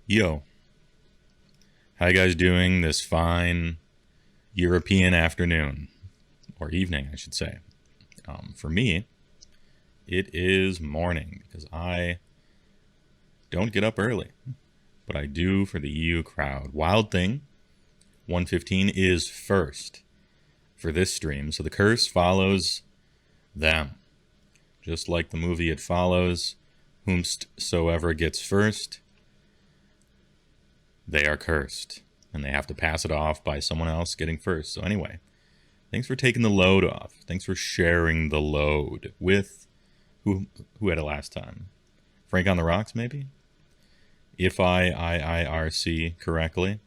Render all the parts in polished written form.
Yo, how you guys doing this fine European afternoon? Or evening, I should say. For me, it is morning because I don't get up early, but I do for the EU crowd. Wild thing, 115 is first for this stream, so the curse follows them. Just like the movie It Follows, whomsoever gets first, they are cursed, and they have to pass it off by someone else getting first. So anyway, thanks for taking the load off. Thanks for sharing the load with who had it last time? Frank on the Rocks, maybe? If IIRC correctly.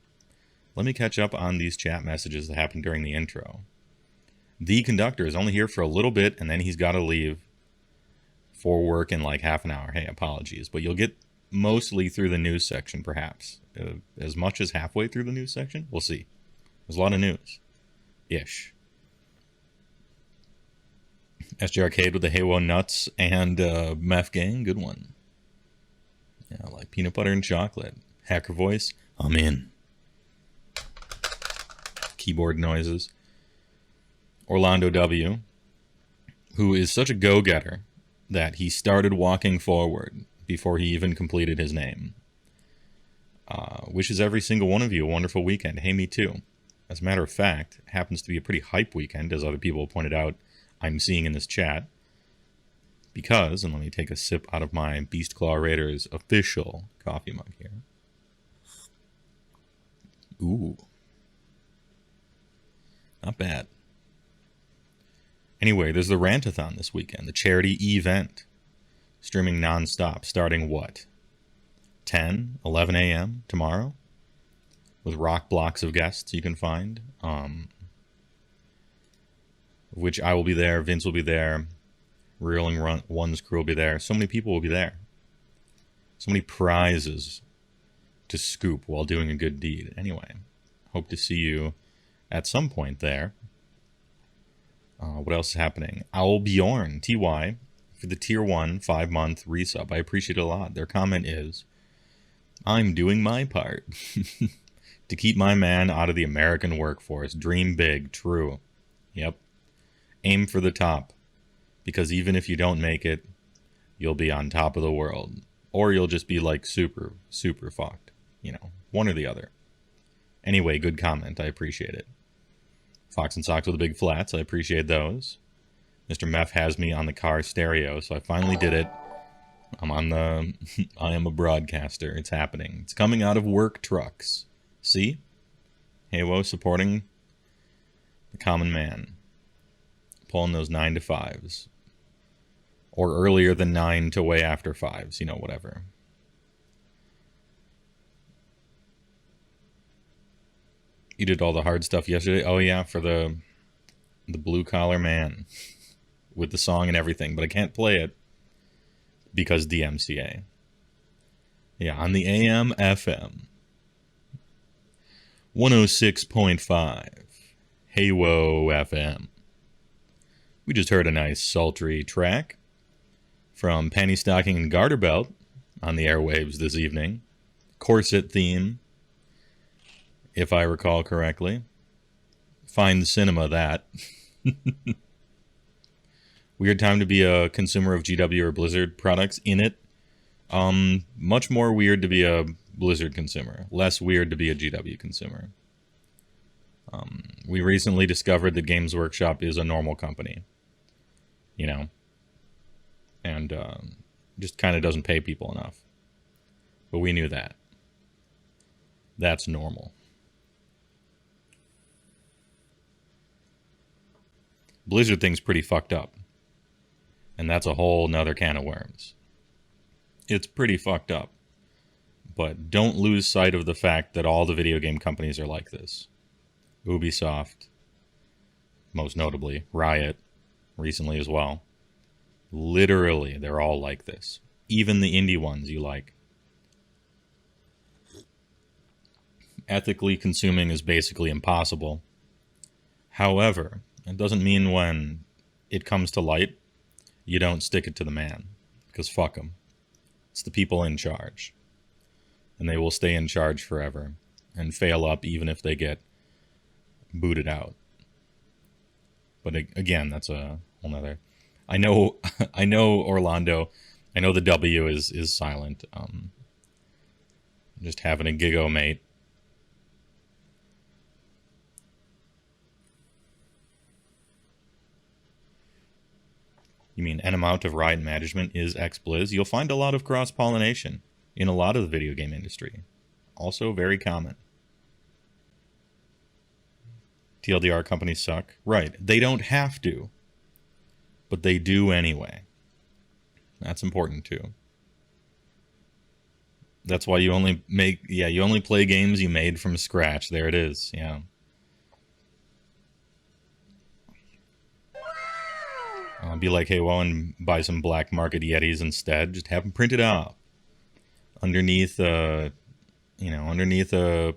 Let me catch up on these chat messages that happened during the intro. The conductor is only here for a little bit, and then he's got to leave for work in like half an hour. Hey, apologies, but you'll get mostly through the news section, perhaps. As much as halfway through the news section? We'll see. There's a lot of news. Ish. SG Arcade with the HeyWoah nuts and Meth Gang. Good one. Yeah, like peanut butter and chocolate. Hacker voice. I'm in. Keyboard noises. Orlando W., who is such a go-getter that he started walking forward before he even completed his name. Wishes every single one of you a wonderful weekend. Hey, me too. As a matter of fact, it happens to be a pretty hype weekend, as other people pointed out I'm seeing in this chat. Because, and let me take a sip out of my Beast Claw Raiders official coffee mug here. Ooh. Not bad. Anyway, there's the Rantathon this weekend, the charity event. Streaming non-stop, starting what? 10, 11 a.m. tomorrow? With rock blocks of guests you can find. Which I will be there, Vince will be there, Reeling One's crew will be there. So many people will be there. So many prizes to scoop while doing a good deed. Anyway, hope to see you at some point there. What else is happening? Owl Bjorn, TY, for the Tier 1 5-month resub. I appreciate it a lot. Their comment is, I'm doing my part to keep my man out of the American workforce. Dream big, true. Yep. Aim for the top. Because even if you don't make it, you'll be on top of the world. Or you'll just be like super, super fucked. You know, one or the other. Anyway, good comment. I appreciate it. Fox and Socks with the big flats. I appreciate those. Mr. Meth has me on the car stereo, so I finally did it. I'm on the... I am a broadcaster. It's happening. It's coming out of work trucks. See? HeyWoah supporting the common man. Pulling those 9 to 5s. Or earlier than 9 to way after 5s. You know, whatever. You did all the hard stuff yesterday? Oh yeah, for the blue collar man. With the song and everything. But I can't play it. Because DMCA. Yeah, on the AM FM. 106.5. HeyWoah FM. We just heard a nice sultry track from Penny Stocking and Garter Belt on the airwaves this evening. Corset theme, if I recall correctly. Fine cinema, that. Weird time to be a consumer of GW or Blizzard products in it. Much more weird to be a Blizzard consumer. Less weird to be a GW consumer. We recently discovered that Games Workshop is a normal company. You know? And just kind of doesn't pay people enough. But we knew that. That's normal. Blizzard thing's pretty fucked up. And that's a whole nother can of worms. It's pretty fucked up. But don't lose sight of the fact that all the video game companies are like this. Ubisoft, most notably, Riot, recently as well. Literally, they're all like this. Even the indie ones you like. Ethically consuming is basically impossible. However, it doesn't mean when it comes to light, you don't stick it to the man. Because fuck them. It's the people in charge. and they will stay in charge forever and fail up even if they get booted out. But again, that's a whole nother. I know, I know Orlando. I know the W is silent. Just having a giggle, mate. You mean an amount of Riot management is ex-Blizz? You'll find a lot of cross-pollination in a lot of the video game industry. Also very common. TLDR companies suck. Right. They don't have to. But they do anyway. That's important too. That's why you only you only play games you made from scratch. There it is. Yeah. Be like HeyWoah and buy some black market Yetis instead. Just have them printed out underneath underneath a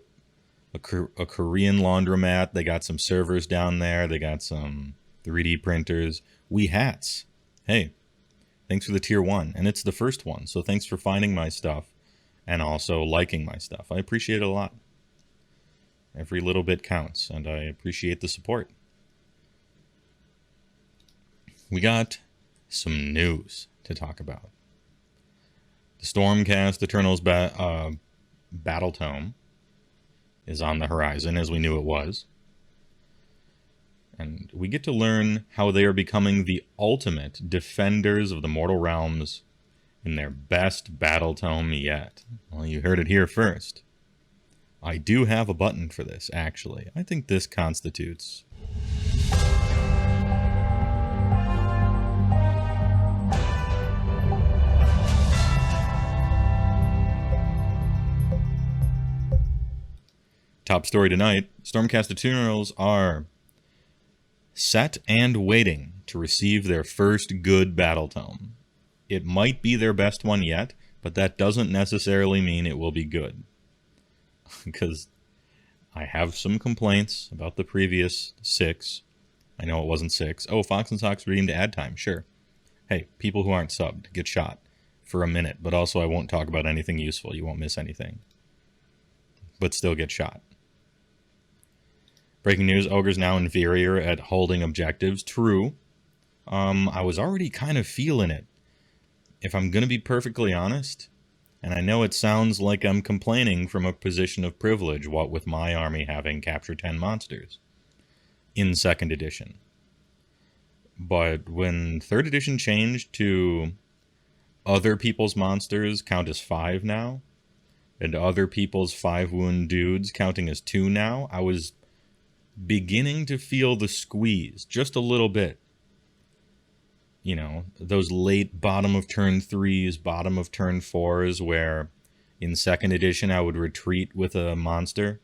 Korean laundromat. They got some servers down there. They got some 3D printers. We hats. Hey, thanks for the tier 1. And it's the first one. So thanks for finding my stuff and also liking my stuff. I appreciate it a lot. Every little bit counts, and I appreciate the support. We got some news to talk about. The Stormcast Eternals Battle Tome is on the horizon, as we knew it was. And we get to learn how they are becoming the ultimate defenders of the mortal realms in their best battle tome yet. Well, you heard it here first. I do have a button for this, actually. I think this constitutes... Top story tonight, Stormcast Eternals are set and waiting to receive their first good battle tome. It might be their best one yet, but that doesn't necessarily mean it will be good. Because I have some complaints about the previous 6. I know it wasn't 6. Oh, Fox and Sox redeemed ad time, sure. Hey, people who aren't subbed get shot for a minute, but also I won't talk about anything useful. You won't miss anything. But still get shot. Breaking news, Ogors now inferior at holding objectives. True. I was already kind of feeling it. If I'm going to be perfectly honest, and I know it sounds like I'm complaining from a position of privilege, what with my army having captured 10 monsters in 2nd edition. But when 3rd edition changed to other people's monsters count as 5 now, and other people's 5 wound dudes counting as 2 now, I was beginning to feel the squeeze just a little bit. You know, those late bottom of turn 3s, bottom of turn 4s, where in 2nd edition I would retreat with a monster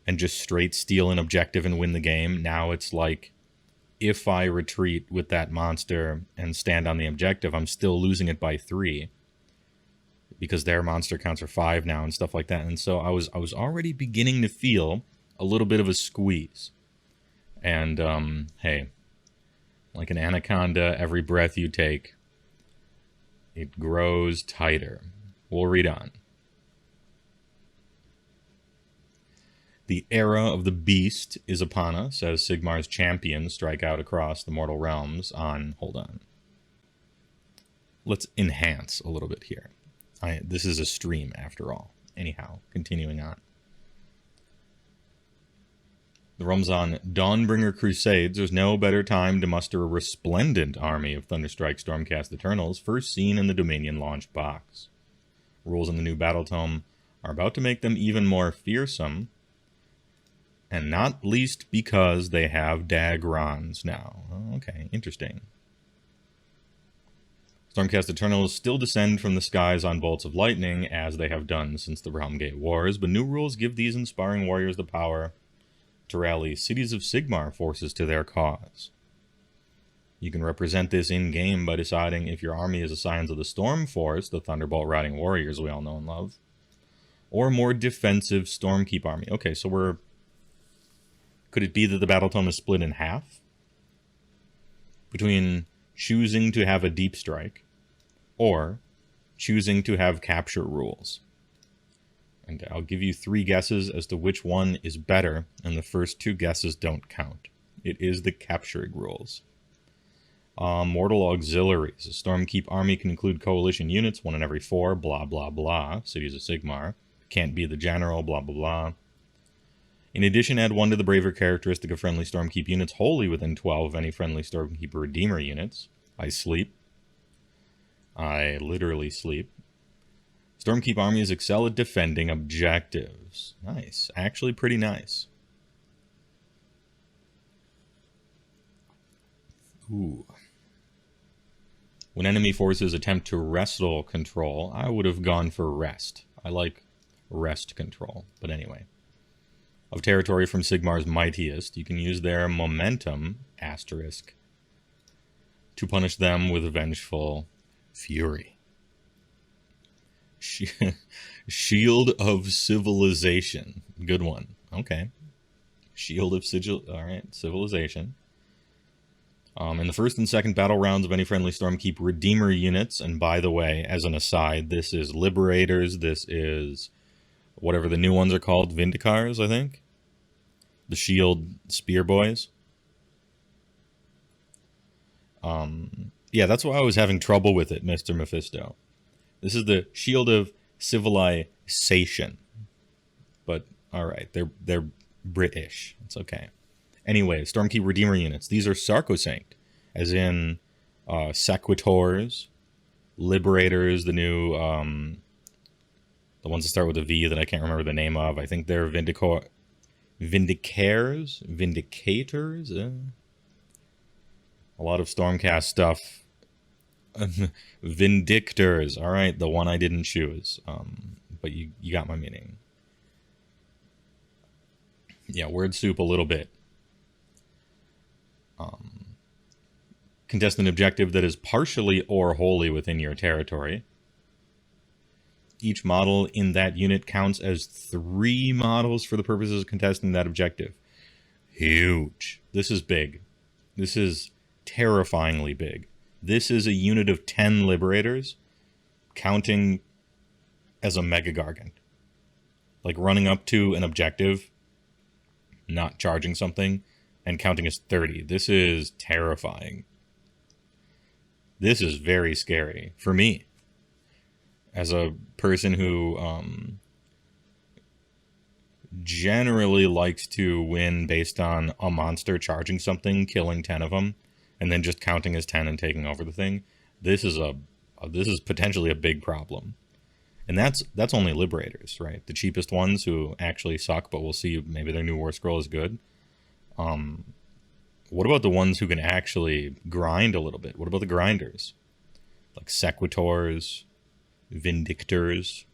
and just straight steal an objective and win the game. Now it's like, if I retreat with that monster and stand on the objective, I'm still losing it by 3 because their monster counts are 5 now and stuff like that. And so I was already beginning to feel a little bit of a squeeze. And hey, like an anaconda, every breath you take, it grows tighter. We'll read on. The era of the beast is upon us as Sigmar's champions strike out across the mortal realms on... Hold on. Let's enhance a little bit here. This is a stream after all. Anyhow, continuing on. The realms on Dawnbringer Crusades. There's no better time to muster a resplendent army of Thunderstrike Stormcast Eternals, first seen in the Dominion launch box. Rules in the new Battle Tome are about to make them even more fearsome, and not least because they have Dagrons now. Okay, interesting. Stormcast Eternals still descend from the skies on bolts of lightning, as they have done since the Realmgate Wars, but new rules give these inspiring warriors the power to rally cities of Sigmar forces to their cause. You can represent this in-game by deciding if your army is a Scions of the Storm Force, the Thunderbolt-riding warriors we all know and love, or a more defensive Stormkeep army. Okay, so could it be that the Battle Tome is split in half? Between choosing to have a deep strike, or choosing to have capture rules. And I'll give you 3 guesses as to which one is better, and the first 2 guesses don't count. It is the capturing rules. Mortal auxiliaries. A Stormkeep army can include coalition units, 1 in every 4, blah, blah, blah. Cities of Sigmar. Can't be the general, blah, blah, blah. In addition, add 1 to the braver characteristic of friendly Stormkeep units wholly within 12 of any friendly Stormkeep Redeemer units. I sleep. I literally sleep. Stormkeep armies excel at defending objectives. Nice. Actually pretty nice. Ooh. When enemy forces attempt to wrestle control, I would have gone for rest. I like rest control. But anyway. Of territory from Sigmar's mightiest, you can use their momentum, asterisk, to punish them with vengeful fury. Shield of Civilization. Good one. Okay. Shield of Civilization. In the first and second battle rounds of any friendly Stormkeep Redeemer units, and by the way, as an aside, this is Liberators, this is whatever the new ones are called, Vindicars, I think. The Shield Spear Boys. Yeah, that's why I was having trouble with it, Mr. Mephisto. This is the Shield of Civilization. But, alright, they're British. It's okay. Anyway, Stormkeep Redeemer units. These are Sarcosanct, as in Sequitors, Liberators, the new, the ones that start with a V that I can't remember the name of. I think they're Vindicators? Vindicators? A lot of Stormcast stuff. Vindictors. Alright, the one I didn't choose. But you got my meaning. Yeah, word soup a little bit. Contest an objective that is partially or wholly within your territory. Each model in that unit counts as 3 models for the purposes of contesting that objective. Huge. This is big. This is terrifyingly big. This is a unit of 10 Liberators counting as a Mega Gargant. Like running up to an objective, not charging something, and counting as 30. This is terrifying. This is very scary for me. As a person who generally likes to win based on a monster charging something, killing 10 of them, and then just counting as 10 and taking over the thing, this is potentially a big problem. And that's only Liberators, right? The cheapest ones who actually suck, but we'll see maybe their new War Scroll is good. What about the ones who can actually grind a little bit? What about the grinders? Like Sequitors, Vindictors.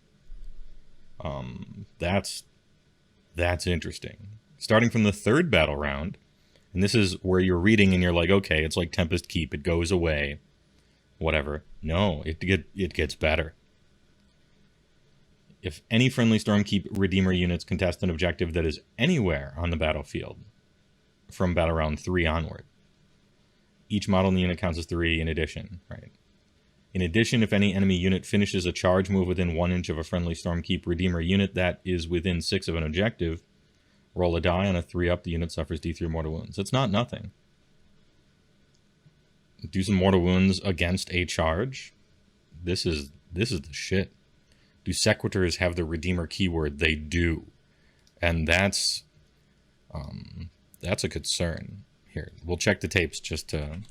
That's interesting. Starting from the 3rd battle round, and this is where you're reading and you're like, okay, it's like Tempest Keep, it goes away, whatever. No, it gets better. If any friendly Stormkeep Redeemer units contest an objective that is anywhere on the battlefield from battle round 3 onward, each model in the unit counts as 3 in addition, right? In addition, if any enemy unit finishes a charge move within 1 inch of a friendly Stormkeep Redeemer unit that is within 6 of an objective, roll a die. On a 3-up, the unit suffers D3 mortal wounds. It's not nothing. Do some mortal wounds against a charge. This is the shit. Do Sequitors have the Redeemer keyword? They do. And that's a concern. Here, we'll check the tapes just to...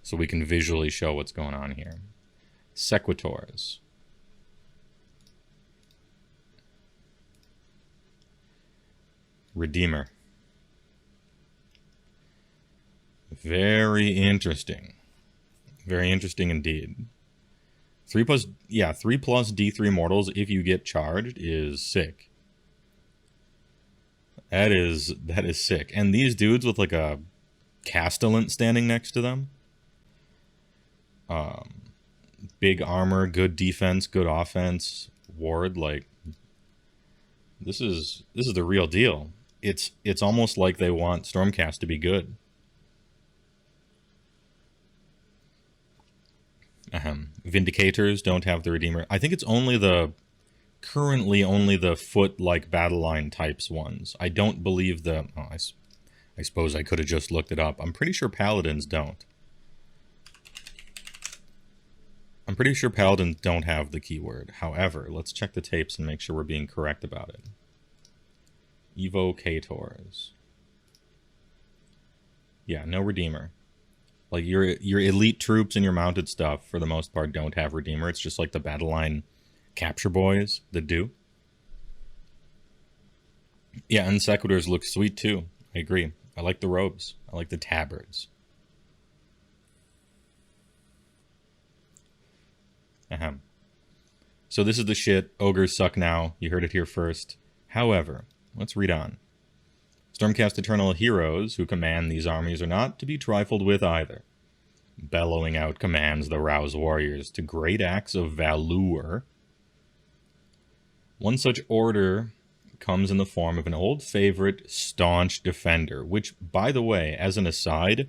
so we can visually show what's going on here. Sequitors. Redeemer. Very interesting. Very interesting indeed. 3 plus D3 mortals if you get charged is sick. That is sick. And these dudes with like a Castellant standing next to them. Big armor, good defense, good offense, ward, like this is the real deal. It's almost like they want Stormcast to be good. Vindicators don't have the Redeemer. I think it's only the currently only the foot-like battle line types ones. I don't believe the... Oh, I suppose I could have just looked it up. I'm pretty sure paladins don't. I'm pretty sure paladins don't have the keyword. However, let's check the tapes and make sure we're being correct about it. Evocators. Yeah, no Redeemer. Like, your elite troops and your mounted stuff, for the most part, don't have Redeemer. It's just like the battle line capture boys that do. Yeah, and Sequitors look sweet, too. I agree. I like the robes. I like the tabards. Ahem. So this is the shit. Ogres suck now. You heard it here first. However, let's read on. Stormcast Eternal heroes who command these armies are not to be trifled with either. Bellowing out commands the rouse warriors to great acts of valor. One such order comes in the form of an old favorite, Staunch Defender, which, by the way, as an aside,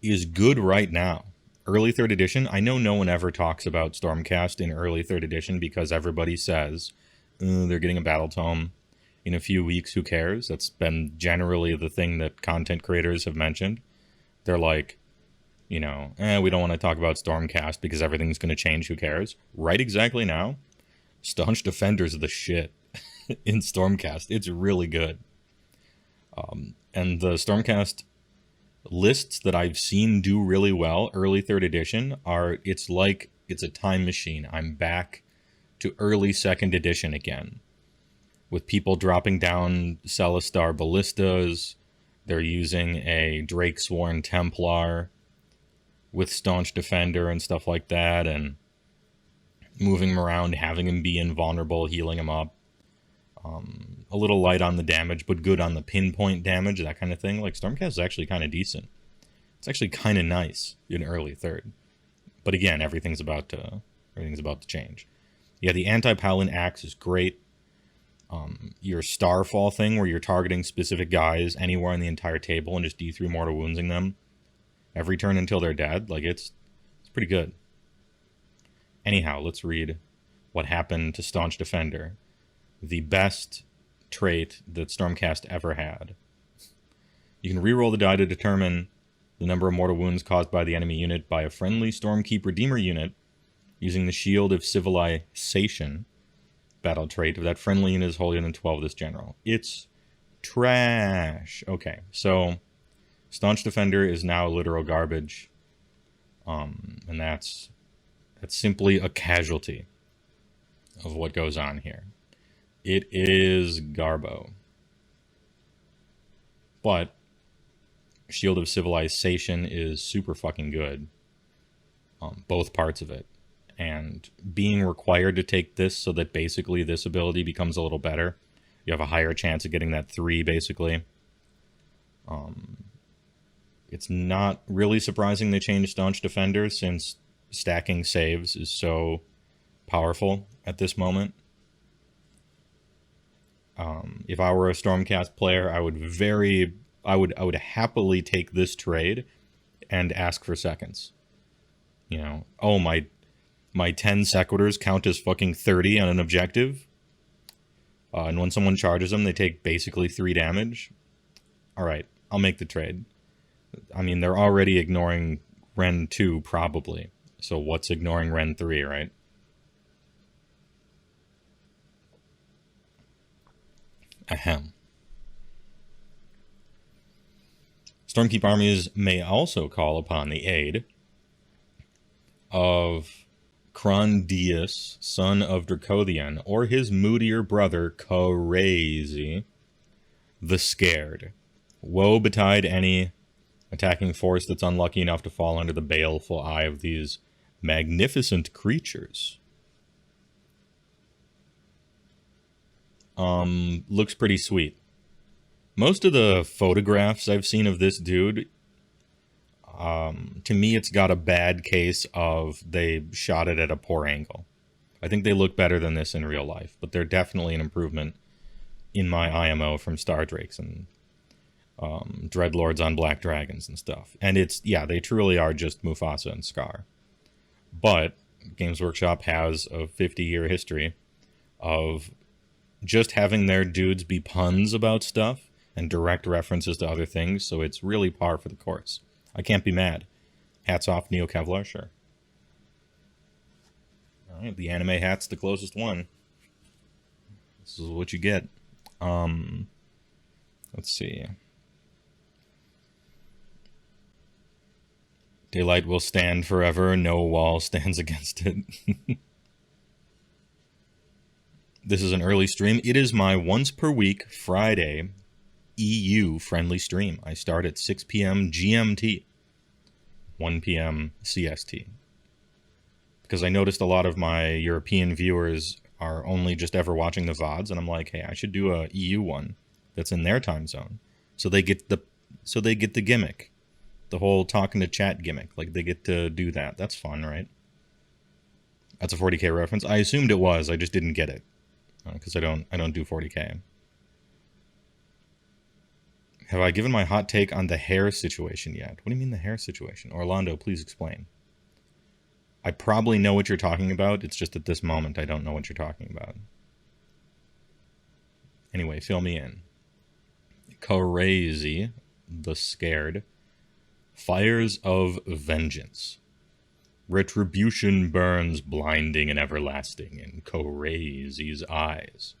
is good right now. Early 3rd edition, I know no one ever talks about Stormcast in early 3rd edition because everybody says they're getting a battle tome in a few weeks, who cares? That's been generally the thing that content creators have mentioned. They're like, you know, we don't want to talk about Stormcast because everything's going to change, who cares? Right exactly now, Staunch Defenders are the shit in Stormcast. It's really good. And the Stormcast lists that I've seen do really well, early 3rd edition, it's like it's a time machine. I'm back to early 2nd edition again, with people dropping down Celestar Ballistas. They're using a Drakesworn Templar with Staunch Defender and stuff like that, and moving him around, having him be invulnerable, healing him up. A little light on the damage, but good on the pinpoint damage, that kind of thing. Like, Stormcast is actually kind of decent. It's actually kind of nice in early 3rd. But again, everything's about to change. Yeah, the anti-Paladin axe is great. Your Starfall thing, where you're targeting specific guys anywhere on the entire table and just D3 mortal woundsing them every turn until they're dead, like, it's pretty good. Anyhow, let's read what happened to Staunch Defender. The best trait that Stormcast ever had. You can reroll the die to determine the number of mortal wounds caused by the enemy unit by a friendly Stormkeep Redeemer unit using the Shield of Civilization battle trait. If that friendly unit is holier than 12, this general. It's trash. Okay, so Staunch Defender is now literal garbage. And that's simply a casualty of what goes on here. It is garbo. But Shield of Civilization is super fucking good. Both parts of it. And being required to take this so that basically this ability becomes a little better. You have a higher chance of getting that 3, basically. It's not really surprising they changed Staunch Defender, since stacking saves is so powerful at this moment. If I were a Stormcast player, I would happily take this trade and ask for seconds. You know, oh, my 10 Sequitors count as fucking 30 on an objective. And when someone charges them, they take basically 3 damage. Alright, I'll make the trade. I mean, they're already ignoring Ren 2, probably. So what's ignoring Ren 3, right? Ahem. Stormkeep armies may also call upon the aid of Crondius, son of Dracothian, or his moodier brother, Crazy, the Scared. Woe betide any attacking force that's unlucky enough to fall under the baleful eye of these magnificent creatures. Looks pretty sweet. Most of the photographs I've seen of this dude, to me, it's got a bad case of they shot it at a poor angle. I think they look better than this in real life, but they're definitely an improvement in my IMO from Star Drakes and Dreadlords on Black Dragons and stuff. And yeah, they truly are just Mufasa and Scar. But Games Workshop has a 50-year history of just having their dudes be puns about stuff and direct references to other things, so it's really par for the course. I can't be mad. Hats off, Neo Kevlar, sure. Alright, the anime hat's the closest one. This is what you get. Let's see. Daylight will stand forever, no wall stands against it. This is an early stream. It is my once per week Friday EU friendly stream. I start at 6 p.m. GMT, 1 p.m. CST. Because I noticed a lot of my European viewers are only just ever watching the VODs, and I'm like, hey, I should do a EU one that's in their time zone. So they get the gimmick. The whole talking to chat gimmick. Like, they get to do that. That's fun, right? That's a 40K reference. I assumed it was, I just didn't get it. Because I don't do 40K. Have I given my hot take on the hair situation yet? What do you mean the hair situation? Orlando, please explain. I probably know what you're talking about. It's just at this moment I don't know what you're talking about. Anyway, fill me in. Crazy, the scared. Fires of vengeance. Retribution burns blinding and everlasting in Crazy's eyes.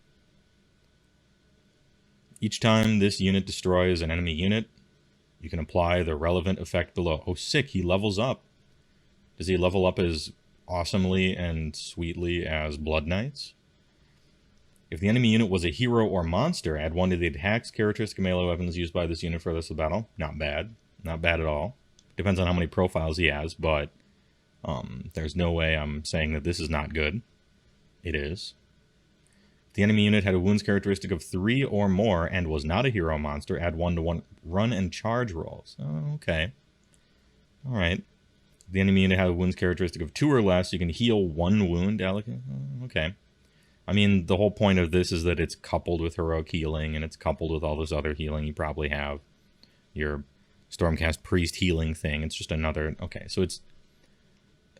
Each time this unit destroys an enemy unit, you can apply the relevant effect below. Oh, sick, he levels up. Does he level up as awesomely and sweetly as Blood Knights? If the enemy unit was a hero or monster, add 1 to the attacks characteristic of melee weapons used by this unit for this battle. Not bad. Not bad at all. Depends on how many profiles he has, but there's no way I'm saying that this is not good. It is. If the enemy unit had a wounds characteristic of 3 or more and was not a hero monster, add 1 to 1 run and charge rolls. Oh, okay. Alright. If the enemy unit had a wounds characteristic of 2 or less, you can heal 1 wound. Okay. I mean, the whole point of this is that it's coupled with heroic healing, and it's coupled with all this other healing you probably have. Your Stormcast Priest healing thing. It's just another... Okay, so it's...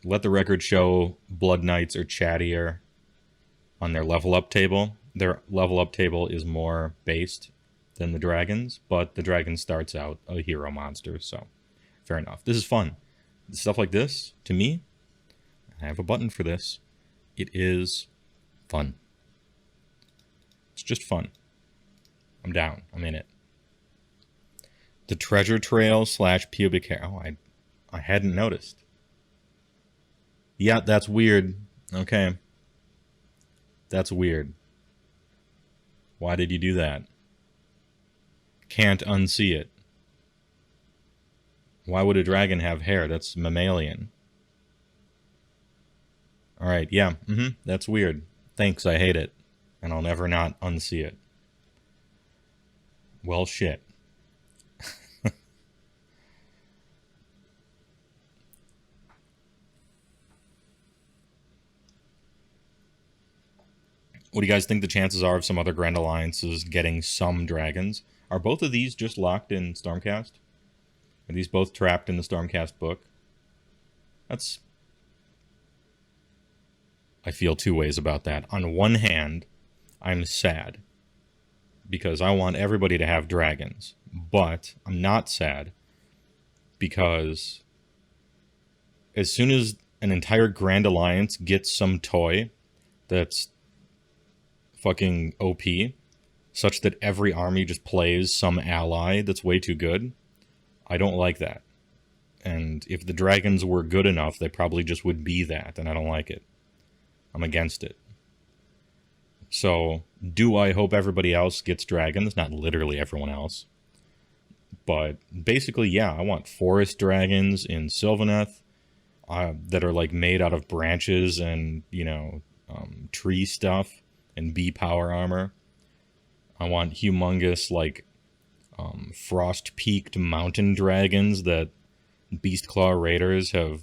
Let the record show Blood Knights are chattier on their level up table. Their level up table is more based than the dragons, but the dragon starts out a hero monster, so fair enough. This is fun. Stuff like this, to me, I have a button for this. It is fun. It's just fun. I'm down. I'm in it. The treasure trail / pubic hair. Oh, I hadn't noticed. Yeah, that's weird. Okay. That's weird. Why did you do that? Can't unsee it. Why would a dragon have hair? That's mammalian. Alright, yeah. That's weird. Thanks, I hate it. And I'll never not unsee it. Well, shit. What do you guys think the chances are of some other Grand Alliances getting some dragons? Are both of these just locked in Stormcast? Are these both trapped in the Stormcast book? That's... I feel 2 ways about that. On one hand, I'm sad, because I want everybody to have dragons. But I'm not sad, because as soon as an entire Grand Alliance gets some toy that's fucking OP, such that every army just plays some ally that's way too good, I don't like that. And if the dragons were good enough, they probably just would be that, and I don't like it. I'm against it. So, do I hope everybody else gets dragons? Not literally everyone else. But basically, yeah, I want forest dragons in Sylvaneth that are like made out of branches and, you know, tree stuff and bee power armor. I want humongous, like, frost-peaked mountain dragons that Beastclaw raiders have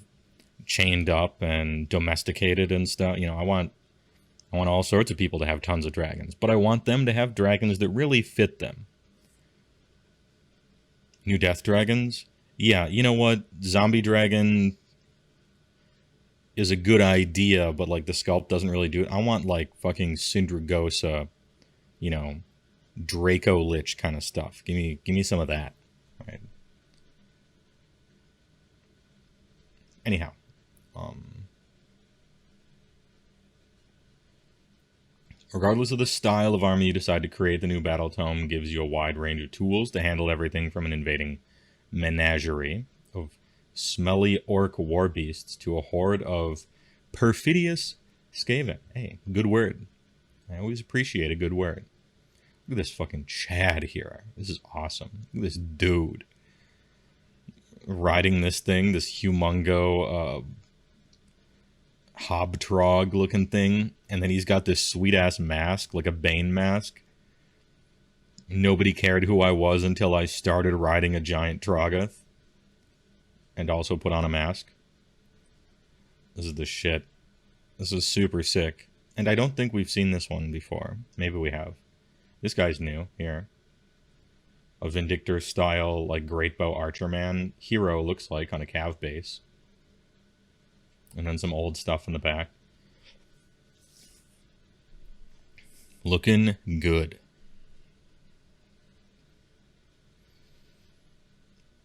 chained up and domesticated and stuff. You know, I want all sorts of people to have tons of dragons, but I want them to have dragons that really fit them. New Death Dragons? Yeah, you know what? Zombie Dragon is a good idea, but like the sculpt doesn't really do it. I want like fucking Syndragosa, you know, Draco Lich kind of stuff. Give me some of that. Right. Anyhow, regardless of the style of army you decide to create, the new Battle Tome gives you a wide range of tools to handle everything from an invading menagerie of smelly orc war beasts to a horde of perfidious Skaven. Hey, good word. I always appreciate a good word. Look at this fucking Chad here. This is awesome. Look at this dude riding this thing, this humongo hobtrog looking thing, and then he's got this sweet ass mask, like a Bane mask. Nobody cared who I was until I started riding a giant Trogoth and also put on a mask. This is the shit. This is super sick. And I don't think we've seen this one before. Maybe we have. This guy's new here. A Vindictor style, like great bow archer man hero looks like on a cav base. And then some old stuff in the back. Looking good.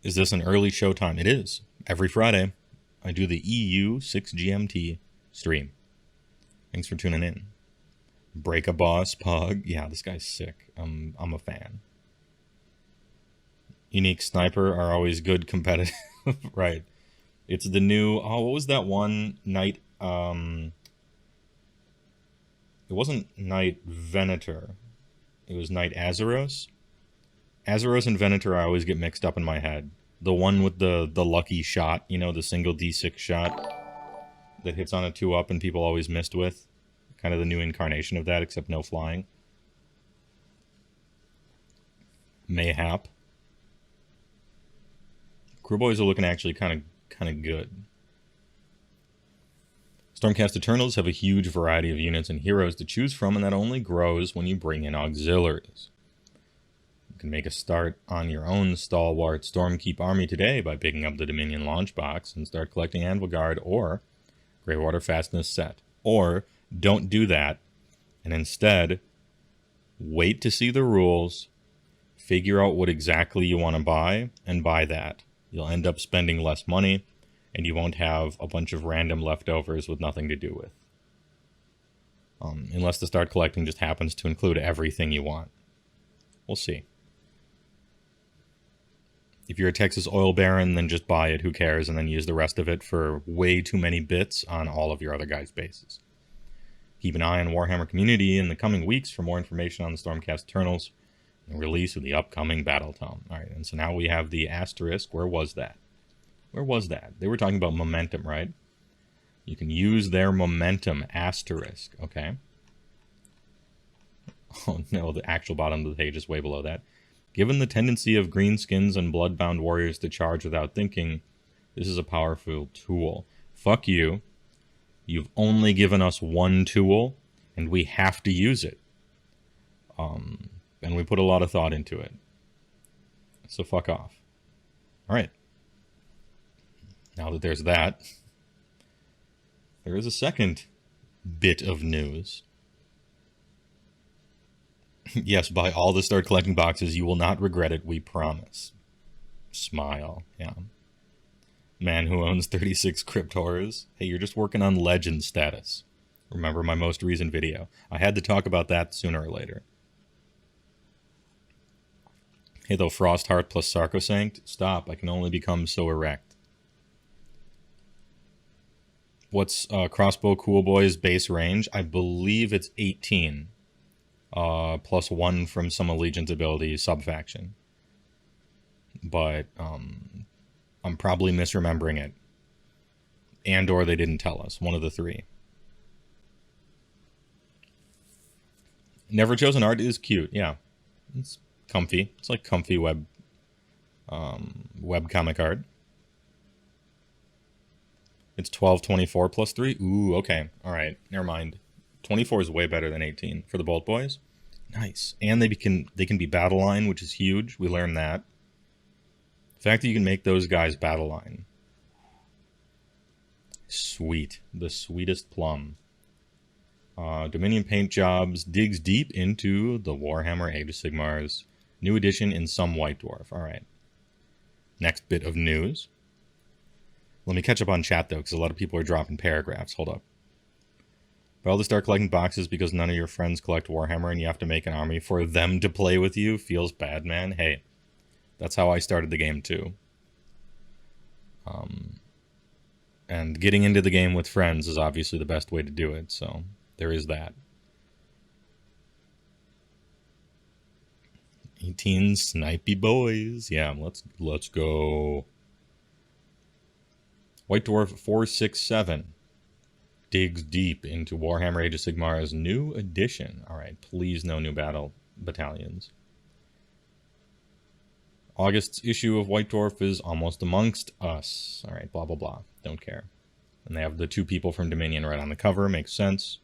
Is this an early showtime? It is. Every Friday, I do the EU 6 GMT stream. Thanks for tuning in. Break a Boss, Pug. Yeah, this guy's sick. I'm a fan. Unique Sniper are always good competitive. Right. It's the new... Oh, what was that one? Knight... It wasn't Knight Venator. It was Knight Azeros. Azeros and Venator I always get mixed up in my head. The one with the lucky shot, you know, the single D6 shot that hits on a 2-up and people always missed with. Kind of the new incarnation of that, except no flying. Mayhap. Crew boys are looking actually kind of good. Stormcast Eternals have a huge variety of units and heroes to choose from, and that only grows when you bring in auxiliaries. You can make a start on your own stalwart Stormkeep army today by picking up the Dominion launch box and start collecting Anvil Guard or Greywater Fastness set. Or don't do that, and instead wait to see the rules, figure out what exactly you want to buy, and buy that. You'll end up spending less money, and you won't have a bunch of random leftovers with nothing to do with. Unless the start collecting just happens to include everything you want. We'll see. If you're a Texas oil baron, then just buy it, who cares, and then use the rest of it for way too many bits on all of your other guys' bases. Keep an eye on Warhammer Community in the coming weeks for more information on the Stormcast Eternals and the release of the upcoming Battle Tome. Alright, and so now we have the asterisk. Where was that? Where was that? They were talking about momentum, right? You can use their momentum asterisk, okay? Oh no, the actual bottom of the page is way below that. Given the tendency of greenskins and bloodbound warriors to charge without thinking, this is a powerful tool. Fuck you. You've only given us one tool, and we have to use it. And we put a lot of thought into it. So fuck off. Alright. Now that there's that, there is a second bit of news. Yes, buy all the start collecting boxes. You will not regret it, we promise. Smile, yeah. Man who owns 36 Crypt Horrors. Hey, you're just working on legend status. Remember my most recent video. I had to talk about that sooner or later. Hey, though, Frostheart plus Sarcosanct. Stop, I can only become so erect. What's Crossbow Cool Boy's base range? I believe it's 18. Plus 1 from some Allegiance ability subfaction. But I'm probably misremembering it. And or they didn't tell us. One of the three. Never Chosen Art is cute, yeah. It's comfy. It's like comfy web comic art. It's 1224 plus 3. Ooh, okay. Alright, never mind. 24 is way better than 18 for the Bolt Boys. Nice. And they can be battle line, which is huge. We learned that. The fact that you can make those guys battle line. sweet. The sweetest plum. Dominion Paint Jobs digs deep into the Warhammer Age of Sigmar's new edition in some White Dwarf. Alright. Next bit of news. Let me catch up on chat, though, because a lot of people are dropping paragraphs. Hold up. Well, to start collecting boxes because none of your friends collect Warhammer and you have to make an army for them to play with you feels bad, man. Hey, that's how I started the game, too. And getting into the game with friends is obviously the best way to do it, so there is that. 18 snipey boys. Yeah, let's go. White Dwarf 467 digs deep into Warhammer Age of Sigmar's new edition. Alright, please no new battle battalions. August's issue of White Dwarf is almost amongst us. Alright, blah blah blah. Don't care. And they have the two people from Dominion right on the cover. Makes sense.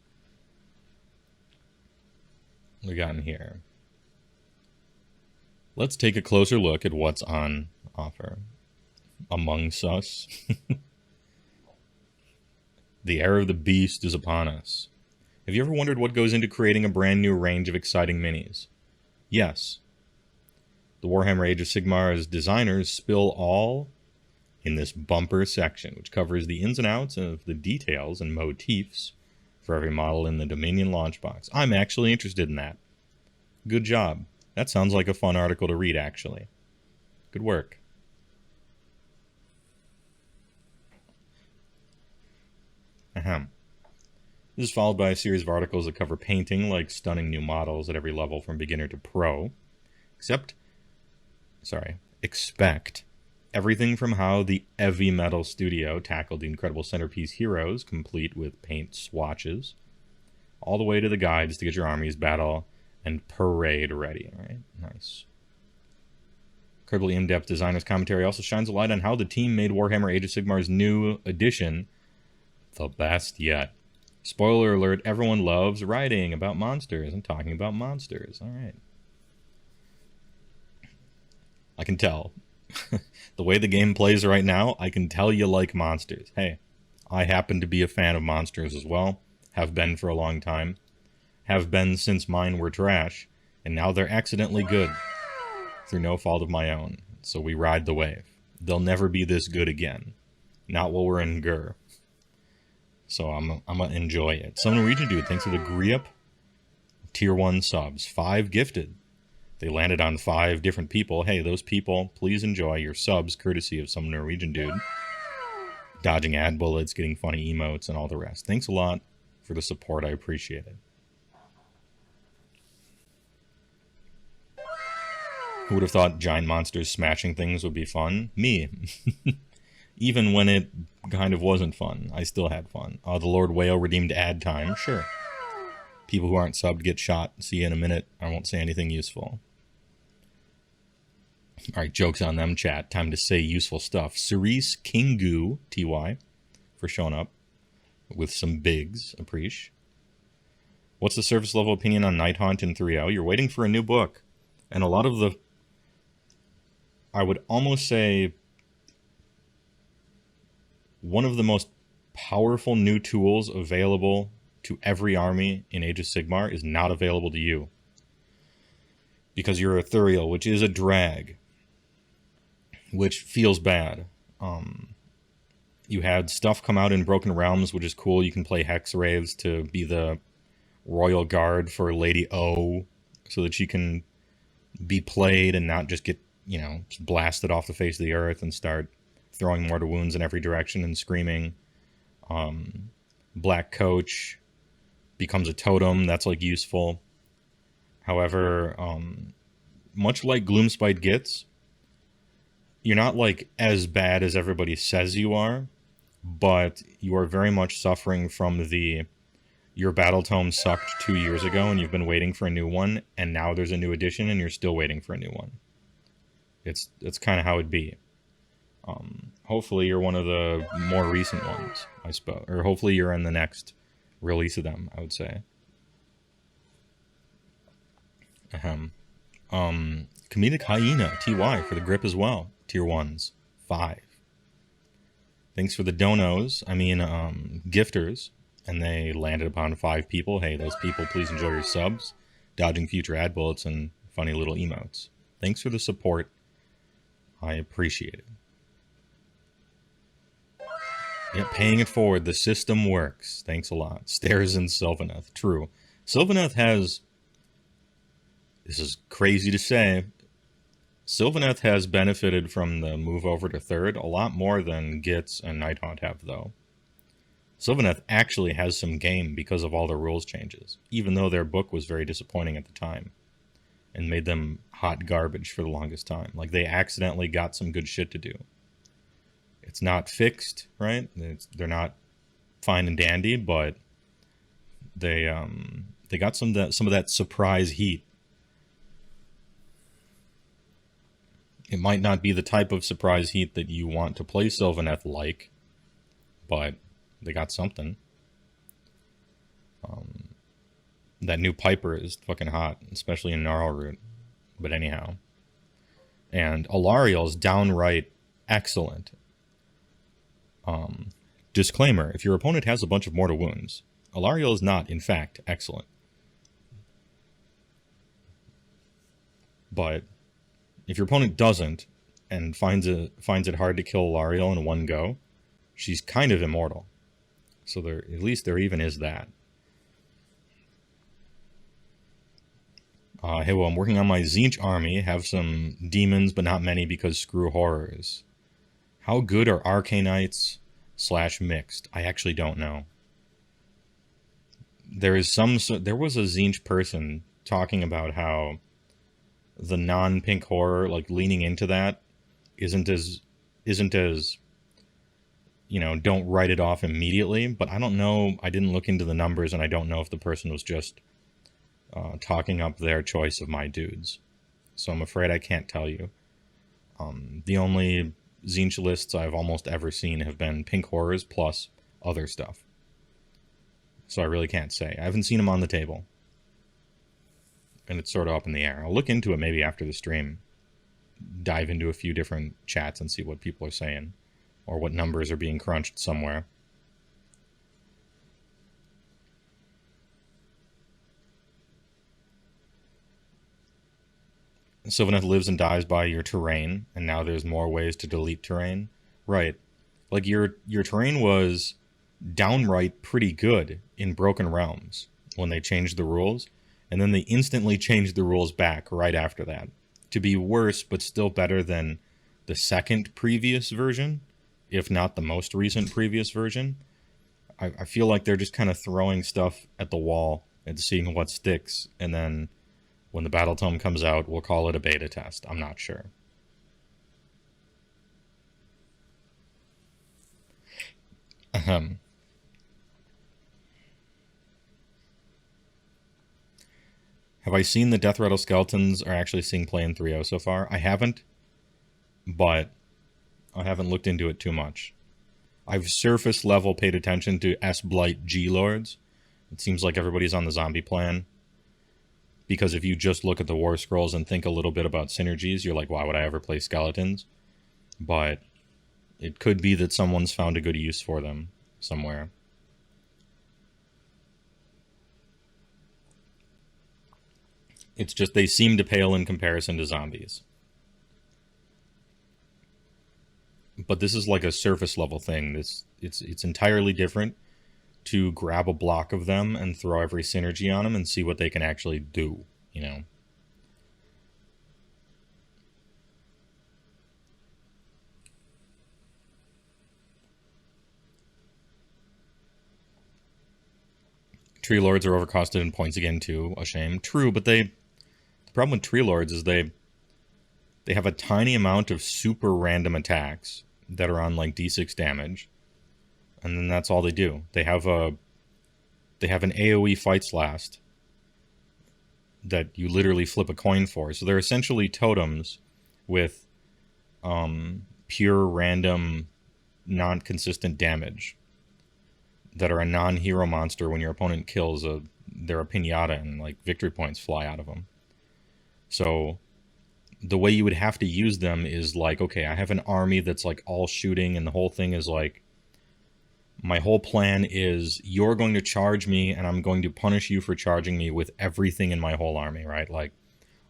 What we got in here? Let's take a closer look at what's on offer. Amongst us. The era of the beast is upon us. Have you ever wondered what goes into creating a brand new range of exciting minis? Yes. The Warhammer Age of Sigmar's designers spill all in this bumper section, which covers the ins and outs of the details and motifs for every model in the Dominion launch box. I'm actually interested in that. Good job. That sounds like a fun article to read, actually. Good work. Ahem. This is followed by a series of articles that cover painting, like stunning new models at every level from beginner to pro. Expect everything from how the Heavy Metal Studio tackled the incredible centerpiece heroes, complete with paint swatches, all the way to the guides to get your armies battle and parade ready. All right, nice. Incredibly in-depth designer's commentary also shines a light on how the team made Warhammer Age of Sigmar's new edition the best yet. Spoiler alert, everyone loves writing about monsters and talking about monsters. All right. I can tell. The way the game plays right now, I can tell you like monsters. Hey, I happen to be a fan of monsters as well. Have been for a long time. Have been since mine were trash. And now they're accidentally good. Through no fault of my own. So we ride the wave. They'll never be this good again. Not while we're in Gur. So I'm gonna enjoy it. Some Norwegian dude, thanks for the Griep Tier 1 subs. 5 gifted. They landed on 5 different people. Hey, those people, please enjoy your subs, courtesy of some Norwegian dude. Dodging ad bullets, getting funny emotes, and all the rest. Thanks a lot for the support. I appreciate it. Who would have thought giant monsters smashing things would be fun? Me. Even when it kind of wasn't fun, I still had fun. The Lord Whale redeemed ad time. Sure. People who aren't subbed get shot. See you in a minute. I won't say anything useful. Alright, jokes on them, chat. Time to say useful stuff. Cerise Kingu, TY, for showing up with some bigs. Appreciate. What's the surface level opinion on Night Haunt in 3.0? You're waiting for a new book. And a lot of the... I would almost say... one of the most powerful new tools available to every army in Age of Sigmar is not available to you. Because you're ethereal, which is a drag. Which feels bad. You had stuff come out in Broken Realms, which is cool. You can play Hex Raves to be the Royal Guard for Lady O, so that she can be played and not just get, just blasted off the face of the earth and start throwing mortal wounds in every direction and screaming. Black Coach becomes a totem. That's, useful. However, much like Gloomspite gets, you're not, as bad as everybody says you are, but you are very much suffering from your battle tome sucked 2 years ago and you've been waiting for a new one, and now there's a new edition and you're still waiting for a new one. It's kind of how it'd be. Hopefully you're one of the more recent ones, I suppose. Or hopefully you're in the next release of them, I would say. Comedic Hyena, TY, for the grip as well. Tier 1s, 5. Thanks for the donos. I mean, gifters. And they landed upon 5 people. Hey, those people, please enjoy your subs, dodging future ad bullets, and funny little emotes. Thanks for the support. I appreciate it. Yeah, paying it forward. The system works. Thanks a lot. Stairs in Sylvaneth. True. Sylvaneth has... This is crazy to say. Sylvaneth has benefited from the move over to 3rd a lot more than Gitz and Nighthaunt have, though. Sylvaneth actually has some game because of all the rules changes, even though their book was very disappointing at the time and made them hot garbage for the longest time. Like, they accidentally got some good shit to do. It's not fixed, right? They're not fine and dandy, but they got some of that surprise heat. It might not be the type of surprise heat that you want to play Sylvaneth like, but they got something. That new Piper is fucking hot, especially in Gnarlroot. But anyhow. And Alariel is downright excellent. Disclaimer, if your opponent has a bunch of mortal wounds, Alariel is not, in fact, excellent. But if your opponent doesn't, and finds it hard to kill Alariel in one go, she's kind of immortal. So at least there even is that. Hey, well, I'm working on my Tzeentch army. Have some demons, but not many because screw horrors. How good are Arcanites / mixed? I actually don't know. There was a Tzeentch person talking about how the non-pink horror, like leaning into that, isn't as don't write it off immediately. But I don't know. I didn't look into the numbers, and I don't know if the person was just talking up their choice of my dudes. So I'm afraid I can't tell you. The only Tzeentch lists I've almost ever seen have been pink horrors plus other stuff. So I really can't say. I haven't seen them on the table. And it's sort of up in the air. I'll look into it maybe after the stream. Dive into a few different chats and see what people are saying. Or what numbers are being crunched somewhere. Sylvaneth lives and dies by your terrain, and now there's more ways to delete terrain. Right. Like, your terrain was downright pretty good in Broken Realms when they changed the rules, and then they instantly changed the rules back right after that to be worse, but still better than the second previous version, if not the most recent previous version. I feel like they're just kind of throwing stuff at the wall and seeing what sticks, and then when the Battle Tome comes out, we'll call it a beta test. I'm not sure. Have I seen the Death Rattle Skeletons are actually seeing play in 3.0 so far? I haven't, but I haven't looked into it too much. I've surface level paid attention to S-Blight G-Lords. It seems like everybody's on the zombie plan. Because if you just look at the War Scrolls and think a little bit about synergies, you're like, why would I ever play Skeletons? But it could be that someone's found a good use for them somewhere. It's just they seem to pale in comparison to zombies. But this is like a surface level thing. It's entirely different to grab a block of them and throw every synergy on them and see what they can actually do, you know. Tree Lords are overcosted in points again too, a shame. True, but the problem with Tree Lords is they have a tiny amount of super random attacks that are on like D6 damage. And then that's all they do. They have an AoE Fights Last that you literally flip a coin for. So they're essentially totems with pure random non-consistent damage that are a non-hero monster when your opponent kills they're a pinata and like victory points fly out of them. So the way you would have to use them is like, okay, I have an army that's like all shooting, and the whole thing is like, my whole plan is you're going to charge me and I'm going to punish you for charging me with everything in my whole army, right? Like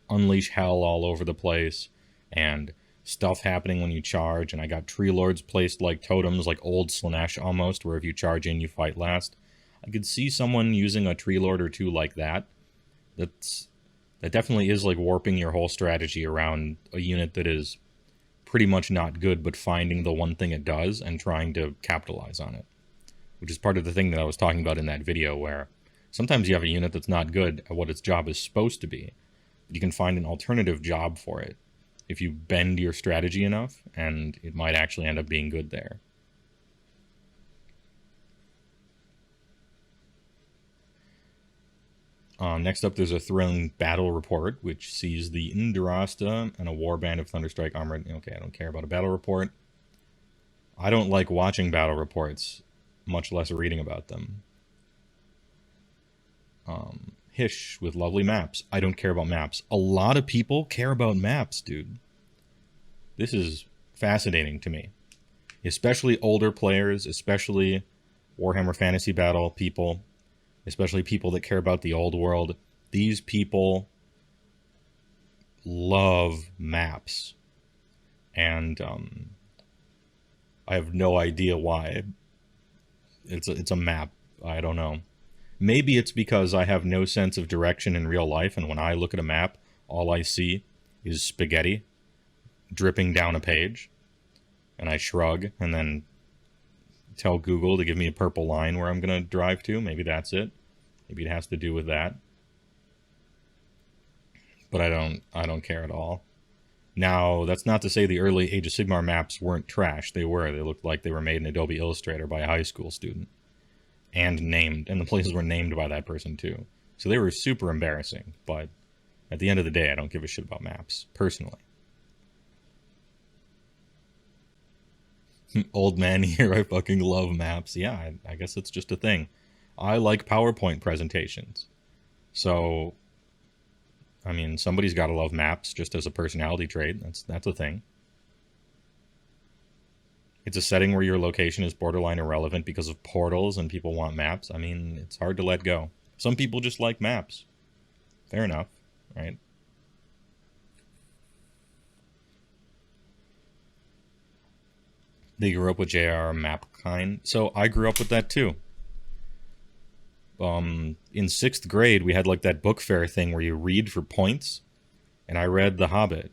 unleash hell all over the place and stuff happening when you charge. And I got tree lords placed like totems, like old Slanesh almost, where if you charge in, you fight last. I could see someone using a tree lord or two like that. That definitely is like warping your whole strategy around a unit that is pretty much not good, but finding the one thing it does and trying to capitalize on it. Which is part of the thing that I was talking about in that video, where sometimes you have a unit that's not good at what its job is supposed to be, but you can find an alternative job for it if you bend your strategy enough, and it might actually end up being good there. Next up, there's a thrilling battle report, which sees the Indrasta and a warband of Thunderstrike armored. Okay, I don't care about a battle report. I don't like watching battle reports, much less reading about them. Hish with lovely maps. I don't care about maps. A lot of people care about maps, dude. This is fascinating to me. Especially older players, especially Warhammer Fantasy Battle people, especially people that care about the old world. These people love maps. And I have no idea why. It's a map. I don't know. Maybe it's because I have no sense of direction in real life, and when I look at a map, all I see is spaghetti dripping down a page, and I shrug, and then tell Google to give me a purple line where I'm going to drive to. Maybe that's it. Maybe it has to do with that. But I don't care at all. Now, that's not to say the early Age of Sigmar maps weren't trash. They were. They looked like they were made in Adobe Illustrator by a high school student. And named. And the places were named by that person, too. So they were super embarrassing. But at the end of the day, I don't give a shit about maps, personally. Old man here, I fucking love maps. Yeah, I guess it's just a thing. I like PowerPoint presentations. So, I mean, somebody's got to love maps just as a personality trait. That's a thing. It's a setting where your location is borderline irrelevant because of portals and people want maps. I mean, it's hard to let go. Some people just like maps. Fair enough, right? They grew up with J.R.R. map kind. So I grew up with that too. In 6th grade, we had like that book fair thing where you read for points. And I read The Hobbit.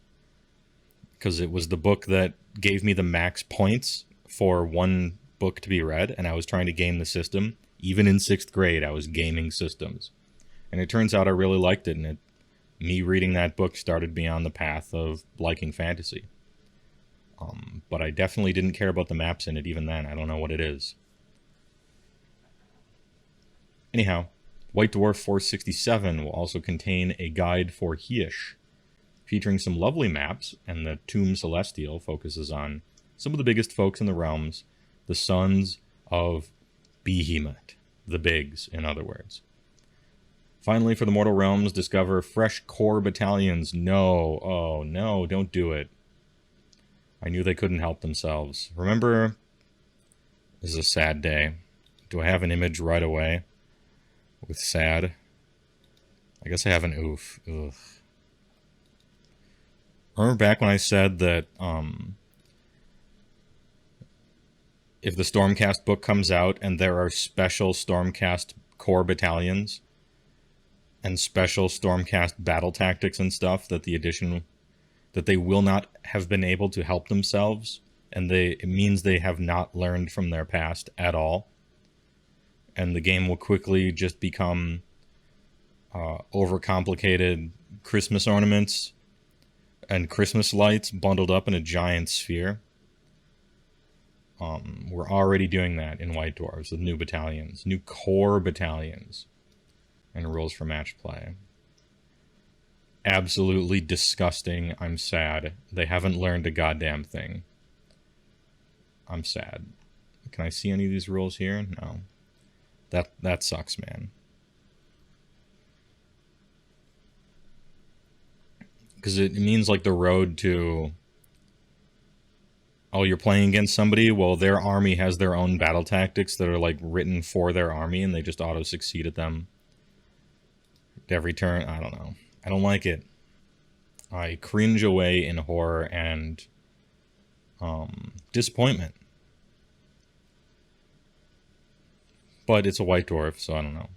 Because it was the book that gave me the max points for one book to be read. And I was trying to game the system. Even in 6th grade, I was gaming systems. And it turns out I really liked it. And me reading that book started me on the path of liking fantasy. But I definitely didn't care about the maps in it even then. I don't know what it is. Anyhow, White Dwarf 467 will also contain a guide for Hyish, featuring some lovely maps, and the Tomb Celestial focuses on some of the biggest folks in the realms, the sons of Behemoth, the Bigs, in other words. Finally, for the Mortal Realms, discover fresh core battalions. No, oh no, don't do it. I knew they couldn't help themselves. Remember, this is a sad day. Do I have an image right away with sad? I guess I have an oof. Ugh. Remember back when I said that if the Stormcast book comes out and there are special Stormcast core battalions and special Stormcast battle tactics and stuff that the edition, that they will not have been able to help themselves, and it means they have not learned from their past at all, and the game will quickly just become overcomplicated Christmas ornaments and Christmas lights bundled up in a giant sphere. We're already doing that in White Dwarves with new battalions, new core battalions, and rules for match play. Absolutely disgusting. I'm sad. They haven't learned a goddamn thing. I'm sad. Can I see any of these rules here? No. That sucks, man. Because it means like the road to, oh, you're playing against somebody, well, their army has their own battle tactics that are like written for their army, and they just auto succeed at them every turn. I don't know. I don't like it. I cringe away in horror and disappointment. But it's a white dwarf, so I don't know.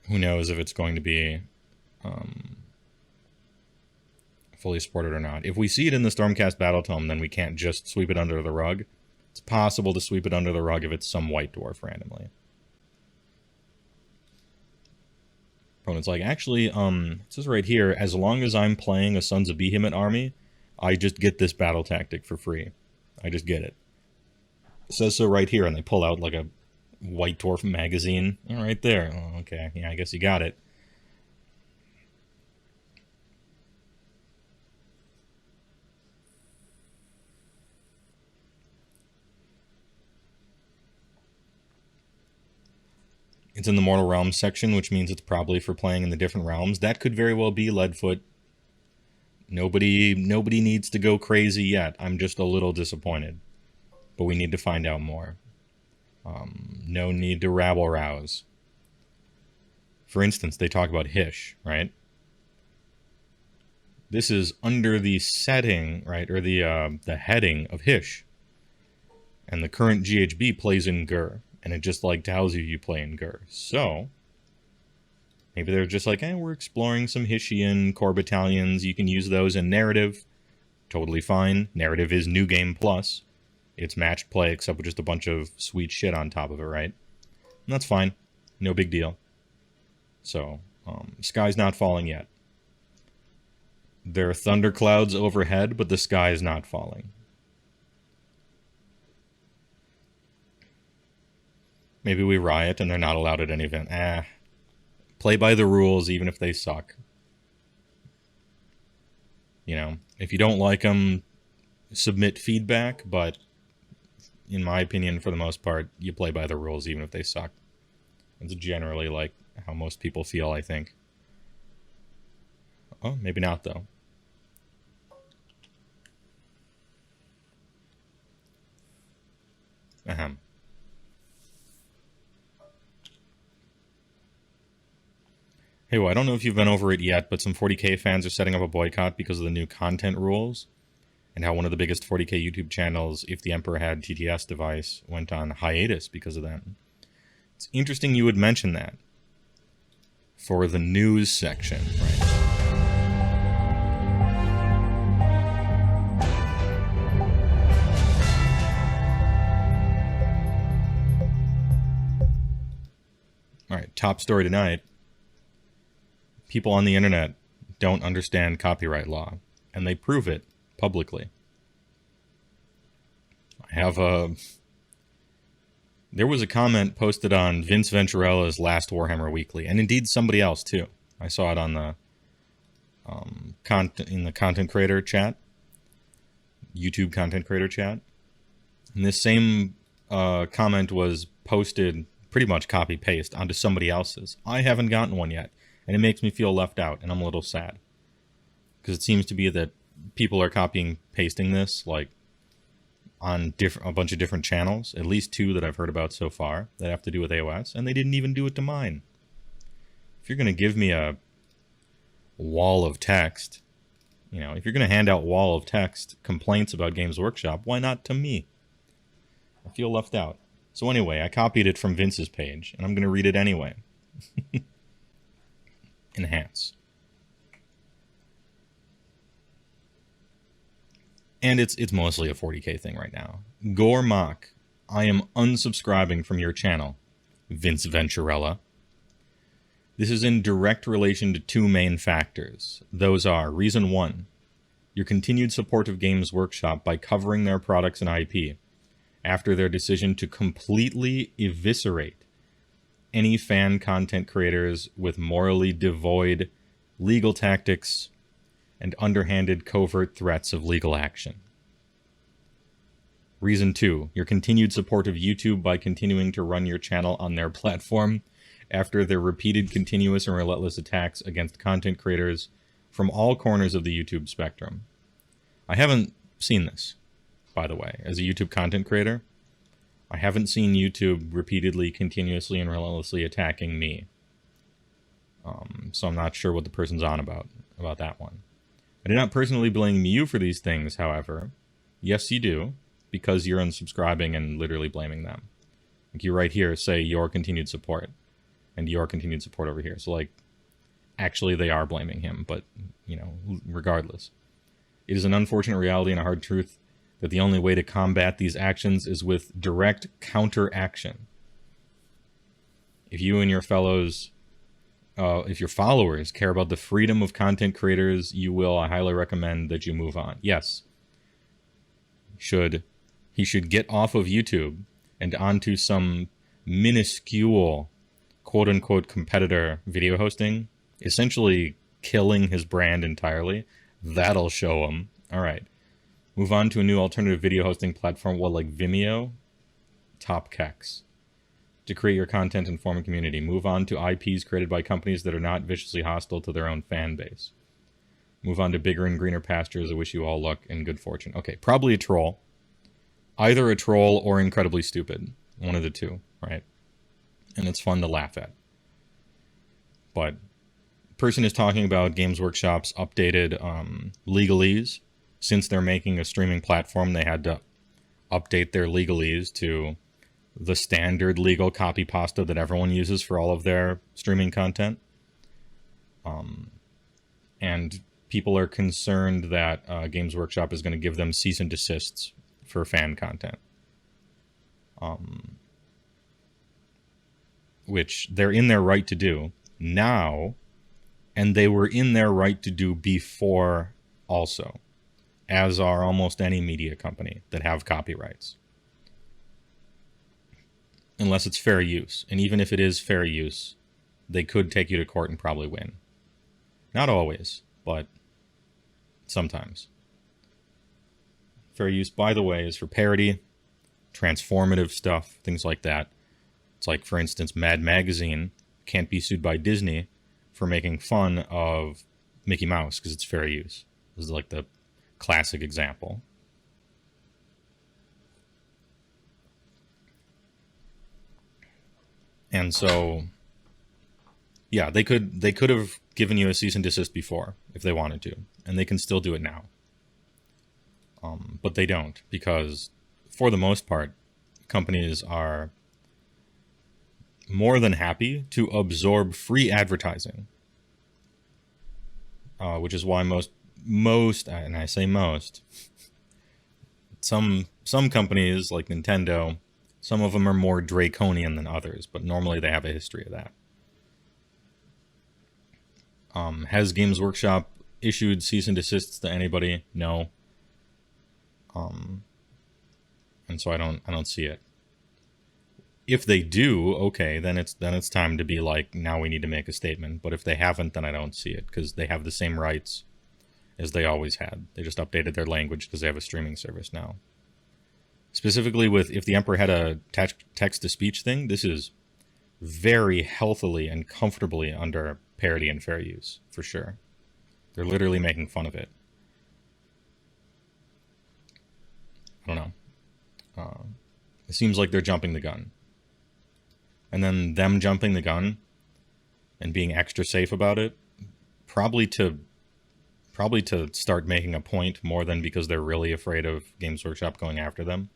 Who knows if it's going to be fully supported or not. If we see it in the Stormcast Battle Tome, then we can't just sweep it under the rug. It's possible to sweep it under the rug if it's some white dwarf randomly. Opponent's like, actually, it says right here, as long as I'm playing a Sons of Behemoth army, I just get this battle tactic for free. I just get it. It says so right here, and they pull out like a white dwarf magazine right there. Oh, okay, yeah, I guess you got it. It's in the Mortal Realms section, which means it's probably for playing in the different realms. That could very well be Leadfoot. Nobody needs to go crazy yet. I'm just a little disappointed. But we need to find out more. No need to rabble-rouse. For instance, they talk about Hish, right? This is under the setting, right, or the heading of Hish. And the current GHB plays in Gur. And it just, like, tells you play in Gur. So, maybe they're just like, we're exploring some Hishian core battalions. You can use those in narrative. Totally fine. Narrative is New Game Plus. It's matched play, except with just a bunch of sweet shit on top of it, right? And that's fine. No big deal. So, sky's not falling yet. There are thunderclouds overhead, but the sky is not falling. Maybe we riot and they're not allowed at any event. Play by the rules, even if they suck. You know, if you don't like them, submit feedback, but in my opinion, for the most part, you play by the rules, even if they suck. It's generally like how most people feel, I think. Oh, maybe not, though. Ahem. Hey, well, I don't know if you've been over it yet, but some 40k fans are setting up a boycott because of the new content rules, and how one of the biggest 40k YouTube channels, If the Emperor Had TTS device, went on hiatus because of that. It's interesting you would mention that for the news section, right? All right, top story tonight. People on the internet don't understand copyright law, and they prove it publicly. I have there was a comment posted on Vince Venturella's last Warhammer Weekly, and indeed somebody else too. I saw it on the in the content creator chat, YouTube content creator chat, and this same comment was posted pretty much copy paste onto somebody else's. I haven't gotten one yet. And it makes me feel left out, and I'm a little sad. Because it seems to be that people are copying, pasting this, like, on a bunch of different channels. At least 2 that I've heard about so far that have to do with AoS, and they didn't even do it to mine. If you're going to give me a wall of text, you know, if you're going to hand out wall of text complaints about Games Workshop, why not to me? I feel left out. So anyway, I copied it from Vince's page, and I'm going to read it anyway. Enhance. And it's mostly a 40k thing right now. Gormach, I am unsubscribing from your channel, Vince Venturella. This is in direct relation to 2 main factors. Those are, reason 1, your continued support of Games Workshop by covering their products and IP, after their decision to completely eviscerate any fan content creators with morally devoid legal tactics and underhanded covert threats of legal action. Reason 2, your continued support of YouTube by continuing to run your channel on their platform after their repeated, continuous, and relentless attacks against content creators from all corners of the YouTube spectrum. I haven't seen this, by the way, as a YouTube content creator. I haven't seen YouTube repeatedly, continuously, and relentlessly attacking me. So I'm not sure what the person's on about that one. I do not personally blame you for these things, however. Yes, you do, because you're unsubscribing and literally blaming them. Like you right here say your continued support, and your continued support over here. So like, actually they are blaming him, but, you know, regardless. It is an unfortunate reality and a hard truth that the only way to combat these actions is with direct counteraction. If you and your fellows, if your followers care about the freedom of content creators, I highly recommend that you move on. Yes. He should get off of YouTube and onto some minuscule, quote-unquote, competitor video hosting, essentially killing his brand entirely. That'll show him. All right. Move on to a new alternative video hosting platform, like Vimeo, Top Kex, to create your content and form a community. Move on to IPs created by companies that are not viciously hostile to their own fan base. Move on to bigger and greener pastures. I wish you all luck and good fortune. Okay, probably a troll. Either a troll or incredibly stupid. One of the two, right? And it's fun to laugh at. But person is talking about Games Workshop's updated legalese. Since they're making a streaming platform, they had to update their legalese to the standard legal copy pasta that everyone uses for all of their streaming content. And people are concerned that Games Workshop is going to give them cease and desists for fan content. Which they're in their right to do now, and they were in their right to do before also, as are almost any media company that have copyrights. Unless it's fair use. And even if it is fair use, they could take you to court and probably win. Not always, but sometimes. Fair use, by the way, is for parody, transformative stuff, things like that. It's like, for instance, Mad Magazine can't be sued by Disney for making fun of Mickey Mouse because it's fair use. This is like the classic example. And so, yeah, they could have given you a cease and desist before if they wanted to, and they can still do it now. But they don't, because for the most part, companies are more than happy to absorb free advertising, which is why most, and I say most, some companies like Nintendo, some of them are more draconian than others, but normally they have a history of that. Has Games Workshop issued cease and desists to anybody? No. And so I don't see it. If they do, okay, then it's time to be like, now we need to make a statement. But if they haven't, then I don't see it, because they have the same rights as they always had. They just updated their language because they have a streaming service now. Specifically with, if the Emperor had a text-to-speech thing, this is very healthily and comfortably under parody and fair use, for sure. They're literally making fun of it. I don't know. It seems like they're jumping the gun. And then them jumping the gun and being extra safe about it, probably to start making a point more than because they're really afraid of Games Workshop going after them,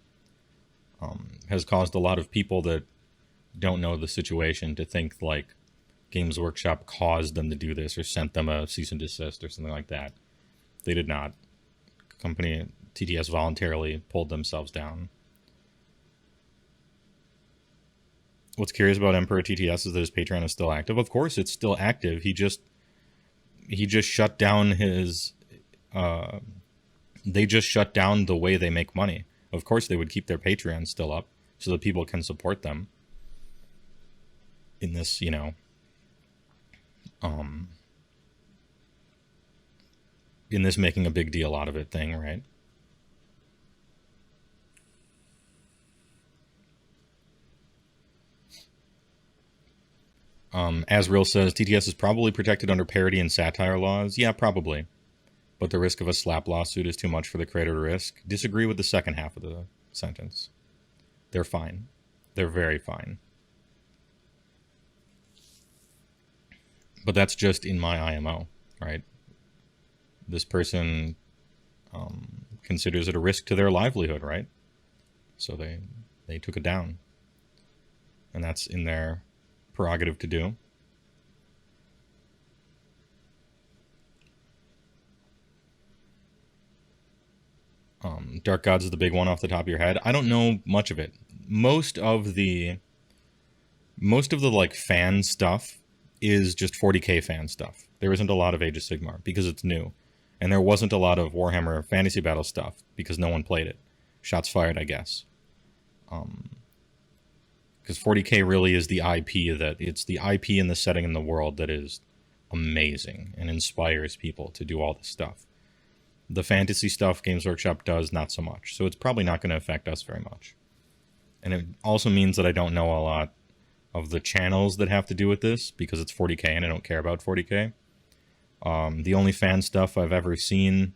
has caused a lot of people that don't know the situation to think like Games Workshop caused them to do this or sent them a cease and desist or something like that. They did not. Company TTS voluntarily pulled themselves down. What's curious about Emperor TTS is that his Patreon is still active. Of course, it's still active. He just shut down his. They just shut down the way they make money. Of course, they would keep their Patreon still up so that people can support them in this, in this making a big deal out of it thing, right? Asriel says, TTS is probably protected under parody and satire laws. Yeah, probably. But the risk of a slap lawsuit is too much for the creator to risk. Disagree with the second half of the sentence. They're fine. They're very fine. But that's just in my IMO, right? This person considers it a risk to their livelihood, right? So they took it down. And that's in their prerogative to do. Dark Gods is the big one off the top of your head. I don't know much of it. Most of the like fan stuff is just 40k fan stuff. There isn't a lot of Age of Sigmar because it's new. And there wasn't a lot of Warhammer Fantasy Battle stuff because no one played it. Shots fired, I guess. Because 40k really is the IP it's the IP and the setting in the world that is amazing and inspires people to do all this stuff. The fantasy stuff Games Workshop does, not so much. So it's probably not going to affect us very much. And it also means that I don't know a lot of the channels that have to do with this, because it's 40k and I don't care about 40k. The only fan stuff I've ever seen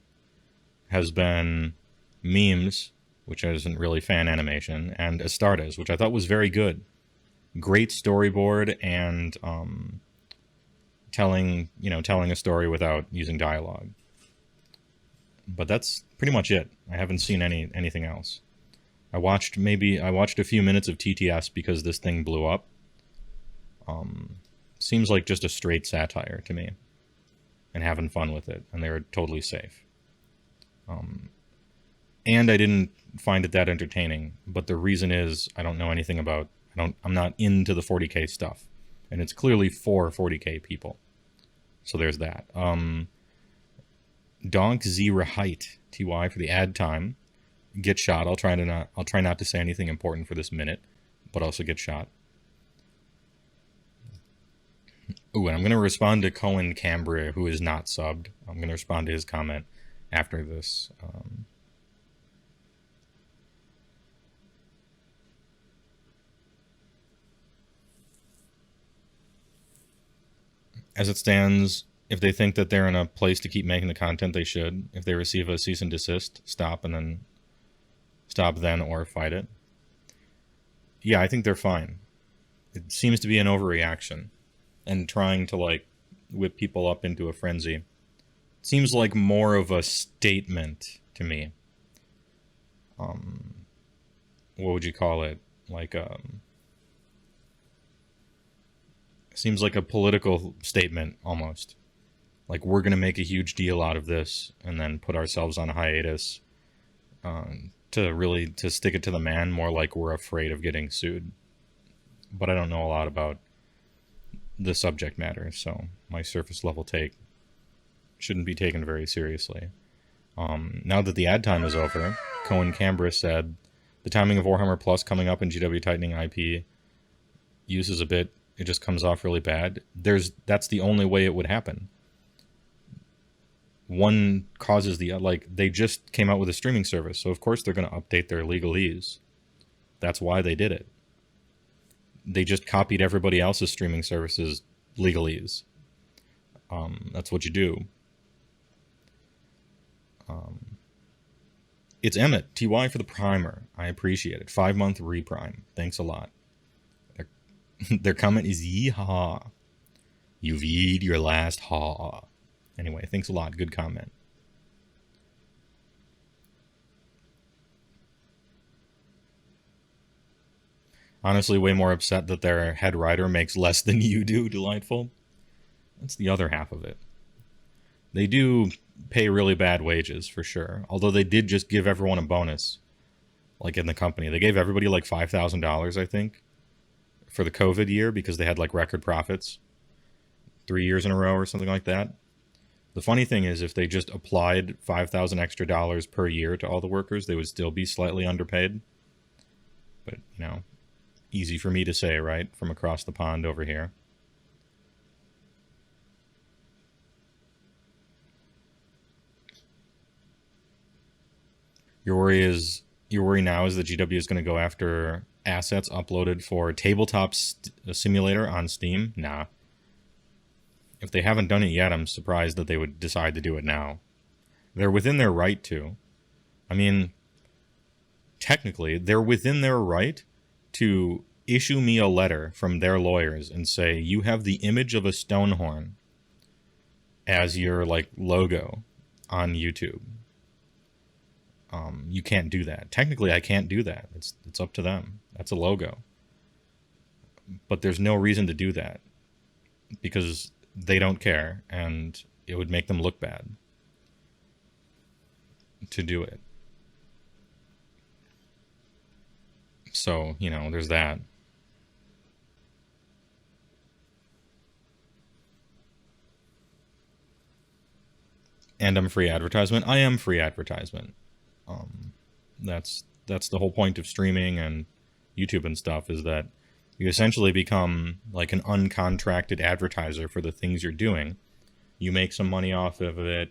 has been memes, which isn't really fan animation, and Astartes, which I thought was very good. Great storyboard and telling a story without using dialogue. But that's pretty much it. I haven't seen anything else. I watched a few minutes of TTS because this thing blew up. Seems like just a straight satire to me. And having fun with it. And they were totally safe. And I didn't find it that entertaining. But the reason is I don't know anything about... I'm not into the 40k stuff. And it's clearly for 40k people. So there's that. Donk Zera Height, TY for the ad time. Get shot. I'll try not to say anything important for this minute, but also get shot. Ooh, and I'm going to respond to Cohen Cambria, who is not subbed. I'm going to respond to his comment after this. As it stands, if they think that they're in a place to keep making the content, they should. If they receive a cease and desist, stop then or fight it. Yeah, I think they're fine. It seems to be an overreaction and trying to like whip people up into a frenzy. It seems like more of a statement to me. What would you call it? Like seems like a political statement almost. Like, we're going to make a huge deal out of this and then put ourselves on a hiatus to stick it to the man, more like we're afraid of getting sued. But I don't know a lot about the subject matter, so my surface level take shouldn't be taken very seriously. Now that the ad time is over, Cohen Cambria said, the timing of Warhammer Plus coming up and GW tightening IP use is it just comes off really bad. That's the only way it would happen. One causes they just came out with a streaming service, so of course they're going to update their legalese. That's why they did it. They just copied everybody else's streaming services legalese. That's what you do. It's Emmett, TY for the primer. I appreciate it. 5-month reprime. Thanks a lot. Their comment is yeehaw. You've yeed your last haw. Anyway, thanks a lot. Good comment. Honestly, way more upset that their head writer makes less than you do. Delightful. That's the other half of it. They do pay really bad wages, for sure. Although they did just give everyone a bonus. Like in the company. They gave everybody like $5,000, I think. For the COVID year, because they had like record profits. 3 years in a row or something like that. The funny thing is, if they just applied $5,000 extra per year to all the workers, they would still be slightly underpaid. But, easy for me to say, right? From across the pond over here. Your worry is Your worry now is that GW is going to go after assets uploaded for Tabletop Simulator on Steam? Nah. If they haven't done it yet, I'm surprised that they would decide to do it now. They're within their right to. I mean, technically, they're within their right to issue me a letter from their lawyers and say, you have the image of a Stonehorn as your, like, logo on YouTube. You can't do that. Technically, I can't do that. It's up to them. That's a logo. But there's no reason to do that because they don't care, and it would make them look bad to do it. So, you know, there's that. And I'm free advertisement. I am free advertisement. That's the whole point of streaming and YouTube and stuff, is that you essentially become like an uncontracted advertiser for the things you're doing. You make some money off of it.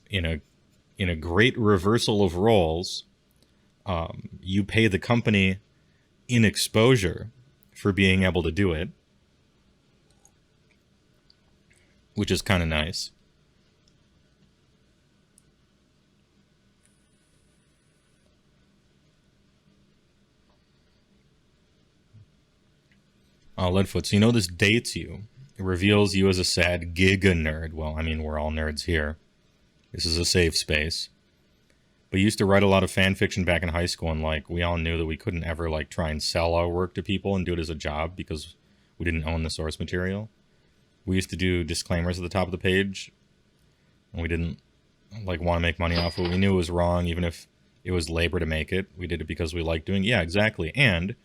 In a great reversal of roles, you pay the company in exposure for being able to do it, which is kind of nice. Leadfoot, so you know this dates you. It reveals you as a sad giga nerd. Well, I mean, we're all nerds here. This is a safe space. But you used to write a lot of fan fiction back in high school, and, like, we all knew that we couldn't ever, like, try and sell our work to people and do it as a job because we didn't own the source material. We used to do disclaimers at the top of the page, and we didn't, like, want to make money off it. We knew it was wrong, even if it was labor to make it. We did it because we liked doing it. Yeah, exactly. And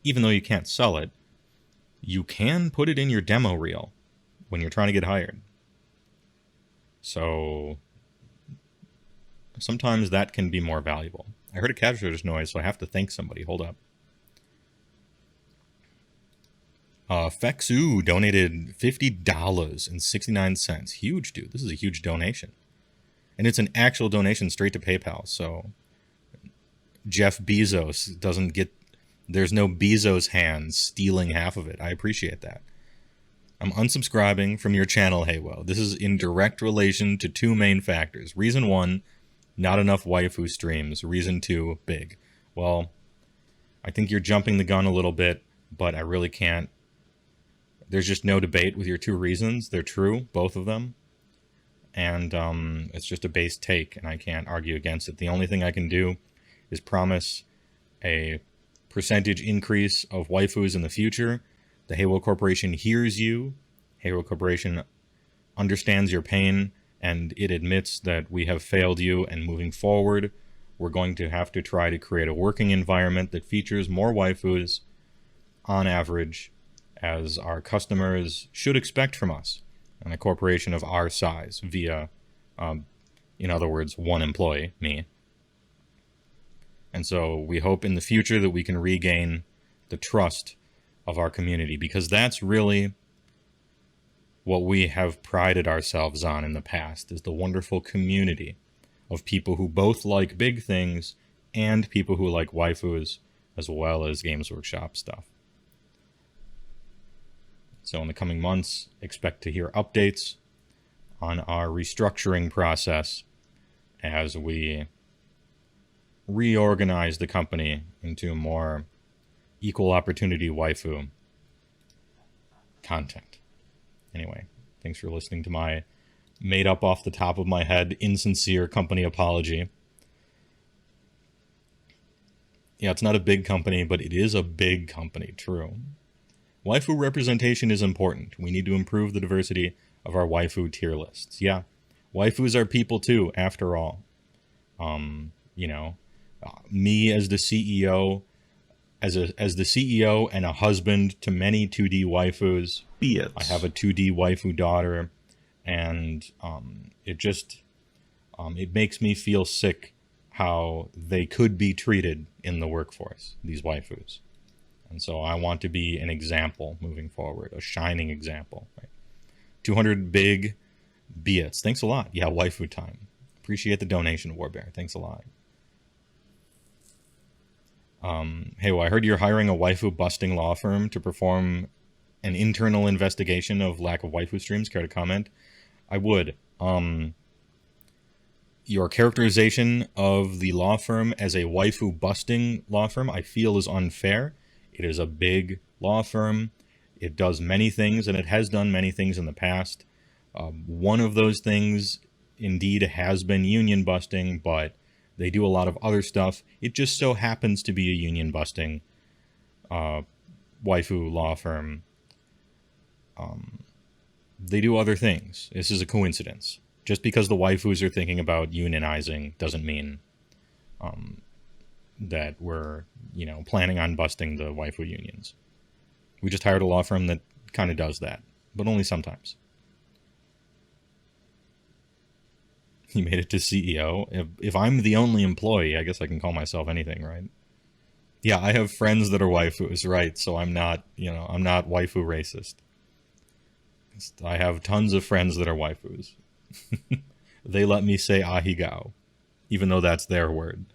even though you can't sell it, you can put it in your demo reel when you're trying to get hired. So sometimes that can be more valuable. I heard a catcher's noise, so I have to thank somebody. Hold up. Fexu donated $50.69. Huge, dude. This is a huge donation. And it's an actual donation straight to PayPal, so Jeff Bezos doesn't get... There's no Bezos hands stealing half of it. I appreciate that. I'm unsubscribing from your channel, HeyWoah. This is in direct relation to two main factors. Reason 1, not enough waifu streams. Reason 2, big. Well, I think you're jumping the gun a little bit, but I really can't. There's just no debate with your two reasons. They're true, both of them. And it's just a base take, and I can't argue against it. The only thing I can do is promise a percentage increase of waifus in the future. The HeyWoah Corporation hears you. HeyWoah Corporation understands your pain, and it admits that we have failed you, and moving forward, we're going to have to try to create a working environment that features more waifus on average, as our customers should expect from us, and a corporation of our size via, in other words, one employee, me. And so we hope in the future that we can regain the trust of our community, because that's really what we have prided ourselves on in the past, is the wonderful community of people who both like big things and people who like waifus as well as Games Workshop stuff. So in the coming months, expect to hear updates on our restructuring process as we reorganize the company into more equal opportunity waifu content. Anyway, thanks for listening to my made up off the top of my head insincere company apology. Yeah, it's not a big company, but it is a big company, true. Waifu representation is important. We need to improve the diversity of our waifu tier lists. Yeah, waifus are people too, after all. You know, me as the CEO, as the CEO and a husband to many 2D waifus. Be it. I have a 2D waifu daughter, and it just it makes me feel sick how they could be treated in the workforce, these waifus. And so I want to be an example moving forward, a shining example. Right? 200 big beats. Thanks a lot. Yeah, waifu time. Appreciate the donation, Warbear. Thanks a lot. Hey, well, I heard you're hiring a waifu busting law firm to perform an internal investigation of lack of waifu streams. Care to comment? I would. Your characterization of the law firm as a waifu busting law firm, I feel, is unfair. It is a big law firm. It does many things, and it has done many things in the past. One of those things, indeed, has been union busting, but they do a lot of other stuff. It just so happens to be a union busting waifu law firm. They do other things. This is a coincidence. Just because the waifus are thinking about unionizing doesn't mean that we're, planning on busting the waifu unions. We just hired a law firm that kind of does that, but only sometimes. You made it to CEO. If I'm the only employee, I guess I can call myself anything, right? Yeah, I have friends that are waifus, right? So I'm not, I'm not waifu racist. I have tons of friends that are waifus. They let me say ahigao, even though that's their word.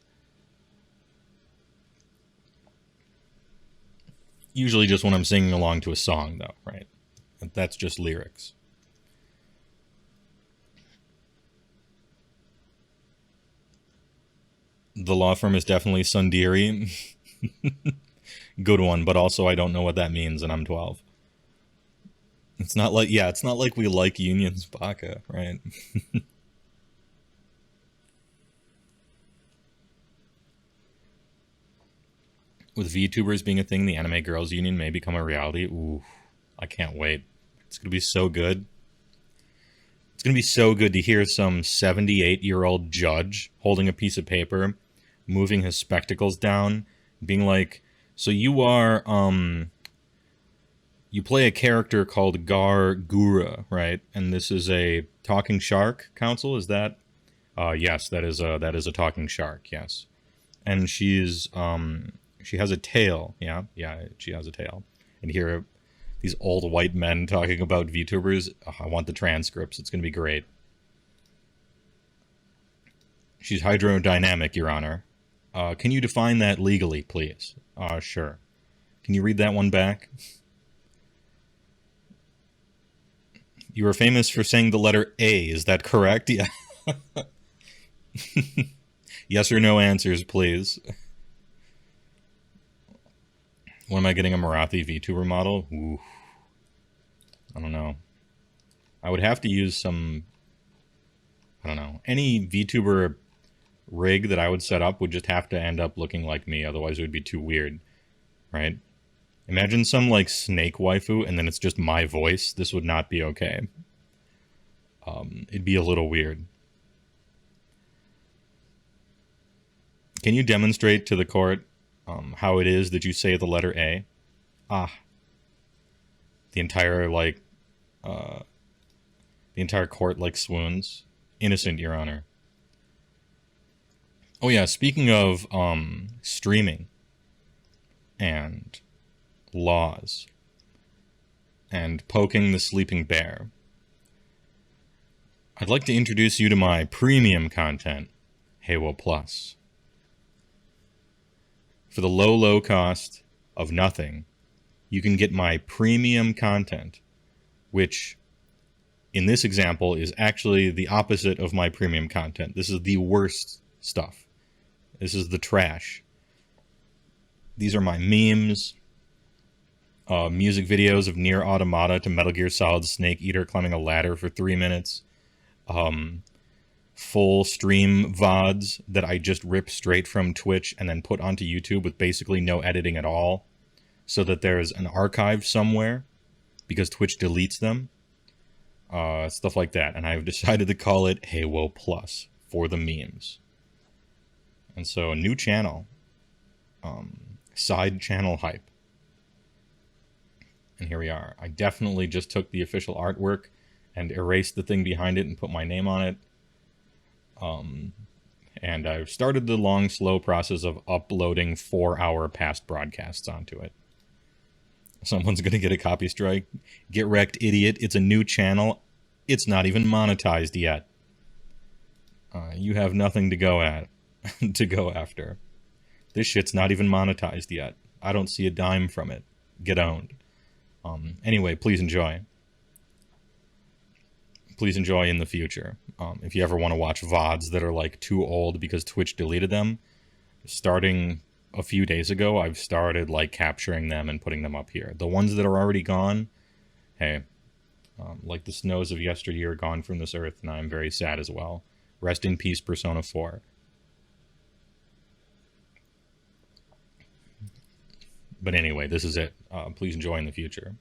Usually just when I'm singing along to a song, though, right? That's just lyrics. The law firm is definitely Sundiri. Good one, but also I don't know what that means, and I'm 12. It's not like we like unions, baka, right? With VTubers being a thing, the Anime Girls Union may become a reality. Ooh, I can't wait. It's going to be so good. It's going to be so good to hear some 78-year-old judge holding a piece of paper, moving his spectacles down, being like, so you are, you play a character called Gura, right? And this is a talking shark council, is that? Yes, that is a talking shark, yes. And she's, she has a tail, yeah, she has a tail. And here, these old white men talking about VTubers. Oh, I want the transcripts. It's going to be great. She's hydrodynamic, Your Honor. Can you define that legally, please? Sure. Can you read that one back? You are famous for saying the letter A. Is that correct? Yeah. Yes or no answers, please. When am I getting a Marathi VTuber model? Ooh. I don't know. I would have to use some... I don't know. Any VTuber rig that I would set up would just have to end up looking like me, otherwise it would be too weird. Right? Imagine some, like, snake waifu, and then it's just my voice. This would not be okay. It'd be a little weird. Can you demonstrate to the court how it is that you say the letter A? Ah. The entire, like, the entire court, like, swoons. Innocent, Your Honor. Oh yeah, speaking of, streaming and laws and poking the sleeping bear, I'd like to introduce you to my premium content, HeyWoah Plus. For the low, low cost of nothing, you can get my premium content, which, in this example, is actually the opposite of my premium content. This is the worst stuff. This is the trash. These are my memes, music videos of Nier Automata to Metal Gear Solid Snake Eater climbing a ladder for 3 minutes, full stream VODs that I just rip straight from Twitch and then put onto YouTube with basically no editing at all, so that there's an archive somewhere, because Twitch deletes them. Stuff like that. And I've decided to call it HeyWoah Plus for the memes. And so a new channel, side channel hype. And here we are. I definitely just took the official artwork and erased the thing behind it and put my name on it. And I've started the long, slow process of uploading 4-hour past broadcasts onto it. Someone's going to get a copy strike. Get wrecked, idiot. It's a new channel. It's not even monetized yet. You have nothing to go at, to go after. This shit's not even monetized yet. I don't see a dime from it. Get owned. Anyway, please enjoy. Please enjoy in the future. If you ever want to watch VODs that are like too old because Twitch deleted them, starting a few days ago, I've started like capturing them and putting them up here. The ones that are already gone, hey, like the snows of yesteryear gone from this earth, and I'm very sad as well. Rest in peace, Persona 4. But anyway, this is it. Please enjoy in the future.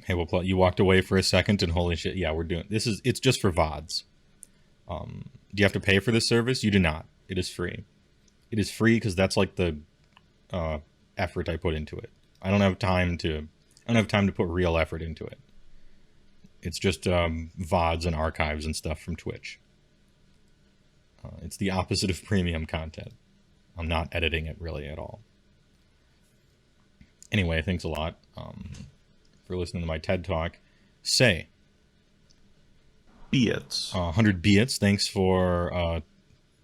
Hey, well, you walked away for a second, and holy shit, yeah, we're doing this. It's just for VODs. Do you have to pay for this service? You do not. It is free. It is free because that's like the effort I put into it. I don't have time to put real effort into it. It's just VODs and archives and stuff from Twitch. It's the opposite of premium content. I'm not editing it really at all. Anyway, thanks a lot for listening to my TED Talk. Say. Beats. 100 beats. Thanks for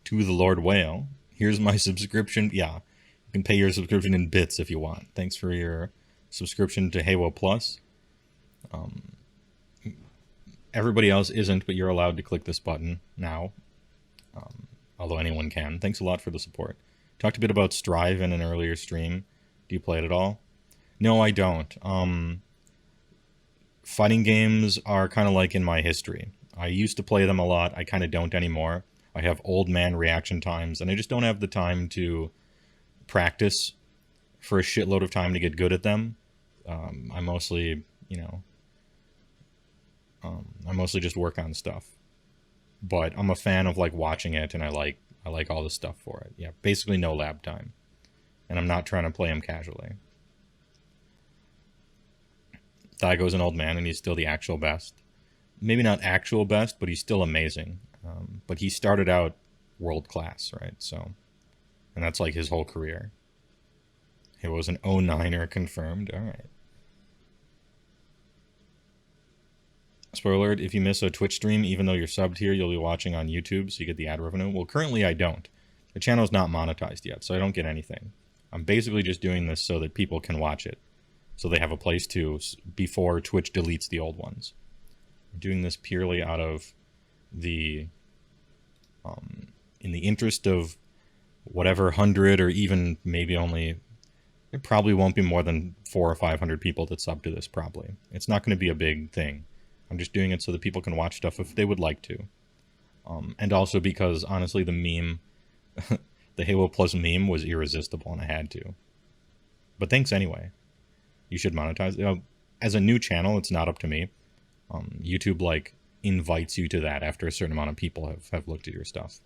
To the Lord Whale. Here's my subscription. Yeah, you can pay your subscription in bits if you want. Thanks for your subscription to HeyWoah Plus. Everybody else isn't, but you're allowed to click this button now. Although anyone can. Thanks a lot for the support. Talked a bit about Strive in an earlier stream. Do you play it at all? No, I don't. Fighting games are kind of like in my history. I used to play them a lot. I kind of don't anymore. I have old man reaction times, and I just don't have the time to practice for a shitload of time to get good at them. I mostly, I mostly just work on stuff. But I'm a fan of like watching it, and I like all the stuff for it. Yeah, basically no lab time. And I'm not trying to play him casually. Daigo's an old man, and he's still the actual best. Maybe not actual best, but he's still amazing. But he started out world class, right? So, and that's like his whole career. It was an 09er confirmed. All right. Spoiler alert, if you miss a Twitch stream, even though you're subbed here, you'll be watching on YouTube, so you get the ad revenue. Well, currently I don't. The channel's not monetized yet, so I don't get anything. I'm basically just doing this so that people can watch it. So they have a place to before Twitch deletes the old ones. I'm doing this purely out of the in the interest of whatever 100 or even maybe only, it probably won't be more than 400 or 500 people that sub to this probably. It's not going to be a big thing. I'm just doing it so that people can watch stuff if they would like to. And also because honestly the meme, the HeyWoah Plus meme was irresistible and I had to. But thanks anyway. You should monetize. As a new channel, it's not up to me. YouTube like invites you to that after a certain amount of people have looked at your stuff.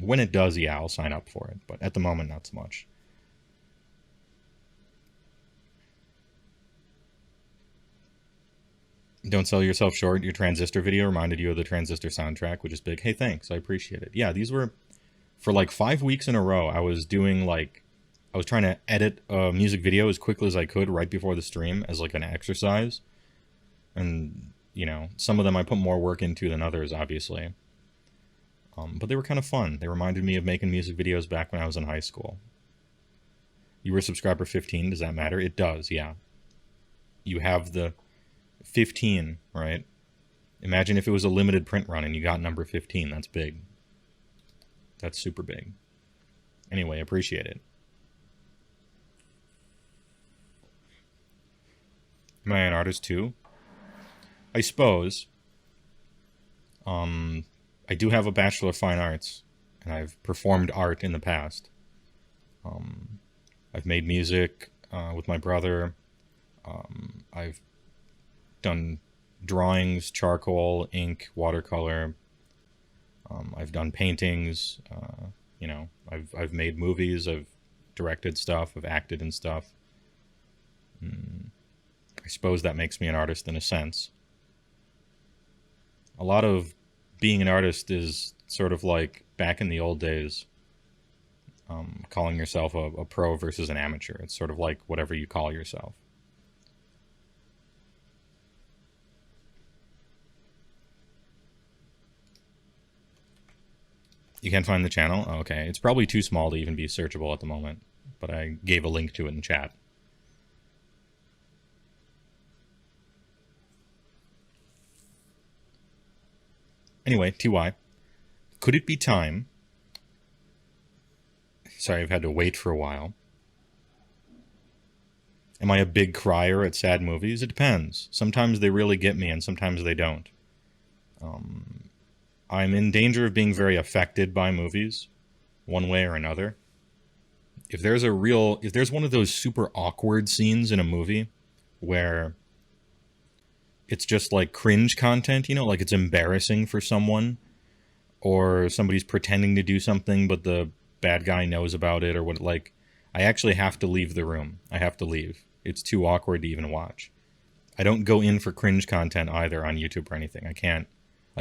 When it does, yeah, I'll sign up for it. But at the moment, not so much. Don't sell yourself short. Your Transistor video reminded you of the Transistor soundtrack, which is big. Hey, thanks. I appreciate it. Yeah, these were... For like 5 weeks in a row, I was doing like... I was trying to edit a music video as quickly as I could right before the stream as like an exercise. And, some of them I put more work into than others, obviously. But they were kind of fun. They reminded me of making music videos back when I was in high school. You were subscriber 15. Does that matter? It does, yeah. You have the 15, right? Imagine if it was a limited print run and you got number 15. That's big. That's super big. Anyway, appreciate it. Am I an artist too? I suppose. I do have a Bachelor of Fine Arts, and I've performed art in the past. I've made music with my brother. I've done drawings, charcoal, ink, watercolor. I've done paintings. I've made movies. I've directed stuff. I've acted in stuff. I suppose that makes me an artist in a sense. A lot of being an artist is sort of like back in the old days, calling yourself a pro versus an amateur. It's sort of like whatever you call yourself. You can't find the channel? Oh, okay. It's probably too small to even be searchable at the moment, but I gave a link to it in chat. Anyway, TY. Could it be time? Sorry, I've had to wait for a while. Am I a big crier at sad movies? It depends. Sometimes they really get me, and sometimes they don't. I'm in danger of being very affected by movies, one way or another. If there's one of those super awkward scenes in a movie where it's just like cringe content, you know, like it's embarrassing for someone, or somebody's pretending to do something but the bad guy knows about it, or what, like, I actually have to leave the room. I have to leave. It's too awkward to even watch. I don't go in for cringe content either on YouTube or anything. I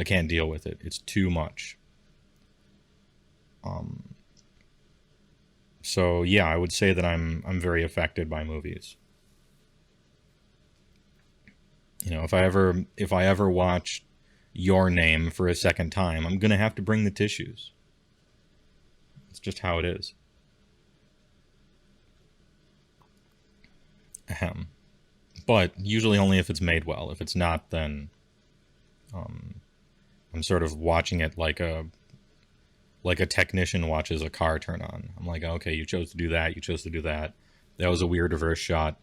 can't deal with it. It's too much. So yeah, I would say that I'm very affected by movies. You know, if I ever watch Your Name for a second time, I'm gonna have to bring the tissues. It's just how it is. Ahem. But usually only if it's made well. If it's not, then I'm sort of watching it like a technician watches a car turn on. I'm like, okay, you chose to do that. You chose to do that. That was a weird reverse shot.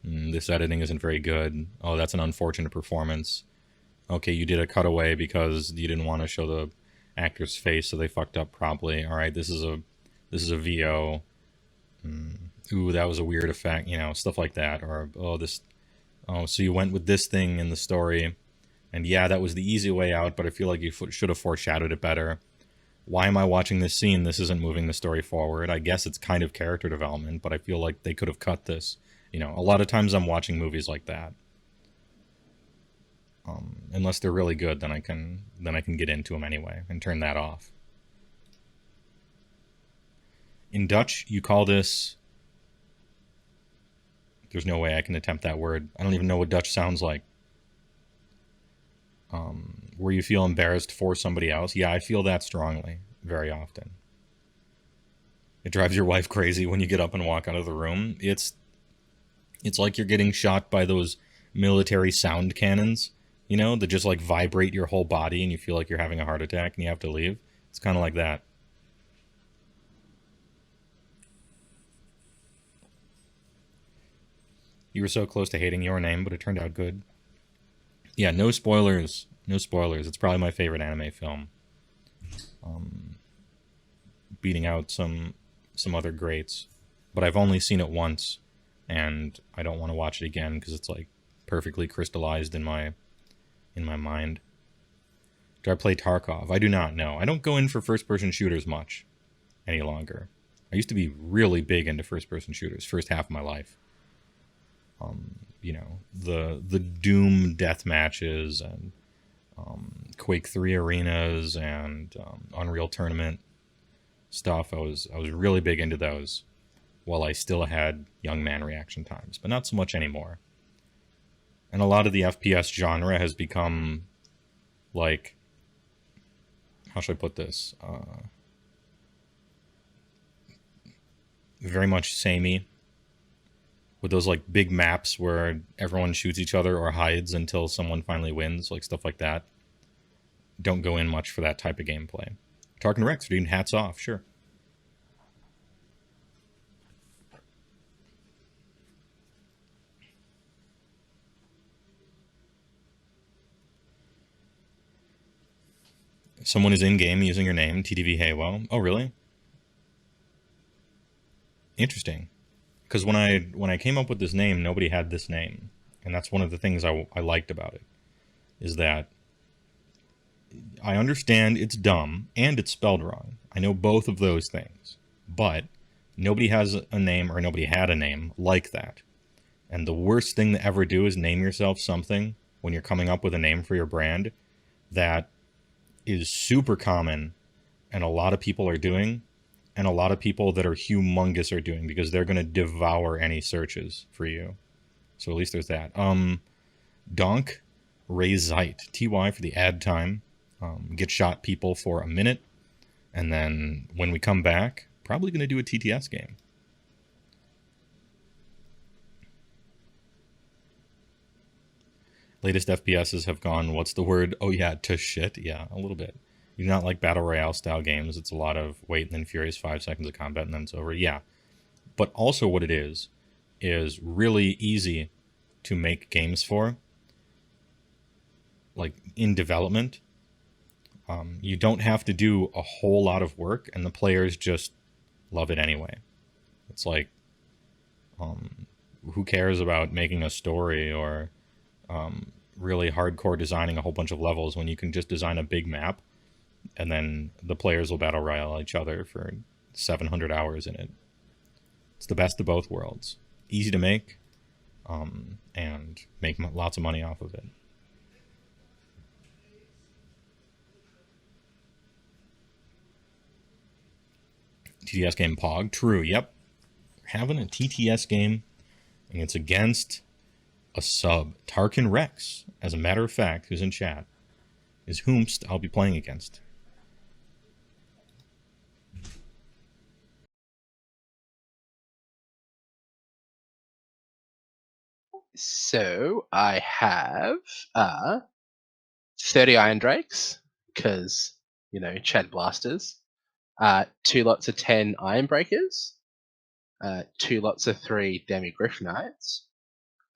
This editing isn't very good. Oh, that's an unfortunate performance. Okay, you did a cutaway because you didn't want to show the actor's face, so they fucked up probably. All right, this is a VO. Ooh, that was a weird effect. You know, stuff like that. Or so you went with this thing in the story, and yeah, that was the easy way out. But I feel like you should have foreshadowed it better. Why am I watching this scene? This isn't moving the story forward. I guess it's kind of character development, but I feel like they could have cut this. You know, a lot of times I'm watching movies like that. Unless they're really good, then I can get into them anyway and turn that off. In Dutch, you call this... There's no way I can attempt that word. I don't even know what Dutch sounds like. Where you feel embarrassed for somebody else. Yeah, I feel that strongly, very often. It drives your wife crazy when you get up and walk out of the room. It's like you're getting shot by those military sound cannons, you know, that just like vibrate your whole body and you feel like you're having a heart attack and you have to leave. It's kind of like that. You were so close to hating Your Name, but it turned out good. Yeah, no spoilers. No spoilers. It's probably my favorite anime film. Beating out some other greats. But I've only seen it once, and I don't want to watch it again because it's like perfectly crystallized in my mind. Do I play Tarkov? I do not know. I don't go in for first-person shooters much any longer. I used to be really big into first-person shooters, first half of my life. You know, the Doom death matches and Quake 3 arenas and Unreal Tournament stuff. I was really big into those while I still had young man reaction times, but not so much anymore. And a lot of the FPS genre has become like, how should I put this? Very much samey. With those like big maps where everyone shoots each other or hides until someone finally wins, like stuff like that. Don't go in much for that type of gameplay. Tarkin Rex, dude, hats off, sure. Someone is in-game using your name, TTV HeyWoah. Oh, really? Interesting. Because when I came up with this name, nobody had this name. And that's one of the things I liked about it. Is that I understand it's dumb and it's spelled wrong. I know both of those things. But nobody has a name, or nobody had a name like that. And the worst thing to ever do is name yourself something when you're coming up with a name for your brand that is super common and a lot of people are doing, and a lot of people that are humongous are doing, because they're going to devour any searches for you. So at least there's that. Donk Ray Zeit, TY for the ad time. Get shot people for a minute. And then when we come back, probably going to do a TTS game. Latest FPSs have gone, what's the word? Oh yeah, to shit. Yeah, a little bit. You do not like Battle Royale style games. It's a lot of wait and then furious 5 seconds of combat and then it's over. Yeah. But also what it is really easy to make games for. Like in development, you don't have to do a whole lot of work and the players just love it anyway. It's like, who cares about making a story or really hardcore designing a whole bunch of levels when you can just design a big map and then the players will battle royale each other for 700 hours in it. It's the best of both worlds. Easy to make, and make lots of money off of it. TTS game Pog. True, yep. Having a TTS game, and it's against a sub. Tarkin Rex, as a matter of fact, who's in chat, is whomst I'll be playing against. So I have 30 Iron Drakes, because, you know, Chad Blasters. 2 lots of 10 Iron Breakers. 2 lots of 3 Demi Griff Knights.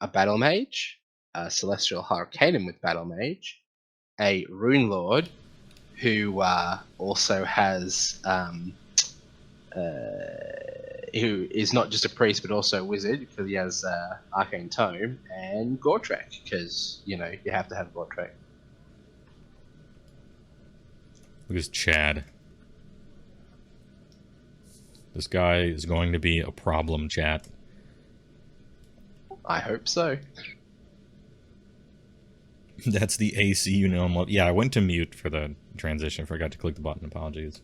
A Battle Mage. A Celestial Hurricaneum with Battle Mage. A Rune Lord, who also has who is not just a priest but also a wizard, because he has Arcane Tome, and Gortrek, because, you know, you have to have Gortrek. Look at Chad. This guy is going to be a problem, chat. I hope so. That's the AC you know. Yeah, I went to mute for the transition. Forgot to click the button. Apologies.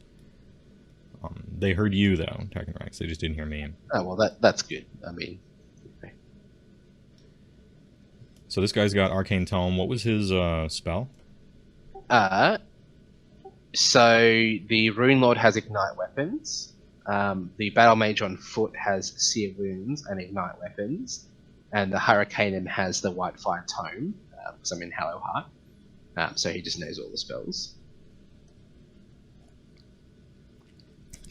They heard you, though, Tarkin Rex. They just didn't hear me. Oh, well, that's good. I mean... Okay. So this guy's got Arcane Tome. What was his spell? So the Rune Lord has Ignite Weapons. The Battle Mage on foot has Sear Wounds and Ignite Weapons. And the Hurricaneum has the Whitefire Tome, because I'm in Hallowheart. So he just knows all the spells.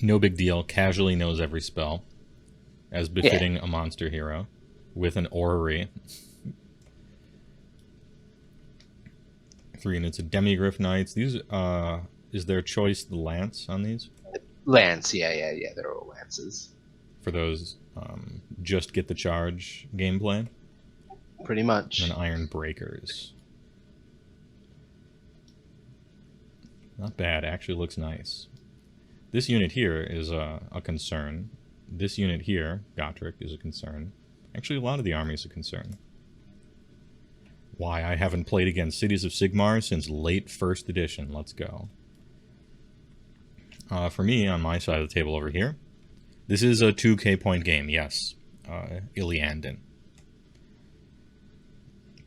No big deal. Casually knows every spell, as befitting a monster hero, with an orrery. 3 units of Demigryph Knights. These, is their choice the Lance on these? Lance, yeah, they're all Lances. For those, just get the charge gameplay? Pretty much. And then Iron Breakers. Not bad, actually looks nice. This unit here is a concern. This unit here, Gotrek, is a concern. Actually, a lot of the army is a concern. Why, I haven't played against Cities of Sigmar since late 1st edition. Let's go. For me, on my side of the table over here, this is a 2k point game, yes. Iliandin.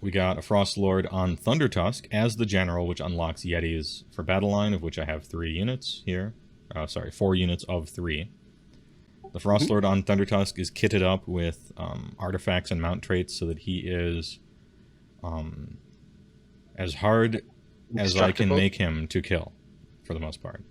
We got a Frost Lord on Thunder Tusk as the general, which unlocks Yetis for battle line, of which I have 3 units here. 4 units of 3. The Frost Lord on Thunder Tusk is kitted up with artifacts and mount traits so that he is as hard as I can make him to kill, for the most part.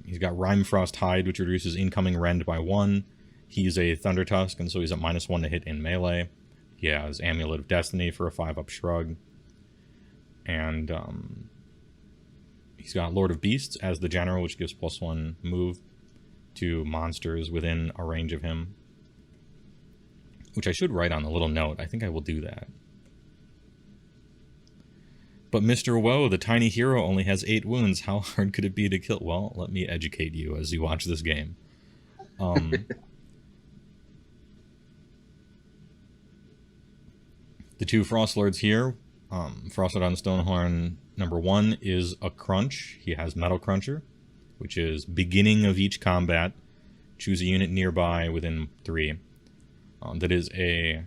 He's got Rimefrost Hide, which reduces incoming rend by 1. He's a Thunder Tusk, and so he's at -1 to hit in melee. He has Amulet of Destiny for a 5-up shrug. And he's got Lord of Beasts as the general, which gives +1 move to monsters within a range of him. Which I should write on a little note. I think I will do that. But Mr. Woe, the tiny hero, only has 8 wounds. How hard could it be to kill? Well, let me educate you as you watch this game. The 2 Frost Lords here, Frost Lord on Stonehorn number 1 is a crunch. He has Metal Cruncher, which is beginning of each combat. Choose a unit nearby within 3. That is a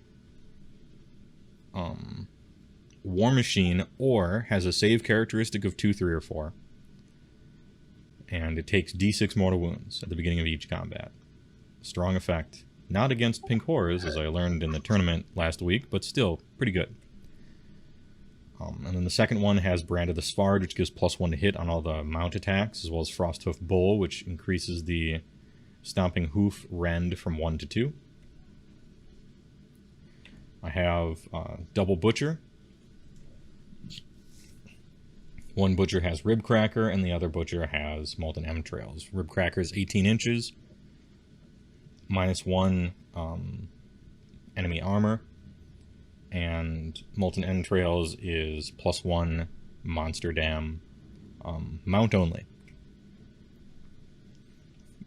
War Machine, or has a save characteristic of 2, 3, or 4. and it takes d6 mortal wounds at the beginning of each combat. Strong effect. Not against pink horrors, as I learned in the tournament last week, but still pretty good. And then the second one has Brand of the Svard, which gives +1 to hit on all the mount attacks, as well as Frosthoof Bull, which increases the Stomping Hoof Rend from 1 to 2. I have Double Butcher. One Butcher has Rib Cracker, and the other Butcher has Molten Entrails. Rib Cracker is 18 inches, -1 enemy armor, and Molten Entrails is +1 monster dam, mount only.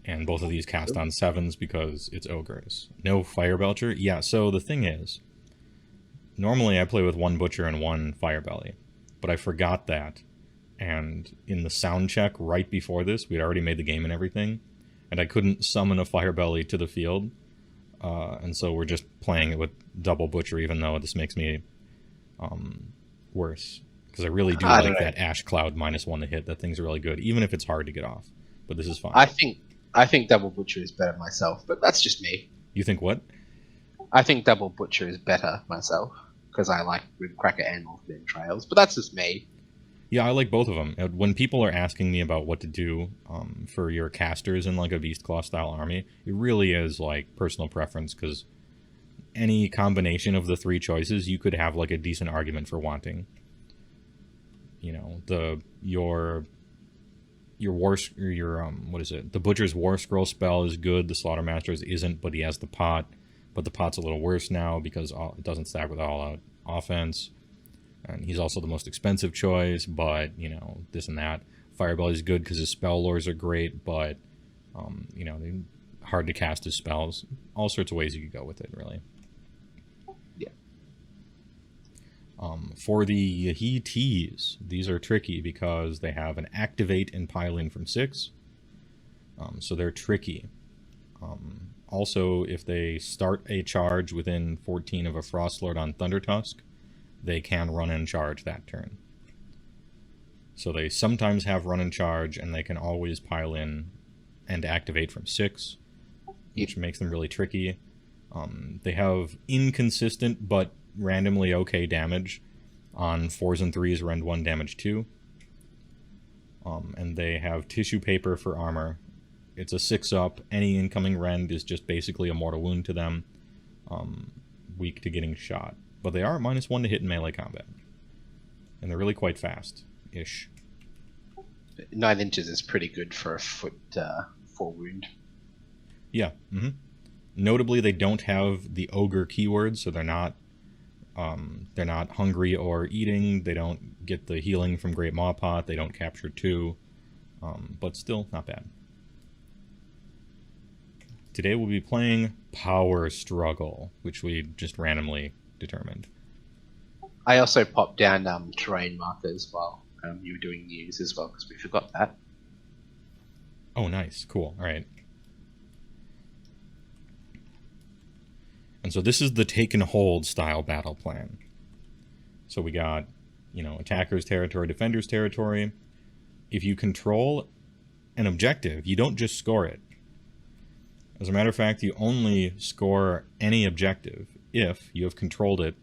And both of these cast on 7s because it's Ogres. No Fire Belcher? Yeah, so the thing is, normally I play with 1 Butcher and 1 Fire Belly, but I forgot that. And in the sound check right before this, we'd already made the game and everything, and I couldn't summon a Fire Belly to the field. And so we're just playing it with Double Butcher, even though this makes me worse. Because I really do like that Ash Cloud -1 to hit. That thing's really good, even if it's hard to get off. But this is fine. I think Double Butcher is better myself, but that's just me. You think what? I think Double Butcher is better myself, because I like Rib Cracker and Molten Entrails, but that's just me. Yeah, I like both of them. When people are asking me about what to do for your casters in like a Beastclaw style army, it really is like personal preference, because any combination of the 3 choices, you could have like a decent argument for wanting. You know, your what is it? The Butcher's War Scroll spell is good. The Slaughtermaster's isn't, but he has the pot. But the pot's a little worse now because it doesn't stack with all-out offense. And he's also the most expensive choice, but, you know, this and that. Firebelly's good because his spell lures are great, but, you know, they're hard to cast his spells. All sorts of ways you could go with it, really. Yeah. For the He-Tees, these are tricky because they have an Activate and Pile In from 6. So they're tricky. Also, if they start a charge within 14 of a Frostlord on Thundertusk, they can run and charge that turn. So they sometimes have run and charge, and they can always pile in and activate from 6, which makes them really tricky. They have inconsistent but randomly okay damage on 4s and 3s, rend 1, damage 2. And they have Tissue Paper for armor. It's a 6-up. Any incoming rend is just basically a mortal wound to them. Weak to getting shot. But they are at -1 to hit in melee combat. And they're really quite fast-ish. 9 inches is pretty good for a foot 4 wound. Yeah. Notably, they don't have the ogre keyword, so they're not hungry or eating. They don't get the healing from Great Maw Pot. They don't capture 2. But still, not bad. Today we'll be playing Power Struggle, which we just randomly determined. I also popped down terrain markers while you were doing news as well, because we forgot that. Oh, nice. Cool. All right. And so this is the take and hold style battle plan. So we got, you know, attackers territory, defenders territory. If you control an objective, you don't just score it. As a matter of fact, you only score any objective if you have controlled it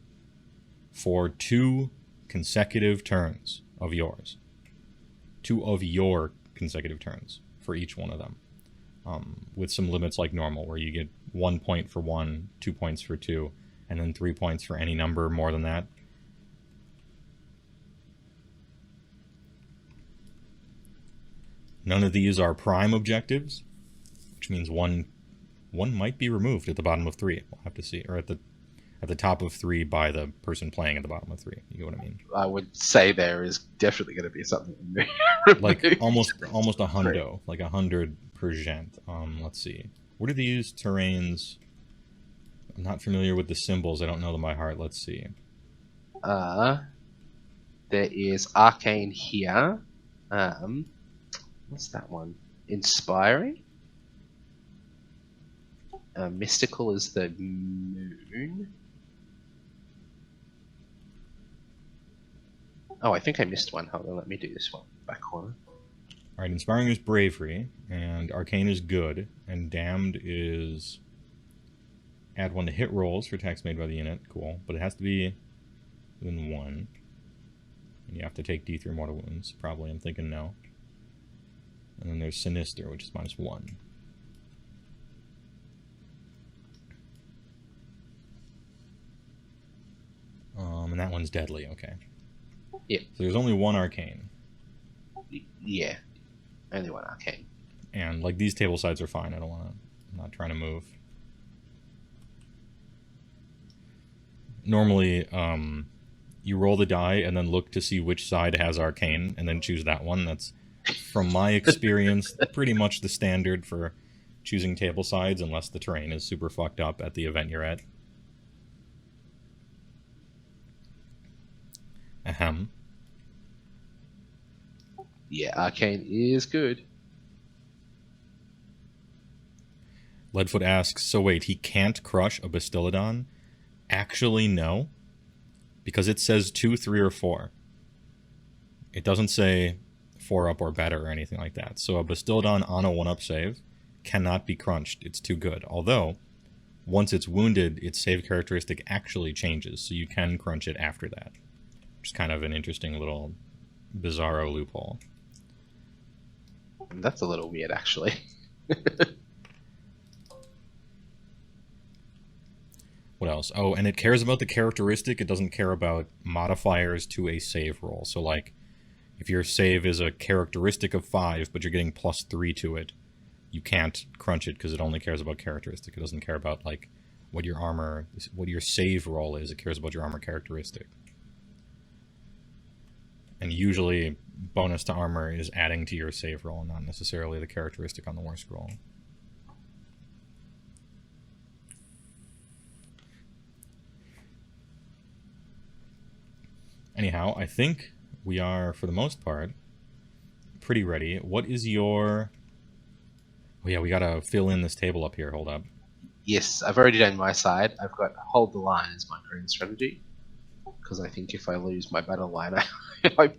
for 2 consecutive turns of yours. 2 of your consecutive turns for each one of them. With some limits like normal, where you get 1 point for 1, 2 points for 2, and then 3 points for any number more than that. None of these are prime objectives, which means one might be removed at the bottom of 3. We'll have to see, or at the top of 3 by the person playing at the bottom of 3. You know what I mean? I would say there is definitely going to be something like almost a hundo, like 100%. Let's see. What are these terrains? I'm not familiar with the symbols. I don't know them by heart. Let's see. There is Arcane here. What's that one? Inspiring. Mystical is the moon. Oh, I think I missed one. Hold on, let me do this one. Back corner. Alright, Inspiring is Bravery, and Arcane is Good, and Damned is... Add 1 to hit rolls for attacks made by the unit. Cool. But it has to be within 1. And you have to take D3 mortal wounds. Probably, I'm thinking no. And then there's Sinister, which is -1. And that one's deadly, okay. Yep. So there's only 1 Arcane. Yeah. Only 1 Arcane. And, like, these table sides are fine. I'm not trying to move. Normally, you roll the die and then look to see which side has Arcane, and then choose that one. That's, from my experience, pretty much the standard for choosing table sides, unless the terrain is super fucked up at the event you're at. Ahem. Yeah, Arcane is good. Leadfoot asks, so wait, he can't crush a Bastiladon? Actually, no. Because it says 2, 3, or 4. It doesn't say 4 up or better or anything like that. So a Bastiladon on a 1-up save cannot be crunched. It's too good. Although, once it's wounded, its save characteristic actually changes, so you can crunch it after that. Which is kind of an interesting little bizarro loophole. That's a little weird, actually. What else? Oh, and it cares about the characteristic. It doesn't care about modifiers to a save roll. So, like, if your save is a characteristic of 5, but you're getting +3 to it, you can't crunch it because it only cares about characteristic. It doesn't care about, like, what your save roll is. It cares about your armor characteristic. And usually, bonus to armor is adding to your save roll, not necessarily the characteristic on the war scroll. Anyhow, I think we are, for the most part, pretty ready. What is your... Oh yeah, we gotta fill in this table up here. Hold up. Yes, I've already done my side. I've got hold the line as my current strategy. Because I think if I lose my battle line, I'm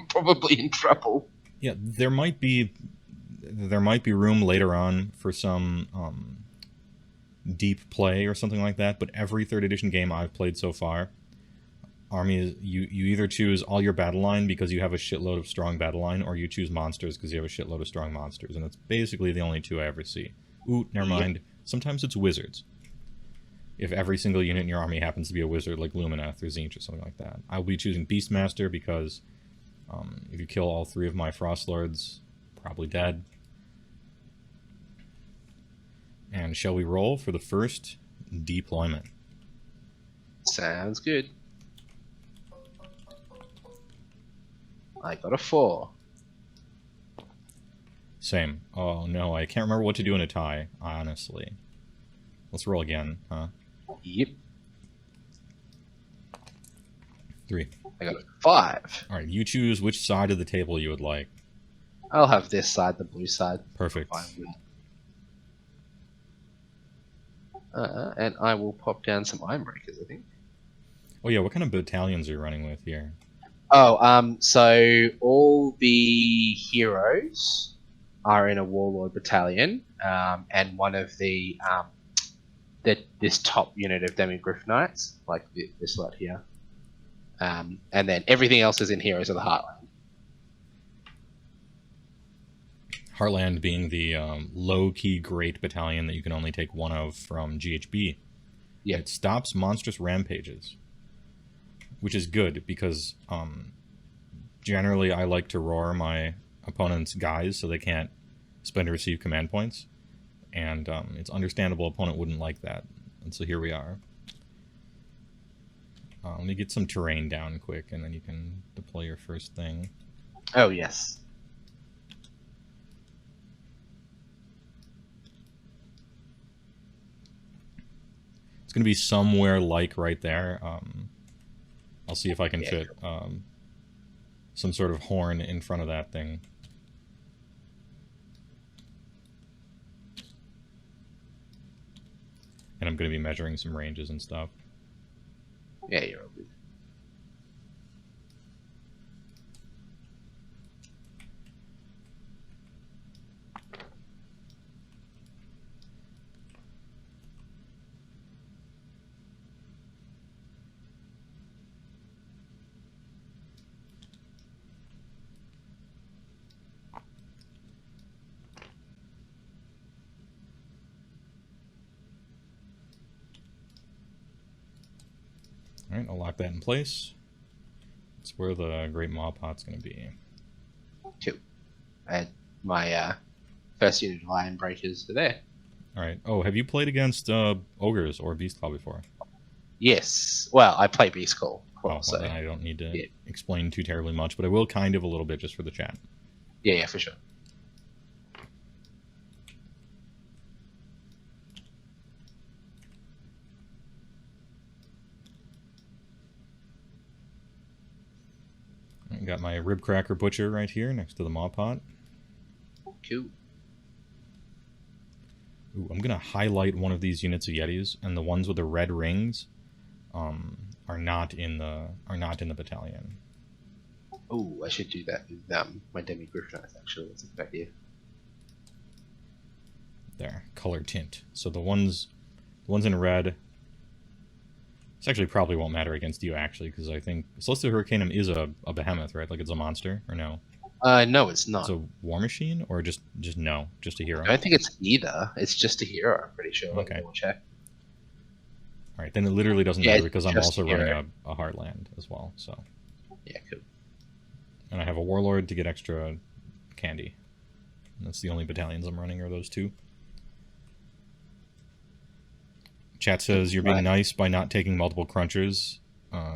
probably in trouble. Yeah, there might be room later on for some deep play or something like that, but every 3rd edition game I've played so far, army, you either choose all your battle line because you have a shitload of strong battle line, or you choose monsters because you have a shitload of strong monsters, and that's basically the only 2 I ever see. Ooh, never mind. Yep. Sometimes it's wizards. If every single unit in your army happens to be a wizard, like Lumineth or Tzeentch or something like that. I'll be choosing Beastmaster because if you kill all 3 of my Frostlords, probably dead. And shall we roll for the first deployment? Sounds good. I got a 4. Same. Oh no, I can't remember what to do in a tie, honestly. Let's roll again, huh? Yep. 3. I got a 5. Alright, you choose which side of the table you would like. I'll have this side, the blue side. Perfect. And I will pop down some Iron Breakers, I think. Oh yeah, what kind of battalions are you running with here? Oh, so all the heroes are in a Warlord battalion, and one of the this top unit of Demigryph Knights, like this lot here, and then everything else is in Heroes of the Heartland. Heartland being the low-key great battalion that you can only take 1 of from GHB. Yeah. It stops monstrous rampages, which is good because generally I like to roar my opponent's guys so they can't spend or receive command points. And it's understandable opponent wouldn't like that. And so here we are. Let me get some terrain down quick, and then you can deploy your first thing. Oh, yes. It's going to be somewhere like right there. I'll see if I can fit some sort of horn in front of that thing. And I'm going to be measuring some ranges and stuff. Yeah, you're all good. Alright, I'll lock that in place. That's where the Great Maw Pot's going to be. Cool. And my first unit of Iron Breakers are there. Alright. Oh, have you played against Ogors or Beast Claw before? Yes. Well, I play Beast Call. Well, So then I don't need to yeah. explain too terribly much, but I will kind of a little bit just for the chat. Yeah, for sure. I got my Rib Cracker Butcher right here next to the Maw Pot. Cool. Ooh, I'm gonna highlight one of these units of Yetis, and the ones with the red rings are not in the battalion. Oh, I should do that with my Demi Griffinites, actually. That's a good idea. There, color tint. So the ones in red. This actually probably won't matter against you, actually, because I think Celestial Hurricanum is a behemoth, right? Like it's a monster, or no? No, it's not. It's a war machine, or just no, just a hero. I don't think it's either. It's just a hero, I'm pretty sure. Okay. We'll check. All right, then it literally doesn't Yeah, matter because I'm just also a hero. running a Heartland as well. So, Yeah, cool. and I have a Warlord to get extra candy. And that's the only battalions I'm running are those two. Chat says you're being nice by not taking multiple crunchers,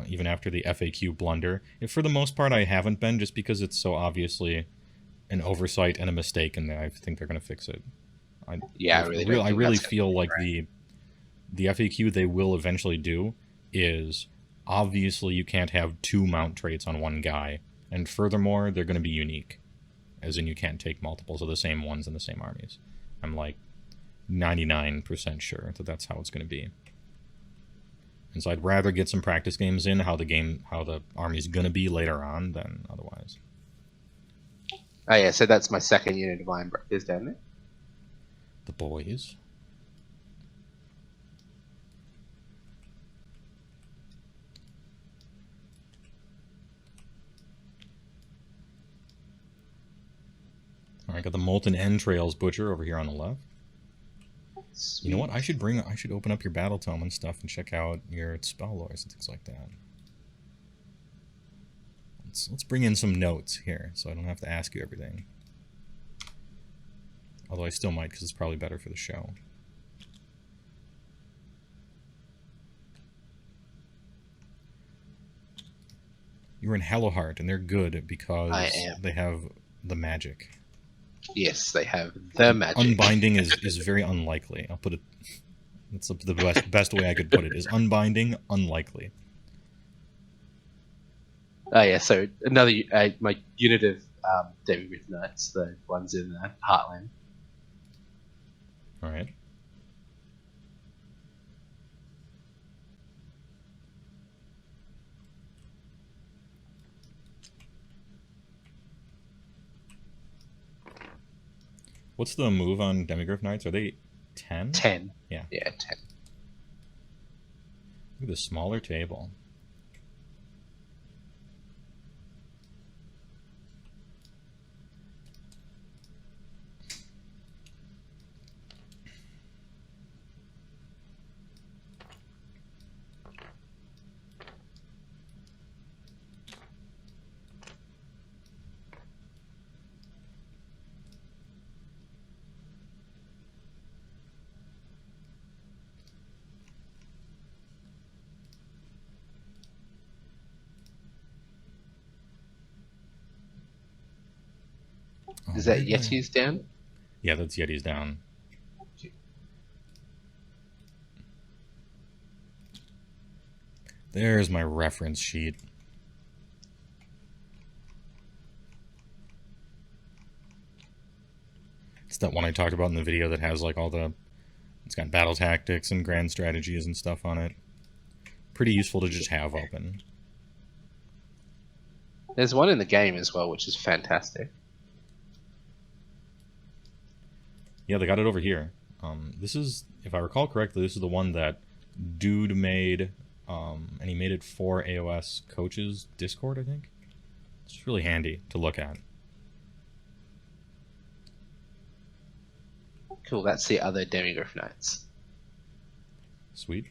even after the FAQ blunder. If for the most part I haven't been, just because it's so obviously an oversight and a mistake, and I think they're going to fix it. I really feel like the FAQ they will eventually do is obviously you can't have two mount traits on one guy, and furthermore they're going to be unique, as in you can't take multiples of the same ones in the same armies. I'm like 99% sure that that's how it's going to be. And so I'd rather get some practice games in how the army's going to be later on than otherwise. Oh yeah, so that's my second unit of Iron Breakers down there. The boys. Alright, got the Molten Entrails Butcher over here on the left. Sweet. You know what? I should open up your Battle Tome and stuff and check out your spell lores and things like that. Let's bring in some notes here, so I don't have to ask you everything. Although I still might, because it's probably better for the show. You're in Hallowheart, and they're good because they have the magic. Yes, they have the magic. Unbinding is very unlikely. I'll put it. That's the best way I could put it. Is unbinding unlikely. Oh yeah, so another my unit of David Rift Knights, the ones in the Heartland. All right. What's the move on Demigryph Knights? Are they 10? 10. Yeah. Yeah, 10. Look at the smaller table. Is that Yeti's down? Yeah, that's Yeti's down. There's my reference sheet. It's that one I talked about in the video that has like all the... It's got battle tactics and grand strategies and stuff on it. Pretty useful to just have open. There's one in the game as well, which is fantastic. Yeah, they got it over here. This is, if I recall correctly, this is the one that Dude made, and he made it for AoS Coach's Discord, I think. It's really handy to look at. Cool, that's the other Demigryph Knights. Sweet.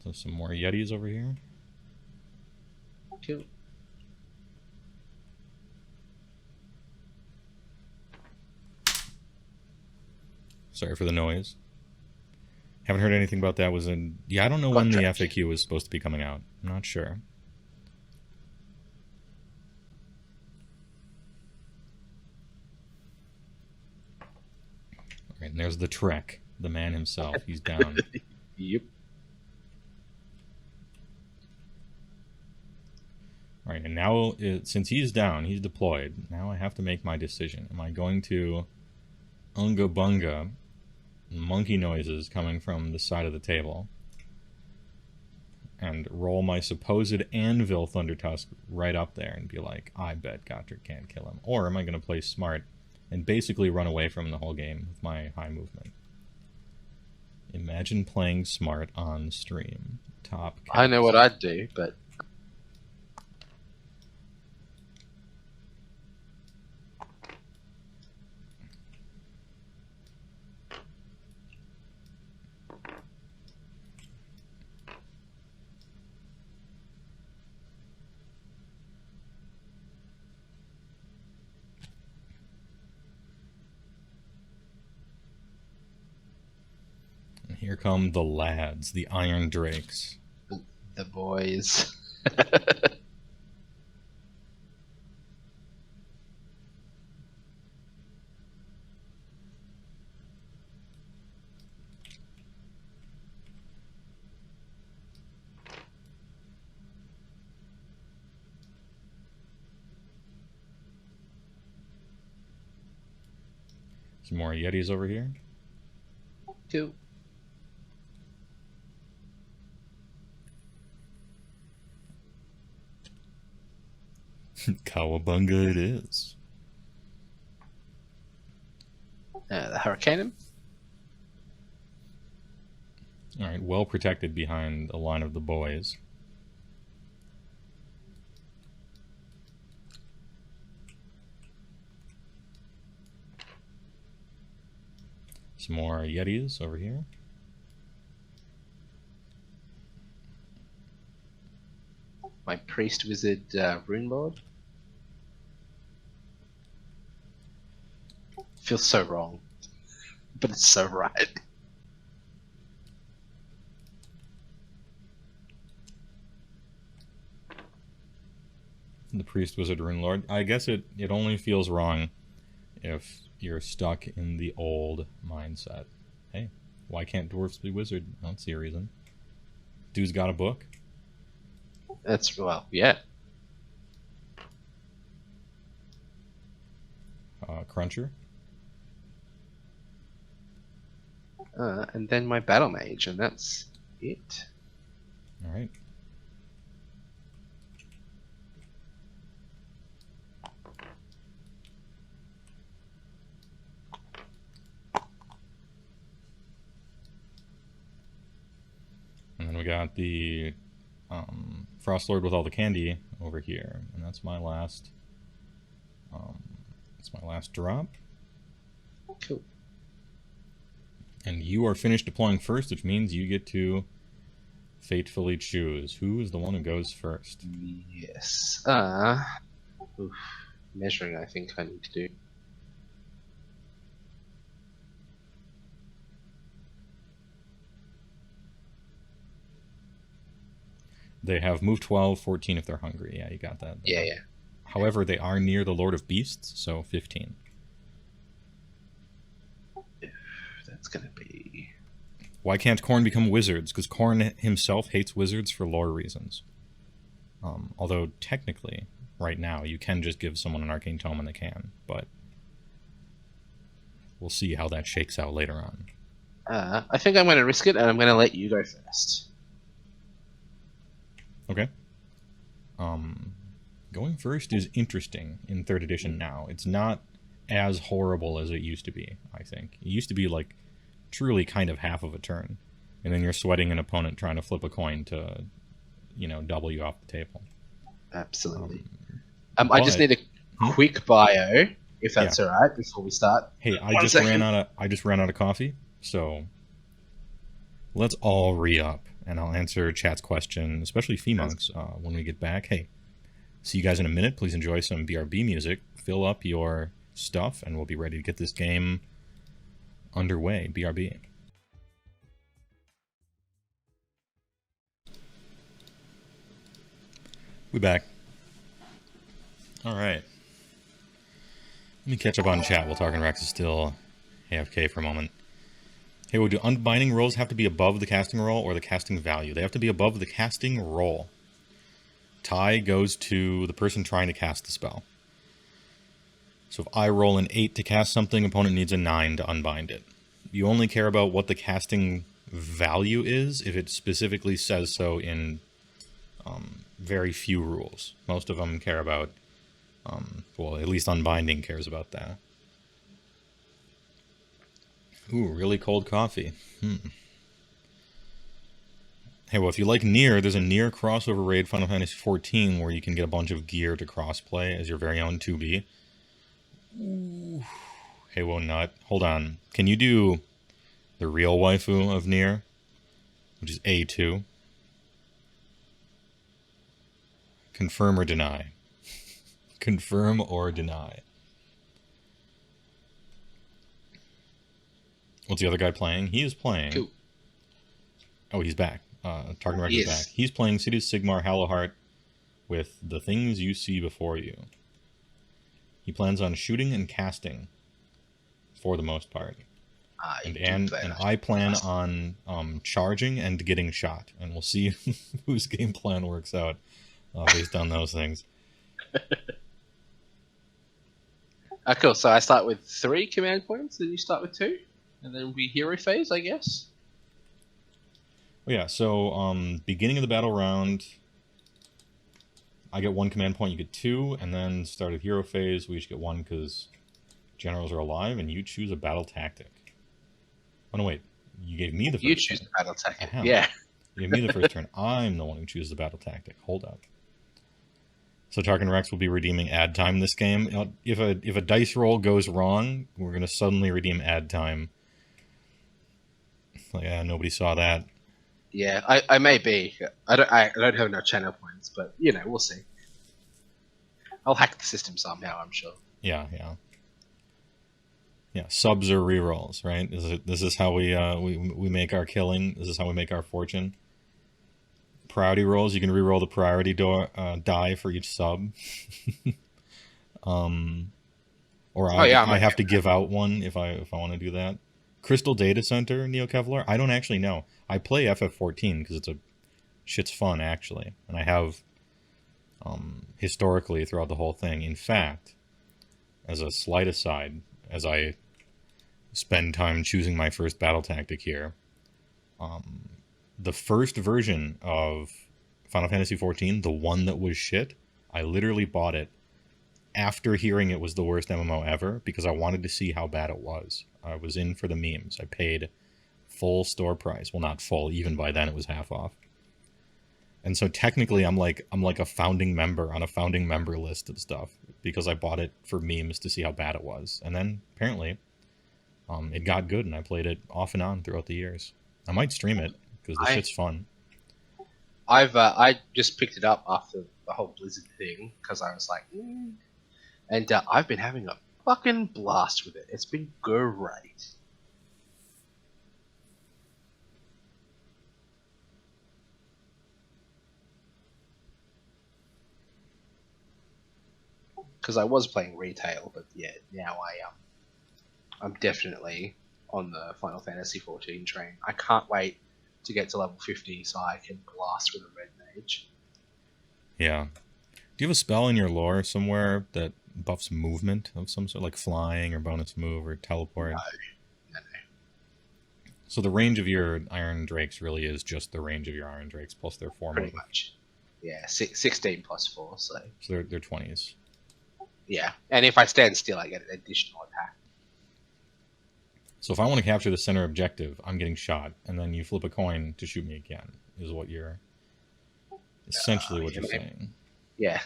So some more Yetis over here. Cool. Sorry for the noise. Haven't heard anything about that. I don't know Got when the tracked. FAQ is supposed to be coming out. I'm not sure. All right, and there's the Trek, the man himself. He's down. Yep. All right, and now, since he's down, he's deployed, now I have to make my decision. Am I going to Unga Bunga, monkey noises coming from the side of the table, and roll my supposed Anvil Thundertusk right up there and be like, I bet Gotrek can't kill him? Or am I going to play smart and basically run away from him the whole game with my high movement? Imagine playing smart on stream. Top cast. I know what I'd do, but And here come the lads, the Iron Drakes. the boys. Some more Yetis over here. Cool. Cowabunga it is. The Hurricane. Alright, well protected behind a line of the boys. Some more Yetis over here. My Priest Wizard Rune Lord. Feels so wrong, but it's so right. The Priest Wizard Rune Lord. I guess it only feels wrong if you're stuck in the old mindset. Hey, why can't dwarves be wizard? I don't see a reason. Dude's got a book. That's, well, yeah. Cruncher. And then my Battle Mage, and that's it. Alright. And then we got the Frost Lord with all the candy over here, and that's my last. That's my last drop. Cool. And you are finished deploying first, which means you get to fatefully choose who is the one who goes first. Yes. Oof. Measuring, I think I need to do. They have move 12, 14 if they're hungry. Yeah, you got that. Yeah, yeah. However, they are near the Lord of Beasts, so 15. That's gonna be. Why can't Khorne become wizards? Because Khorne himself hates wizards for lore reasons. Although, technically, right now, you can just give someone an Arcane Tome and they can, but we'll see how that shakes out later on. I think I'm gonna risk it, and I'm gonna let you go first. Okay. Going first is interesting in 3rd edition now. It's not as horrible as it used to be, I think. It used to be, like, truly kind of half of a turn. And then you're sweating an opponent trying to flip a coin to, you know, double you off the table. Absolutely. I just need a quick bio, if that's alright, before we start. Hey, I just ran out of coffee, so Let's all re-up, and I'll answer chat's question, especially Femonks, when we get back. Hey, see you guys in a minute. Please enjoy some BRB music. Fill up your stuff, and we'll be ready to get this game underway. BRB. We back. All right. Let me catch up on chat while Tarkin Rex is still AFK for a moment. Hey, do unbinding rolls have to be above the casting roll or the casting value? They have to be above the casting roll. Tie goes to the person trying to cast the spell. So if I roll an 8 to cast something, opponent needs a 9 to unbind it. You only care about what the casting value is if it specifically says so in very few rules. Most of them care about, well, at least unbinding cares about that. Ooh, really cold coffee. Hey, well, if you like Nier, there's a Nier crossover raid Final Fantasy XIV where you can get a bunch of gear to crossplay as your very own 2B. Ooh. HeyWoah nut. Hold on. Can you do the real waifu of Nier, which is A2? Confirm or deny? Confirm or deny? What's the other guy playing? He is playing. Cool. Oh, he's back. Tarkin Rex is back. He's playing Cities Sigmar Hallowheart with the things you see before you. He plans on shooting and casting for the most part. And I plan on charging and getting shot. And we'll see whose game plan works out based on those things. Cool. So I start with 3 command points, then you start with 2, and then we hero phase, I guess. Well, yeah, so beginning of the battle round, I get 1 command point, you get 2, and then start at hero phase, we each get 1 because generals are alive, and you choose a battle tactic. Oh, no, wait. You gave me the first turn. You choose the battle tactic, yeah. You gave me the first turn. I'm the one who chooses the battle tactic. Hold up. So Tarkin Rex will be redeeming ad time this game. If a dice roll goes wrong, we're going to suddenly redeem ad time. Like, yeah, nobody saw that. Yeah, I may be. I don't have enough channel points, but you know, we'll see. I'll hack the system somehow, I'm sure. Yeah. Subs or rerolls, right? This is how we make our killing. This is how we make our fortune. Priority rolls, you can reroll the priority die for each sub. I have to give out one if I want to do that. Crystal Data Center, Neo Kevlar? I don't actually know. I play FF14 because shit's fun, actually. And I have historically throughout the whole thing. In fact, as a slight aside, as I spend time choosing my first battle tactic here, the first version of Final Fantasy XIV, the one that was shit, I literally bought it after hearing it was the worst MMO ever because I wanted to see how bad it was. I was in for the memes. I paid full store price. Well, not full. Even by then, it was half off. And so technically, I'm like a founding member on a founding member list of stuff because I bought it for memes to see how bad it was. And then apparently, it got good, and I played it off and on throughout the years. I might stream it because the shit's fun. I just picked it up after the whole Blizzard thing because I was like, and I've been having a fucking blast with it. It's been great. Because I was playing retail, but yeah, now I'm definitely on the Final Fantasy XIV train. I can't wait to get to level 50 so I can blast with a red mage. Yeah. Do you have a spell in your lore somewhere that buffs movement of some sort, like flying or bonus move or teleport? No. So the range of your Iron Drakes really is just the range of your Iron Drakes plus their 4 Pretty much. Yeah, 16 plus 4, so they're 20s. Yeah, and if I stand still, I get an additional attack. So if I want to capture the center objective, I'm getting shot, and then you flip a coin to shoot me again, is what you're... essentially what you're saying. Yeah.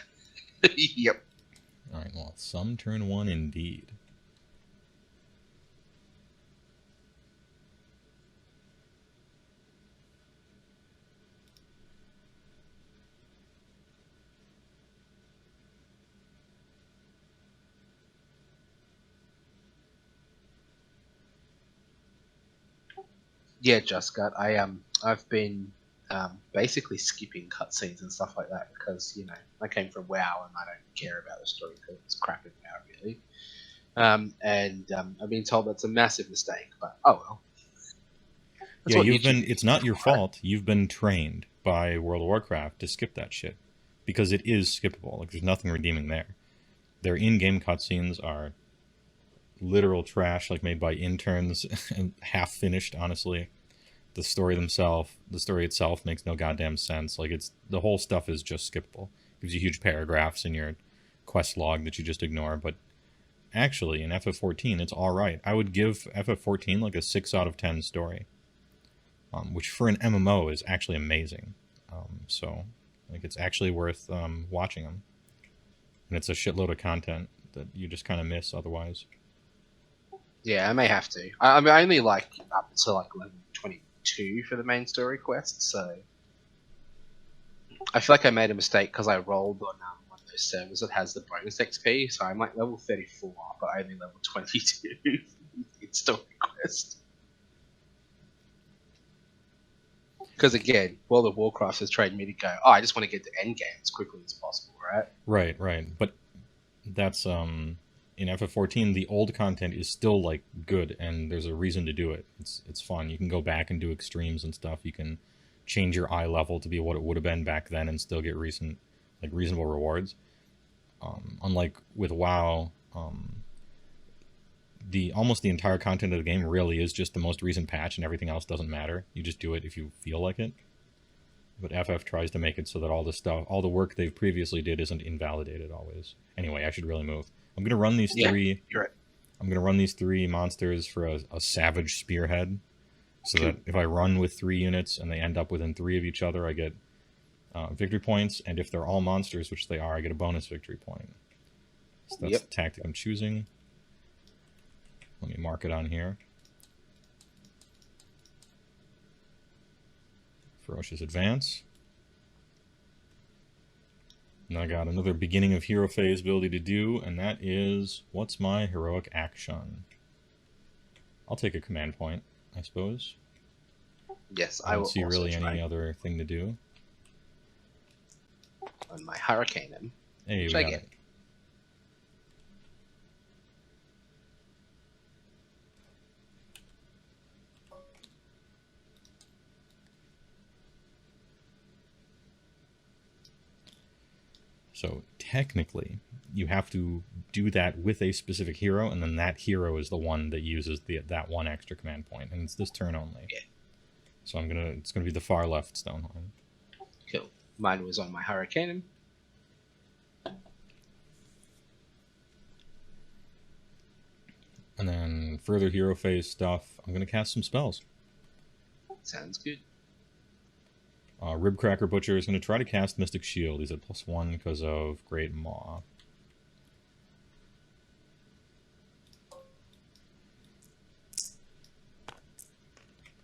Yep. Alright, well, some turn 1 indeed. Yeah, just got. I've been basically skipping cutscenes and stuff like that because I came from WoW and I don't care about the story because it's crap in WoW really. And I've been told that's a massive mistake, but oh well. That's Yeah, what YouTube it's videos are not your for, right? fault. You've been trained by World of Warcraft to skip that shit. Because it is skippable. Like, there's nothing redeeming there. Their in-game cutscenes are literal trash, like made by interns and half finished, honestly. The story itself makes no goddamn sense. Like, it's the whole stuff is just skippable. It gives you huge paragraphs in your quest log that you just ignore, but actually in FF14 it's all right. I would give FF14 like a 6 out of 10 story, which for an MMO is actually amazing. So like it's actually worth watching them, and it's a shitload of content that you just kind of miss otherwise. Yeah, I may have to. I mean, I only like up to like level 22 for the main story quest, so I feel like I made a mistake because I rolled on one of those servers that has the bonus XP, so I'm like level 34, but only level 22 in story quest. Because again, World of Warcraft has trained me to go, oh, I just want to get to end game as quickly as possible, right? Right. But that's in FF14 the old content is still like good, and there's a reason to do it. It's fun. You can go back and do extremes and stuff. You can change your eye level to be what it would have been back then and still get reasonable rewards. Unlike with WoW, the almost the entire content of the game really is just the most recent patch, and everything else doesn't matter. You just do it if you feel like it. But FF tries to make it so that all the work they've previously did isn't invalidated always. Anyway, I should really move. I'm gonna run these Yeah, three. you're right. I'm gonna run these three monsters for a savage spearhead, so Cool. that if I run with 3 units and they end up within 3 of each other, I get victory points. And if they're all monsters, which they are, I get a bonus victory point. So that's Yep. the tactic I'm choosing. Let me mark it on here. Ferocious Advance. And I got another beginning of hero phase ability to do, and that is, what's my heroic action? I'll take a command point, I suppose. Yes, I I don't will see also really try any other thing to do. on my Hurricane, Hey, which we I got get. it. So technically, you have to do that with a specific hero, and then that hero is the one that uses that one extra command point, and it's this turn only. Yeah, So it's gonna be the far left Stonehorn. cool. Mine was on my Hurricane. And then further hero phase stuff, I'm gonna cast some spells. Sounds good. Ribcracker Butcher is going to try to cast Mystic Shield. He's at +1 because of Great Maw.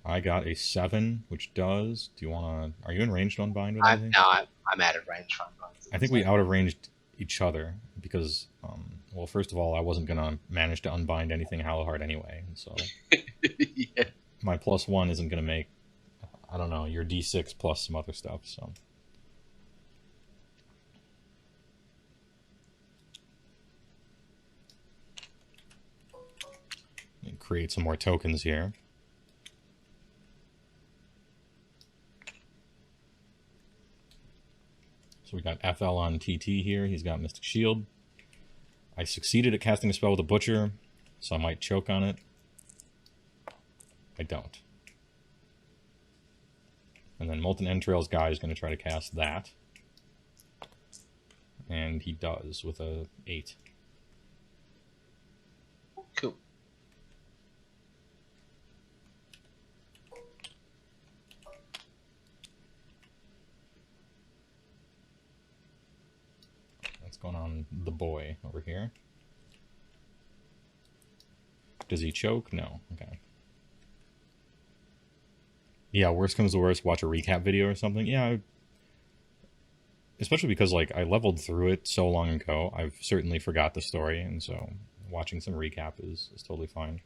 I got a 7, which does. Do you want to? Are you in range to unbind with anything? I'm out of range from both. I think we out of ranged each other because, well, first of all, I wasn't going to manage to unbind anything Hallowheart anyway. So Yeah. my +1 isn't going to make, I don't know, your D6 plus some other stuff. So create some more tokens here. So we got FL on TT here. He's got Mystic Shield. I succeeded at casting a spell with a Butcher, so I might choke on it. I don't. And then Molten Entrails guy is going to try to cast that. And he does with a 8. Cool. What's going on the boy over here? Does he choke? No. Okay. Yeah, worst comes to worst, watch a recap video or something. Yeah, especially because like I leveled through it so long ago, I've certainly forgot the story, and so watching some recap is totally fine.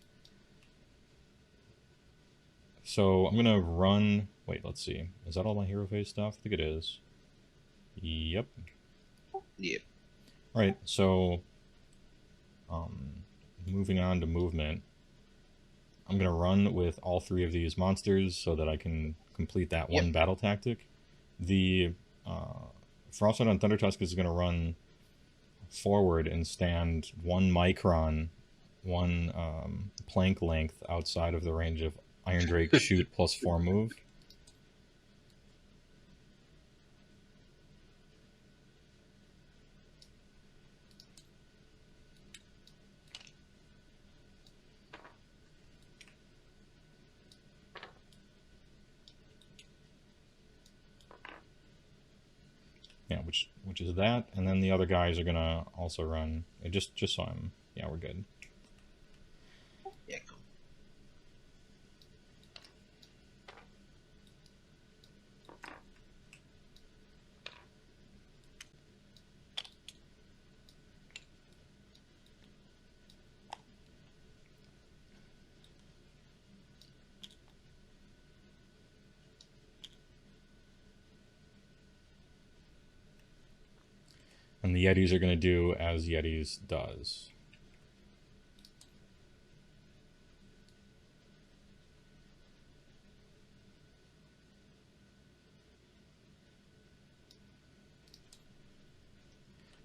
So I'm gonna run. Wait, let's see. Is that all my hero phase stuff? I think it is. Yep. Yep. All right. So, moving on to movement. I'm gonna run with all three of these monsters so that I can complete that one Yep. battle tactic. The Frostbite on Thundertusk is gonna run forward and stand 1 micron, one plank length outside of the range of Iron Drake shoot +4 move. Yeah, which is that, and then the other guys are gonna also run. Just so I'm, yeah, we're good. Yeah, cool. And the Yetis are gonna do as Yetis does.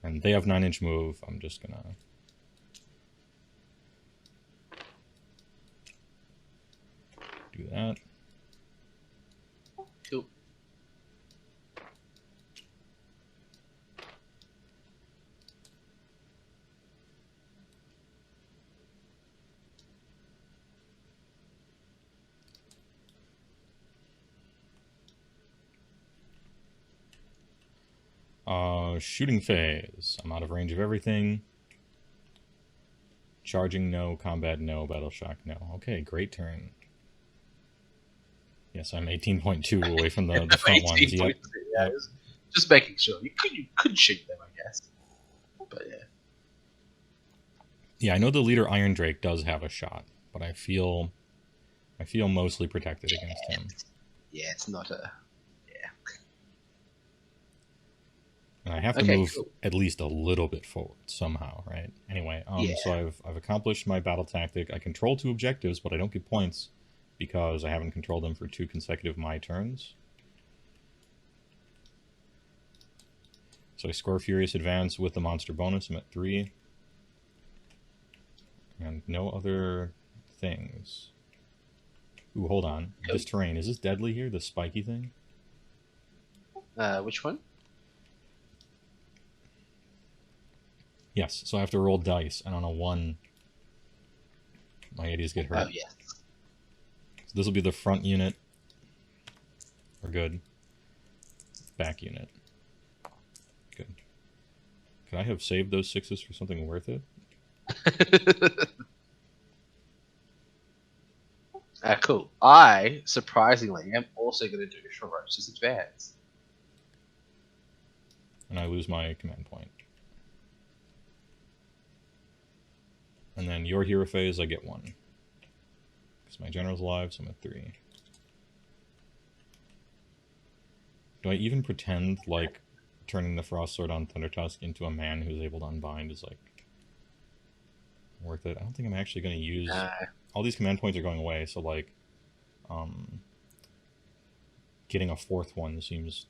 And they have 9-inch move. I'm just gonna do that. Cool. Shooting phase. I'm out of range of everything. Charging, no. Combat, no. Battle shock, no. Okay, great turn. Yes, I'm 18.2 away from the front ones. Yep. Yeah, just making sure. You could shoot them, I guess. But yeah. Yeah, I know the leader Iron Drake does have a shot, but I feel mostly protected against him. Yeah, it's not a... And I have to move at least a little bit forward somehow, right? Anyway, so I've accomplished my battle tactic. I control 2 objectives, but I don't get points because I haven't controlled them for 2 consecutive my turns. So I score Furious Advance with the monster bonus. I'm at 3. And no other things. Ooh, hold on. This terrain, is this deadly here? The spiky thing? Which one? Yes, so I have to roll dice, and on a 1, my idiots get hurt. Oh, yeah. So this will be the front unit. We're good. Back unit. Good. Could I have saved those 6s for something worth it? Cool. I, surprisingly, am also going to do Ferocious Advance. And I lose my command point. And then your hero phase, I get 1. Because my general's alive, so I'm at 3. Do I even pretend like turning the Frost Sword on Thundertusk into a man who's able to unbind is like worth it? I don't think I'm actually going to use... all these command points are going away, so like getting a 4th one seems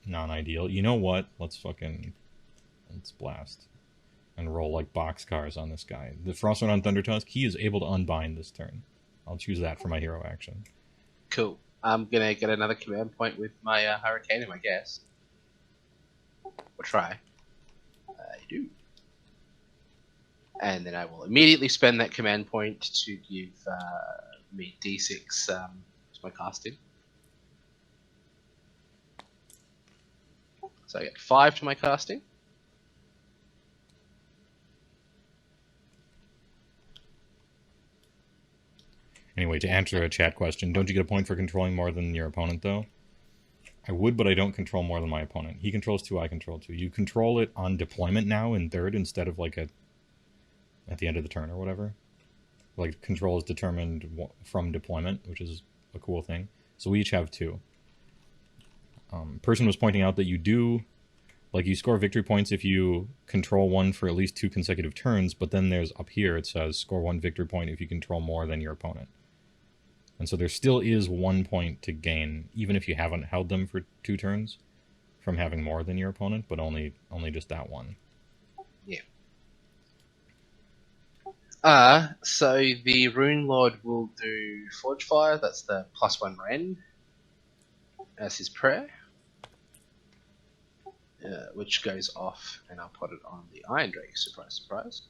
non-ideal. You know what? Let's blast. And roll like boxcars on this guy. The Frostbite on Thundertusk, he is able to unbind this turn. I'll choose that for my hero action. Cool. I'm gonna get another command point with my Hurricane, I guess. Or try. I do. And then I will immediately spend that command point to give me D6 to my casting. So I get 5 to my casting. Anyway, to answer a chat question, don't you get a point for controlling more than your opponent, though? I would, but I don't control more than my opponent. He controls 2, I control 2. You control it on deployment now in 3rd instead of like at the end of the turn or whatever. Like, control is determined from deployment, which is a cool thing. So we each have 2. Person was pointing out that you do, like, you score victory points if you control one for at least 2 consecutive turns, but then there's up here, it says score 1 victory point if you control more than your opponent. And so there still is 1 point to gain, even if you haven't held them for 2 turns, from having more than your opponent, but only just that one. Yeah. So the Rune Lord will do Forge Fire, that's the +1 rend, as his prayer, which goes off, and I'll put it on the Iron Drake, surprise, surprise.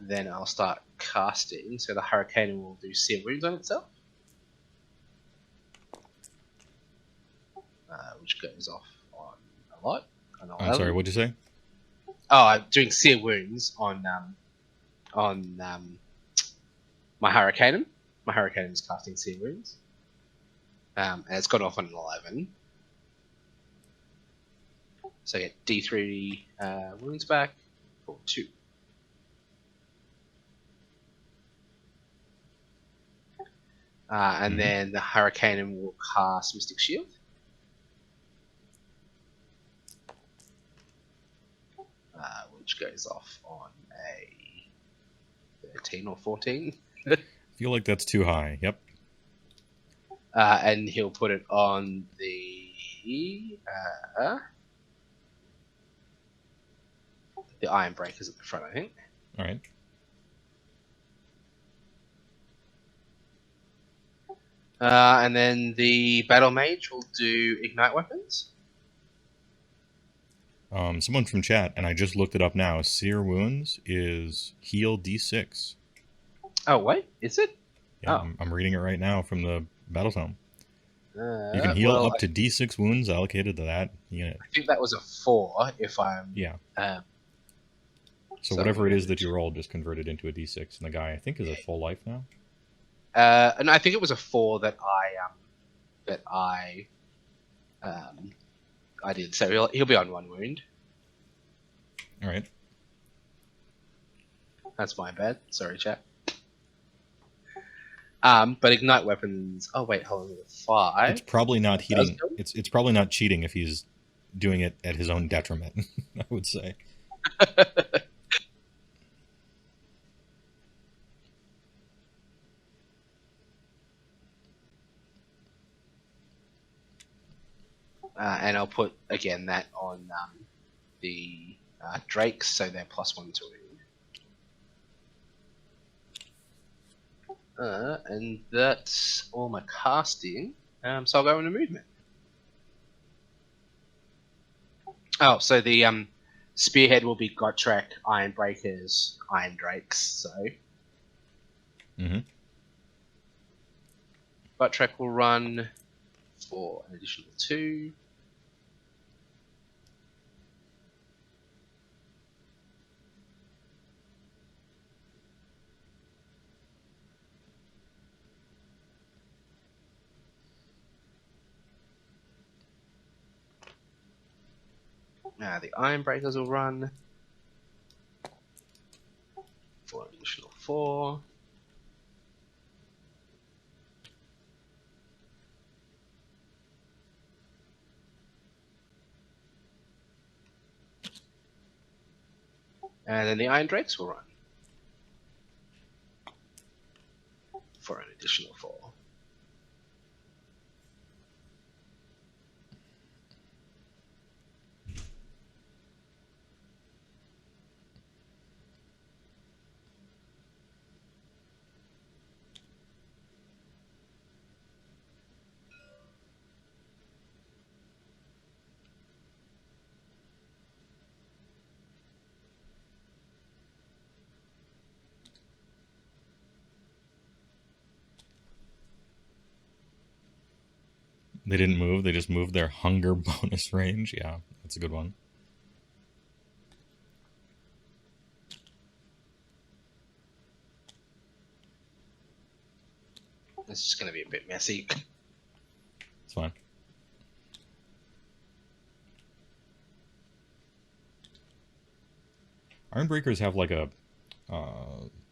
Then I'll start casting, so the Hurricane will do Seer Wounds on itself, which goes off on a lot. I'm sorry, what'd you say? Oh, I'm doing Seer Wounds on my Hurricane. My Hurricane is casting Seer Wounds, and it's gone off on an 11. So I get D3 wounds back for 2. And then the Hurricane will cast Mystic Shield. Which goes off on a 13 or 14. I feel like that's too high. Yep. And he'll put it on the Iron Breakers at the front, I think. All right. And then the Battle Mage will do Ignite Weapons. Someone from chat, and I just looked it up now. Seer Wounds is heal D6. Oh, wait, is it? Yeah, Oh. I'm reading it right now from the Battle Tome. You can heal up to D6 wounds allocated to that unit. I think that was a 4, if I'm... Yeah. So whatever it is that you rolled just converted into a D6, and the guy, I think, is at full life now. And I think it was a 4 that I did. So he'll be on 1 wound. All right. That's my bad. Sorry, chat. But Ignite Weapons... Oh, wait, hold on. 5. It's probably not heating. It's probably not cheating if he's doing it at his own detriment, I would say. And I'll put, again, that on the Drakes, so they're +1 to wound. And that's all my casting. So I'll go into movement. Oh, so the Spearhead will be Gotrek, Iron Breakers, Iron Drakes, so... Gotrek will run for an additional 2. The Iron Breakers will run for an additional 4. And then the Iron Drakes will run for an additional 4. They didn't move. They just moved their hunger bonus range. Yeah, that's a good one. This is going to be a bit messy. It's fine. Ironbreakers have like a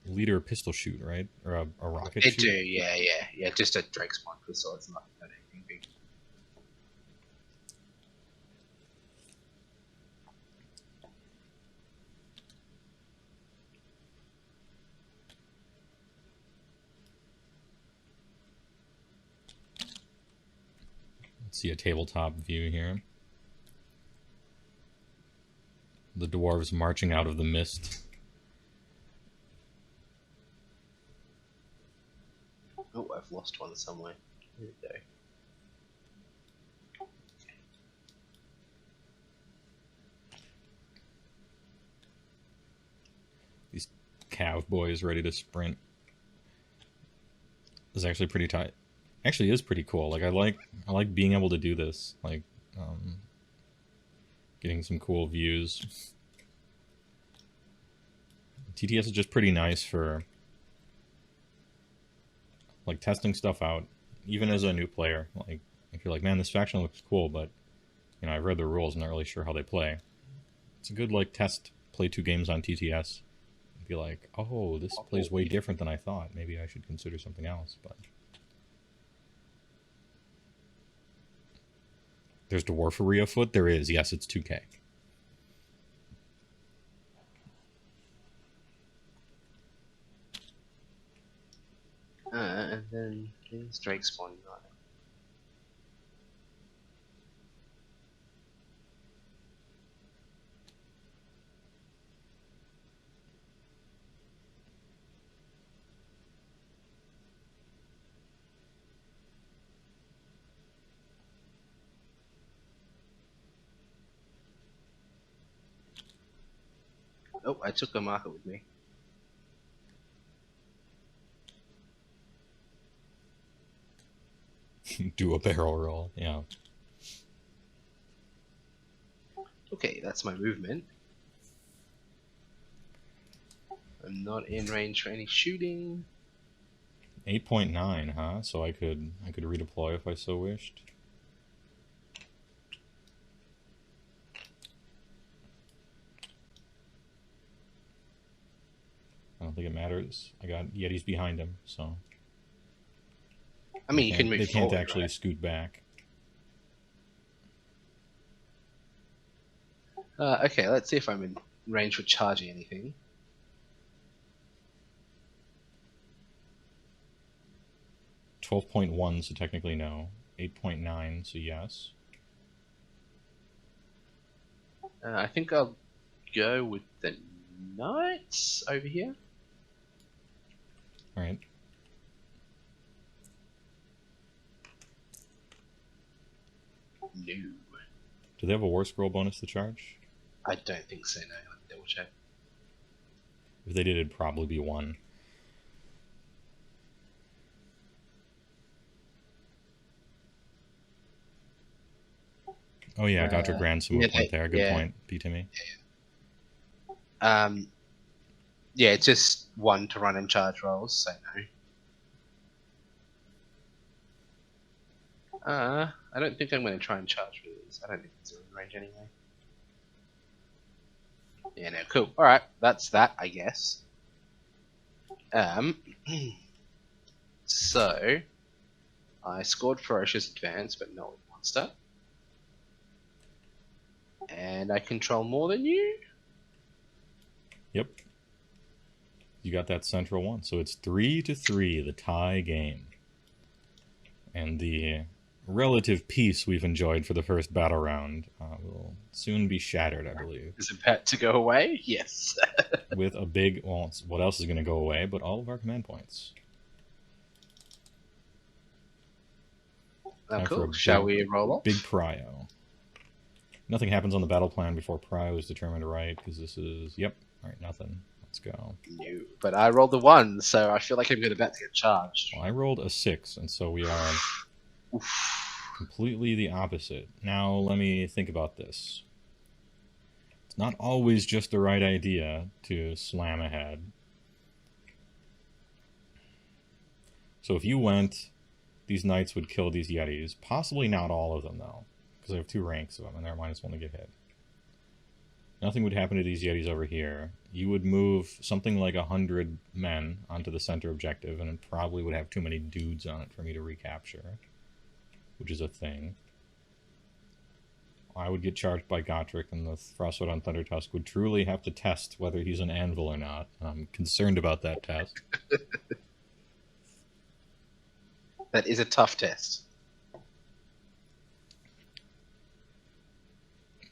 leader pistol shoot, right? Or a rocket They shoot? do, yeah. Just a Drake spawn pistol. It's not anything big. Let's see a tabletop view here. The dwarves marching out of the mist. Oh, I've lost one somewhere. Here we go. These cav boys ready to sprint. This is actually pretty tight. Actually, is pretty cool. Like I like being able to do this. Like, getting some cool views. TTS is just pretty nice for like testing stuff out, even as a new player. Like if you're like, man, this faction looks cool, but you know, I've read the rules, I'm not really sure how they play. It's a good like test, play 2 games on TTS, and be like, oh, this plays way different than I thought. Maybe I should consider something else. But there's Dwarfery afoot. There is, yes, it's 2K. And then there's Drake spawn. Right? Oh, I took a marker with me. Do a barrel roll, yeah. Okay, that's my movement. I'm not in range for any shooting. 8.9, huh? So I could redeploy if I so wished. I don't think it matters. I got Yetis behind him, so I mean, you can move they can't forward, actually right? scoot back. Okay, let's see if I'm in range for charging anything. .1, so technically no. 8.9, so yes. I think I'll go with the knights over here. Alright. No. Do they have a War Scroll bonus to charge? I don't think so, no. Let me double check. If they did, it'd probably be 1. Oh yeah, I got your Grand yeah, point there. Good yeah. point, B-Timmy. Yeah, it's just 1 to run and charge rolls, so no. I don't think I'm going to try and charge for these. I don't think it's in range anyway. Yeah, no, cool. Alright, that's that, I guess. So, I scored Ferocious Advance, but no monster. And I control more than you? Yep. You got that central one. So it's 3-3, the tie game. And the relative peace we've enjoyed for the first battle round will soon be shattered, I believe. Is it about to go away? Yes. With a big, well, what else is going to go away but all of our command points. Oh, cool. Shall we roll off? Big prio. Nothing happens on the battle plan before prio is determined, right? Because this is, yep. All right, nothing. Let's go. No, but I rolled the 1, so I feel like I'm about to get charged. Well, I rolled a 6, and so we are completely the opposite. Now let me think about this. It's not always just the right idea to slam ahead. So if you went, these knights would kill these yetis. Possibly not all of them, though, because I have 2 ranks of them, and they're -1 to get hit. Nothing would happen to these Yetis over here. You would move something like 100 men onto the center objective, and it probably would have too many dudes on it for me to recapture, which is a thing. I would get charged by Gotrek, and the Frostwood on Thundertusk would truly have to test whether he's an anvil or not. I'm concerned about that test. That is a tough test.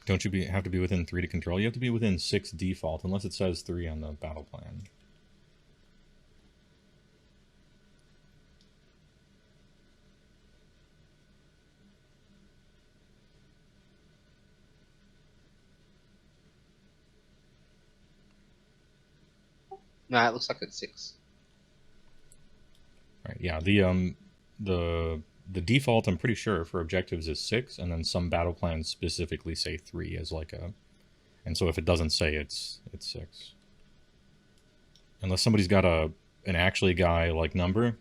Don't you have to be within 3 to control? You have to be within 6 default, unless it says 3 on the battle plan. No, it looks like it's 6. Right, yeah, the default, I'm pretty sure, for objectives is 6, and then some battle plans specifically say 3 as like a... And so if it doesn't say, it's 6. Unless somebody's got an actually guy-like number,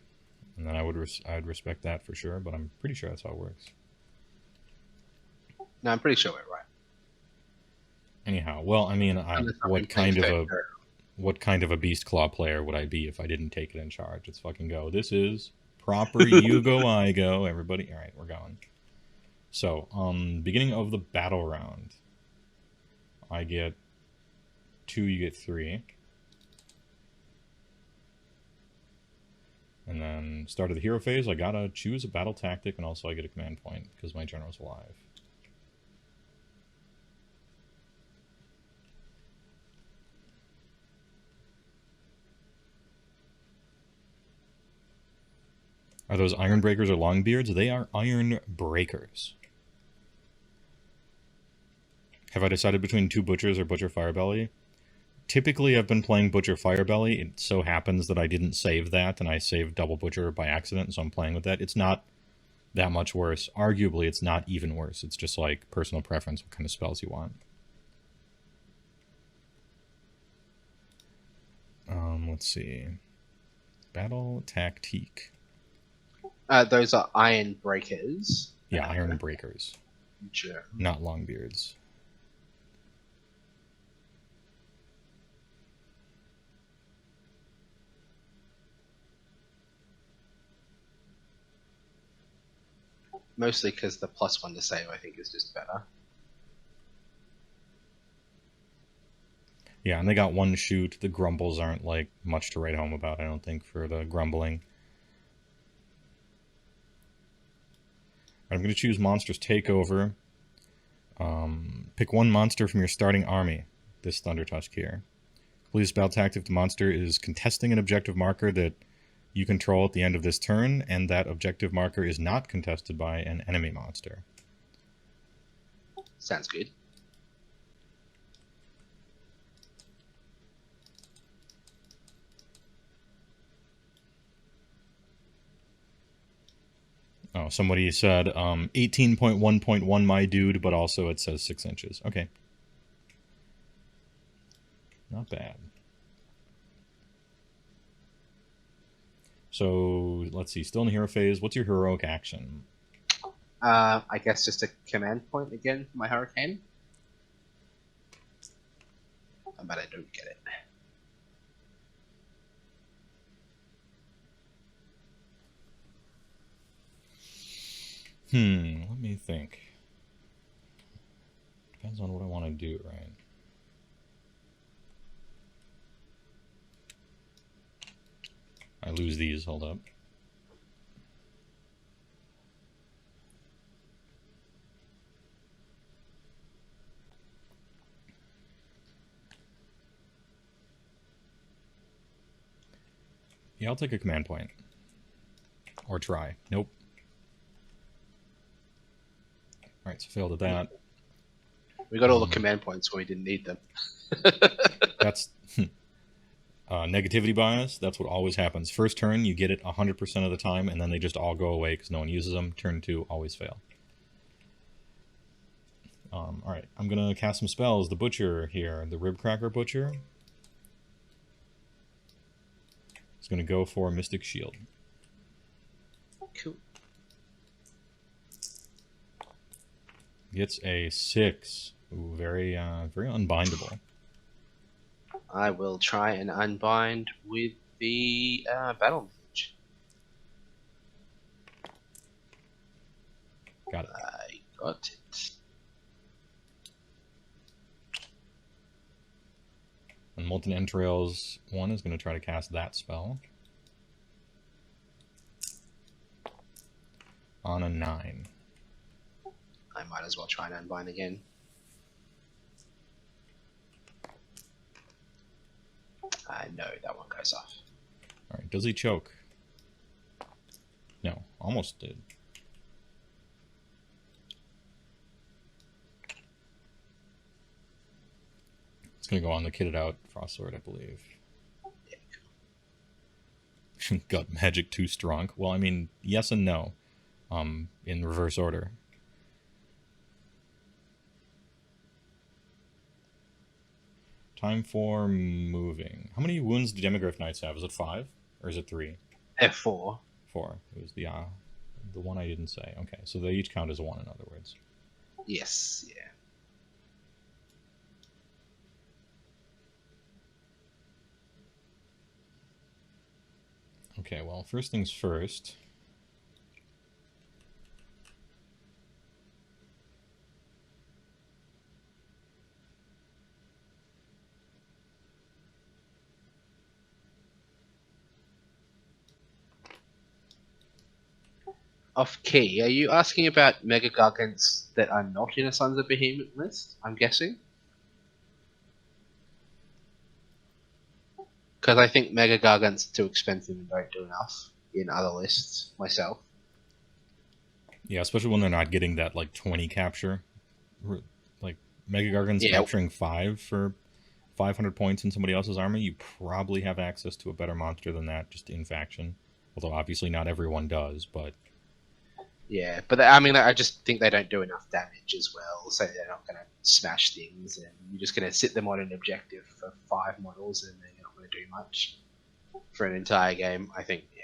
and then I'd respect that for sure, but I'm pretty sure that's how it works. No, I'm pretty sure we're right. Anyhow, well, I mean, what kind of a Beast Claw player would I be if I didn't take it in charge? Let's fucking go. This is proper you go, I go, everybody. All right, we're going. So, beginning of the battle round, I get 2, you get 3. And then start of the hero phase, I gotta choose a battle tactic, and also I get a command point because my general's alive. Are those iron breakers or longbeards? They are iron breakers. Have I decided between 2 butchers or butcher firebelly? Typically, I've been playing butcher firebelly. It so happens that I didn't save that, and I saved double butcher by accident, so I'm playing with that. It's not that much worse. Arguably, it's not even worse. It's just like personal preference, what kind of spells you want. Let's see. Battle tactique. Those are iron breakers. Yeah, iron breakers. Sure. Not longbeards. Mostly because the +1 to save, I think, is just better. Yeah, and they got 1 shoot. The grumbles aren't like much to write home about, I don't think, for the grumbling. I'm going to choose Monsters Takeover. Pick 1 monster from your starting army. This Thundertusk here. Please battle tactic. The monster is contesting an objective marker that you control at the end of this turn, and that objective marker is not contested by an enemy monster. Sounds good. Oh, somebody said 18.1.1 my dude, but also it says 6 inches. Okay. Not bad. So, let's see. Still in the hero phase. What's your heroic action? I guess just a command point again for my hurricane. But I don't get it. Let me think. Depends on what I want to do, right? I lose these, hold up. Yeah, I'll take a command point. Or try. Nope. Alright, so failed at that. We got all the command points where we didn't need them. That's negativity bias. That's what always happens. First turn, you get it 100% of the time, and then they just all go away because no one uses them. Turn 2, always fail. Alright, I'm going to cast some spells. The Butcher here, the Ribcracker Butcher. It's going to go for Mystic Shield. Cool. Gets a 6. Ooh, very unbindable. I will try and unbind with the battle mage. Got it. I got it. And Molten Entrails 1 is going to try to cast that spell. On a 9. I might as well try and unbind again. No, that one goes off. Alright, does he choke? No, almost did. It's going to go on the kitted out Frost Sword, I believe. Yeah. Gut magic too strong. Well, I mean, yes and no. In reverse order. Time for moving. How many wounds do Demigryph Knights have? Is it 5? Or is it 3? F4. 4. It was the one I didn't say. Okay, so they each count as 1, in other words. Yes, yeah. Okay, well, first things first. Off key, are you asking about Mega Gargants that are not in a Sons of Behemoth list? I'm guessing? Because I think Mega Gargants are too expensive and don't do enough in other lists, myself. Yeah, especially when they're not getting that, like, 20 capture. Like, Mega Gargan's capturing 5 for 500 points in somebody else's army. You probably have access to a better monster than that just in faction. Although, obviously, not everyone does, but... Yeah, but I mean, I just think they don't do enough damage as well, so they're not going to smash things, and you're just going to sit them on an objective for 5 models, and they're not going to do much for an entire game. I think, yeah.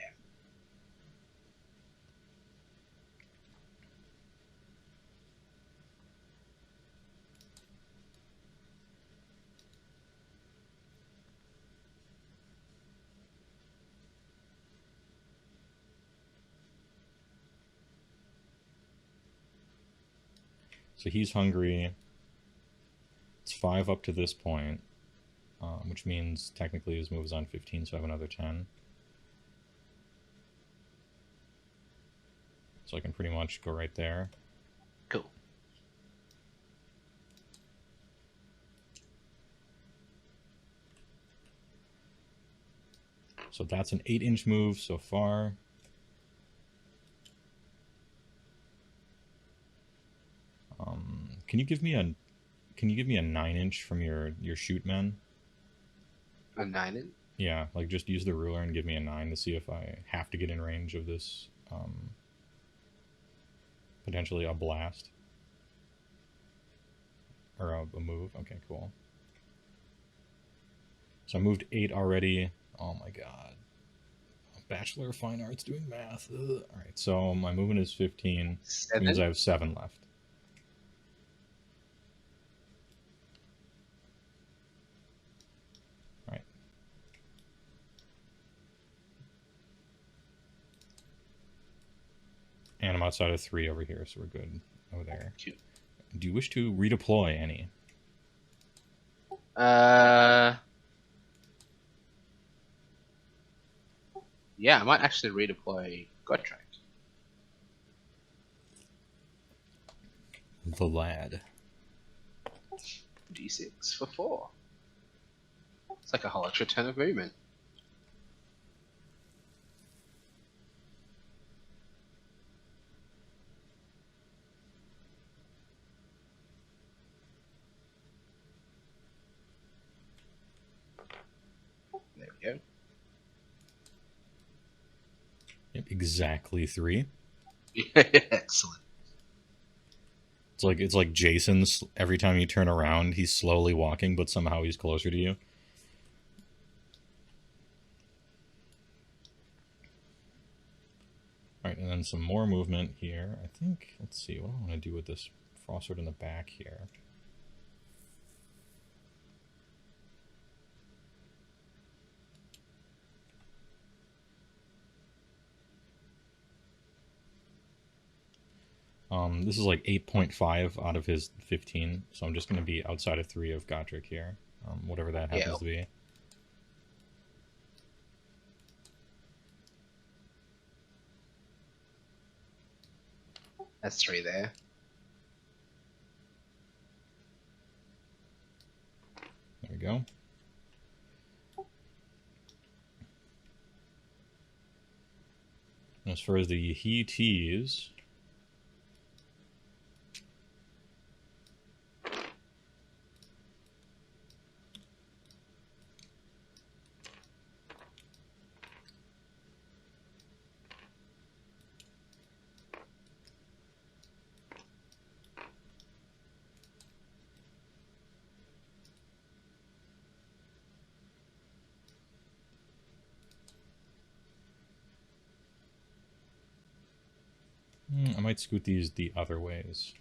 So he's hungry. It's 5 up to this point, which means technically his move is on 15, so I have another 10. So I can pretty much go right there. Cool. So that's an 8-inch move so far. Can you give me a 9-inch from your shoot men? A 9-inch? Yeah, like just use the ruler and give me a 9 to see if I have to get in range of this potentially a blast or a move. Okay, cool. So I moved 8 already. Oh my god. Bachelor of Fine Arts doing math. Ugh. All right, so my movement is 15. 7? Means I have 7 left. All right. And I'm outside of 3 over here, so we're good over there. Cute. Do you wish to redeploy any? Yeah, I might actually redeploy Godtrek. The lad. D6 for 4. It's like a whole extra turn of movement. There we go. Yep, exactly 3. Excellent. It's like Jason's. Every time you turn around, he's slowly walking, but somehow he's closer to you. Alright, and then some more movement here. I think, let's see, what do I want to do with this Frostword in the back here? This is like 8.5 out of his 15, so I'm just going to be outside of 3 of Godric here, whatever that happens to be. That's 3 there. There we go. As far as the HETs, I might scoot these the other ways.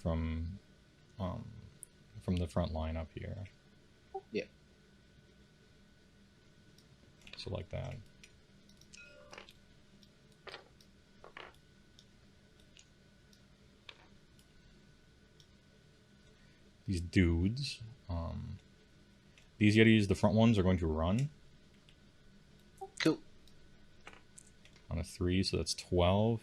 From the front line up here. Yeah. So like that. These dudes, these Yetis, the front ones, are going to run. Cool. On a 3, so that's 12.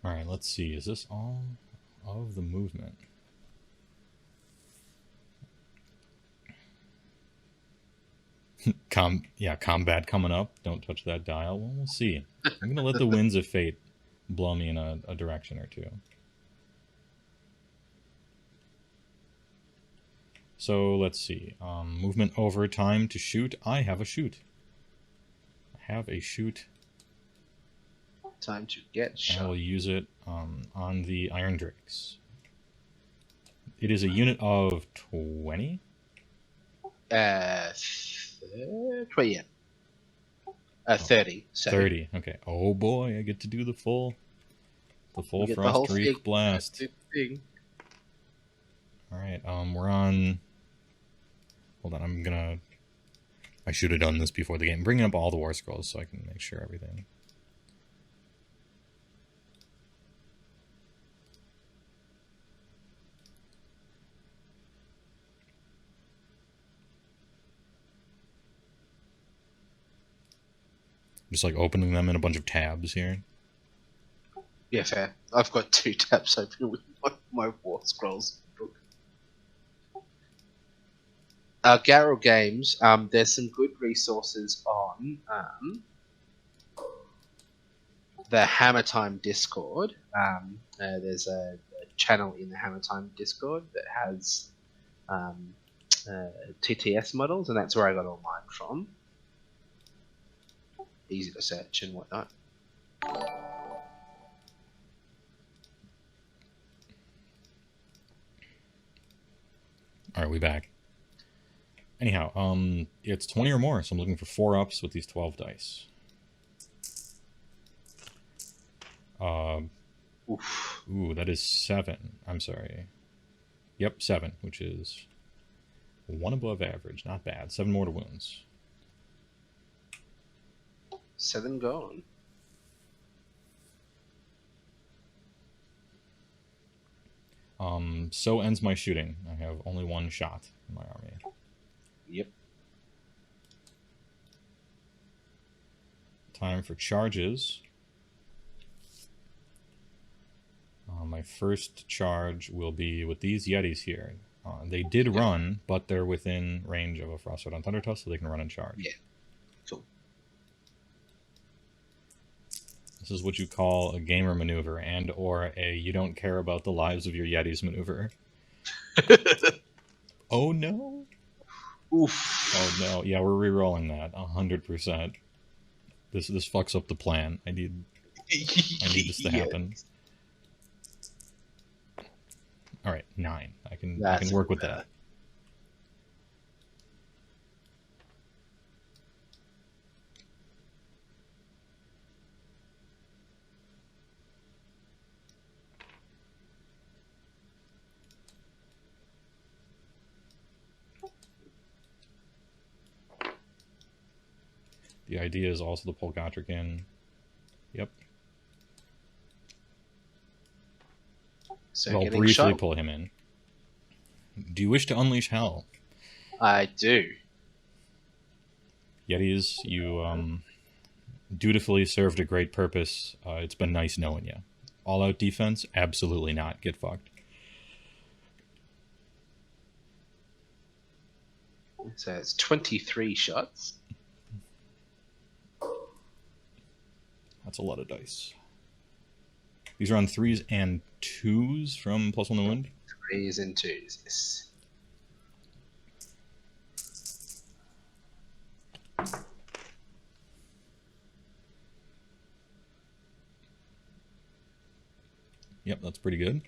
Alright, let's see. Is this all of the movement? Combat coming up. Don't touch that dial. Well, we'll see. I'm going to let the winds of fate blow me in a direction or two. So, let's see. Movement over time to shoot. I have a shoot. I have a shoot. Time to get shot. I will use it on the Iron Drakes. It is a unit of 20? 20, yeah. 30. So 30. Okay. Oh boy, I get to do the full Frost Reef Blast. Alright, we're on... Hold on, I should have done this before the game. I'm bringing up all the War Scrolls so I can make sure everything... Just like opening them in a bunch of tabs here. Yeah, fair. I've got 2 tabs open with my War Scrolls book. Garrow Games, there's some good resources on the Hammer Time Discord. There's a channel in the Hammer Time Discord that has TTS models, and that's where I got all mine from. Easy to search and whatnot. Alright, we back. Anyhow, it's 20 or more, so I'm looking for 4 ups with these 12 dice. Ooh, that is 7. I'm sorry. Yep, 7, which is 1 above average. Not bad. 7 mortal wounds. 7 gone. So ends my shooting. I have only one shot in my army. Yep. Time for charges. My first charge will be with these Yetis here. They did run, but they're within range of a Frostwood on Thunder Tusk, so they can run and charge. Yeah. Cool. This is what you call a gamer maneuver, and or a you don't care about the lives of your Yetis maneuver. Oh no! Oof. Oh no! Yeah, we're re-rolling that 100%. This fucks up the plan. I need this to happen. All right, 9. I can work with that. The idea is also the pull Gotrek in. Yep. So well, briefly pull him in. Do you wish to unleash hell? I do. Yetis, you dutifully served a great purpose. It's been nice knowing you. All-out defense? Absolutely not. Get fucked. So it's 23 shots. That's a lot of dice. These are on 3s and 2s from +1 to wound? 3s and 2s, yes. Yep, that's pretty good.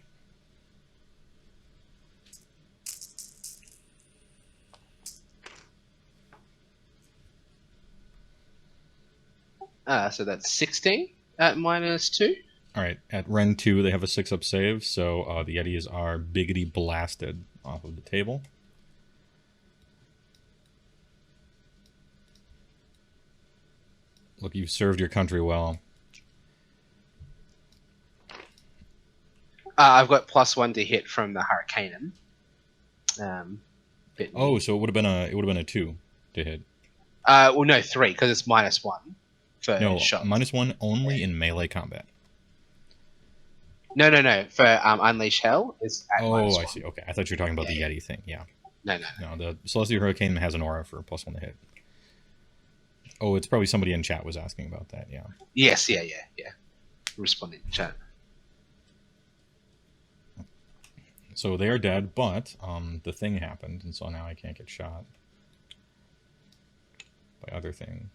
So that's 16 at -2. All right, at Ren 2, they have a 6-up save, so the Yetis are biggity blasted off of the table. Look, you've served your country well. I've got +1 to hit from the Hurricaneum. Oh, so it would have been a 2 to hit. Well, no, 3 because it's -1 for shots. -1 only in melee combat. No. For Unleash Hell is at -1. I see. Okay, I thought you were talking about the Yeti thing. Yeah. No. The Celestial Hurricane has an aura for +1 to hit. Oh, it's probably somebody in chat was asking about that. Yeah. Yes. Yeah. Responding to chat. So they are dead, but the thing happened, and so now I can't get shot by other thing.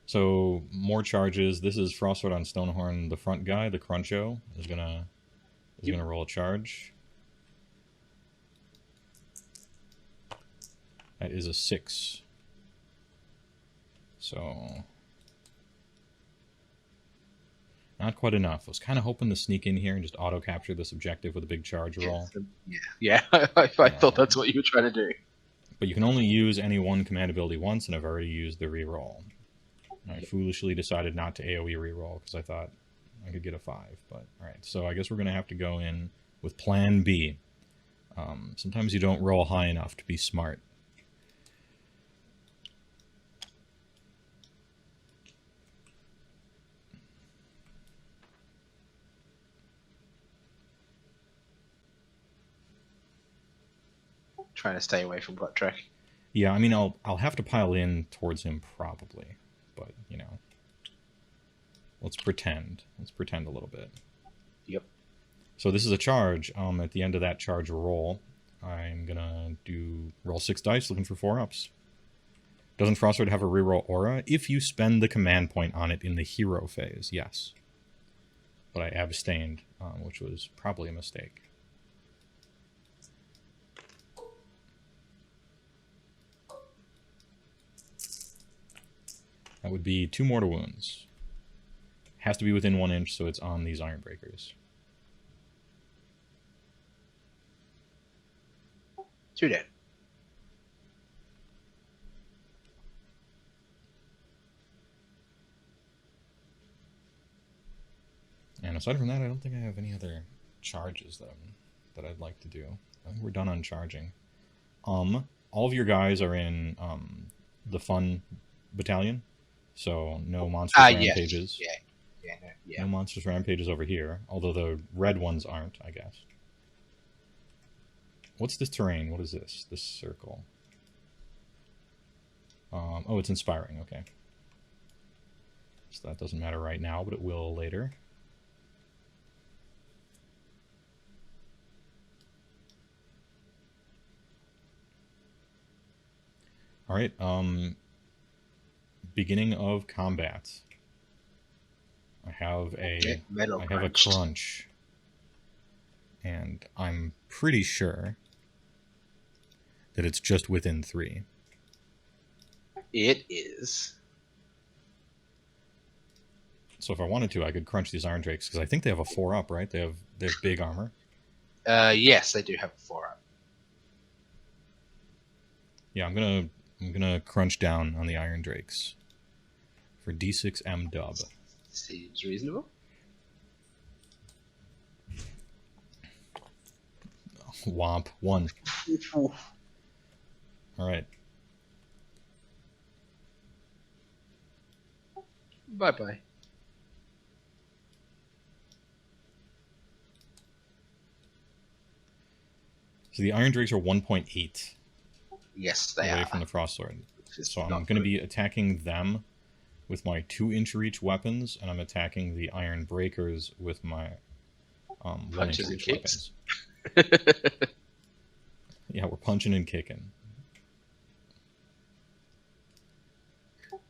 So more charges. This is Frostwood on Stonehorn. The front guy, the Cruncho, is gonna roll a charge. That is a 6. So not quite enough. I was kind of hoping to sneak in here and just auto capture this objective with a big charge roll. Yeah. I thought that's what you were trying to do. But you can only use any one command ability once, and I've already used the reroll. I foolishly decided not to AoE reroll because I thought I could get a 5. But alright, so I guess we're going to have to go in with plan B. Sometimes you don't roll high enough to be smart. Trying to stay away from Gotrek. Yeah, I mean, I'll have to pile in towards him probably, but you know, let's pretend. Let's pretend a little bit. Yep. So this is a charge. At the end of that charge roll, I'm gonna roll 6 dice, looking for 4-ups. Doesn't Frostwood have a reroll aura? If you spend the command point on it in the hero phase, yes. But I abstained, which was probably a mistake. That would be 2 mortal wounds. Has to be within 1 inch, so it's on these Iron Breakers. 2 dead. And aside from that, I don't think I have any other charges that I'd like to do. I think we're done on charging. All of your guys are in the fun battalion, so no monstrous rampages. Yes. Yeah. No monstrous rampages over here, although the red ones aren't, I guess. What's this terrain? What is this? This circle. Oh, it's inspiring. Okay. So that doesn't matter right now, but it will later. All right. Beginning of combat. I have a crunch, and I'm pretty sure that it's just within 3. It is. So if I wanted to, I could crunch these Iron Drakes because I think they have a 4-up, right? They have big armor. Yes, they do have a 4-up. Yeah, I'm gonna crunch down on the Iron Drakes for D6M dub. Seems reasonable. Womp 1. All right. Bye. So the Iron Drakes are 1.8. Yes, they away are. from the Frost Sword. So I'm going to be attacking them with my 2-inch reach weapons, and I'm attacking the Iron Breakers with my 1-inch reach weapons. Yeah, we're punching and kicking.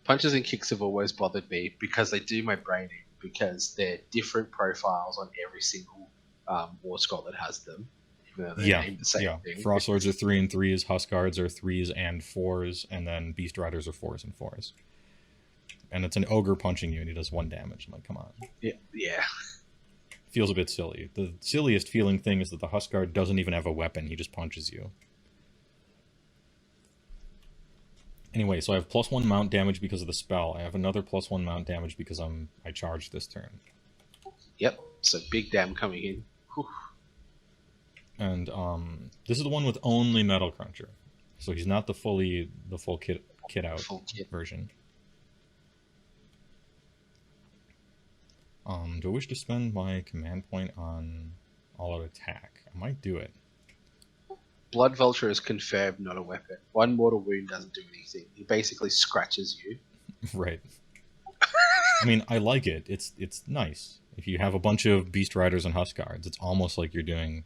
Punches and kicks have always bothered me because they do my brain in, because they're different profiles on every single War Scroll that has them. Even though they're named the same thing. Frost Lords are 3 and 3s, Huskguards are 3s and 4s, and then Beast Riders are 4s and 4s. And it's an ogre punching you, and he does 1 damage. I'm like, come on. Yeah. Feels a bit silly. The silliest feeling thing is that the Huskguard doesn't even have a weapon, he just punches you. Anyway, so I have +1 mount damage because of the spell. I have another +1 mount damage because I charged this turn. Yep, so big dam coming in. Whew. And this is the one with only Metal Cruncher. So he's not the full kit out version. Do I wish to spend my command point on all-out attack? I might do it. Blood Vulture is confirmed not a weapon. 1 mortal wound doesn't do anything. He basically scratches you. Right. I mean, I like it. It's nice. If you have a bunch of Beast Riders and Huskguards, it's almost like you're doing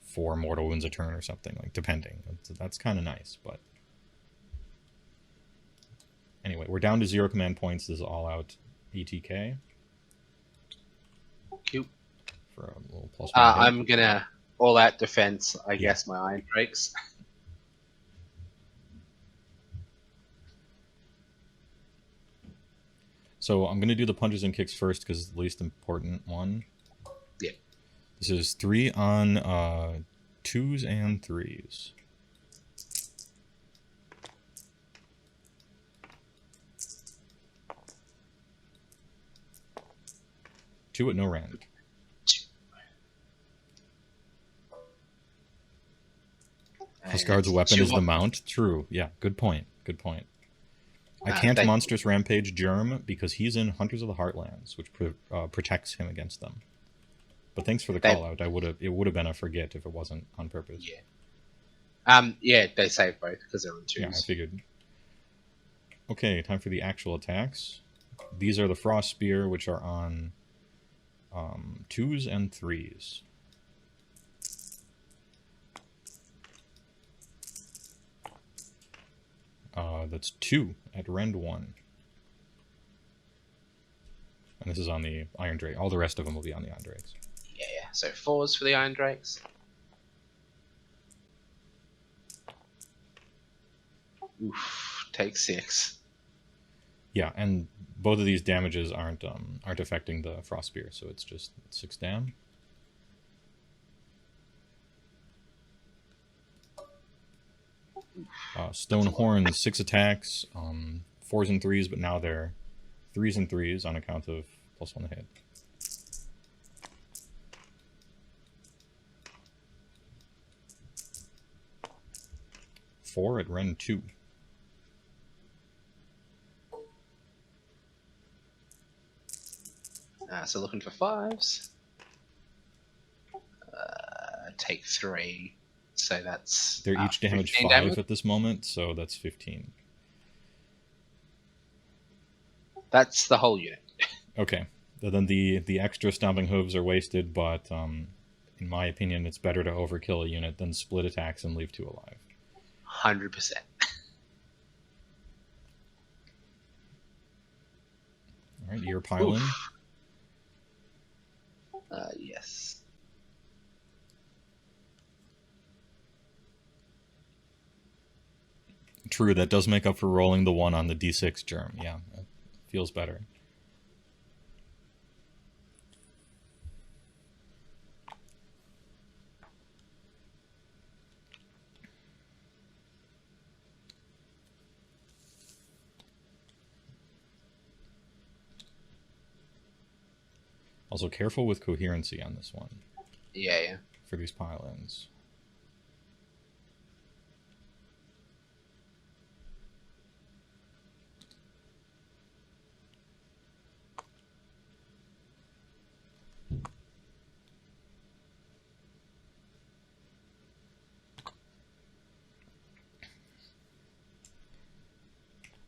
4 mortal wounds a turn or something, like, depending. That's kind of nice, but... Anyway, we're down to 0 command points. This is all-out ETK. Cute. For a little +1 hit. I'm gonna all-out defense, I guess, my Iron Drakes. So I'm going to do the punches and kicks first because it's the least important one. Yeah. This is 3 on 2s and 3s. Two at no rand. Huskguard's weapon is the mount. True. Yeah, good point. Good point. I can't Monstrous Rampage Germ because he's in Hunters of the Heartlands, which protects him against them. But thanks for the call out. It would have been a forget if it wasn't on purpose. Yeah. Yeah, they save both because they're on 2s. Yeah, I figured. Okay, time for the actual attacks. These are the Frost Spear, which are on 2s and 3s. That's 2 at rend 1. And this is on the Iron Drake. All the rest of them will be on the Iron Drakes. Yeah. So 4s for the Iron Drakes. Oof, take 6. Yeah, and both of these damages aren't affecting the Frost Spear, so it's just 6 dam. Stone Horn, 6 attacks, 4s and 3s, but now they're 3s and 3s on account of +1 hit. 4 at Ren 2. So looking for 5s. Take 3. So that's They're each damage 15 5 damage. at this moment, so that's 15. That's the whole unit. Okay. Then the extra stomping hooves are wasted, but in my opinion, it's better to overkill a unit than split attacks and leave 2 alive. 100%. All right, you're piling. Yes. True, that does make up for rolling the 1 on the D6 germ. Yeah, it feels better. Also, careful with coherency on this one. Yeah. For these pile-ins.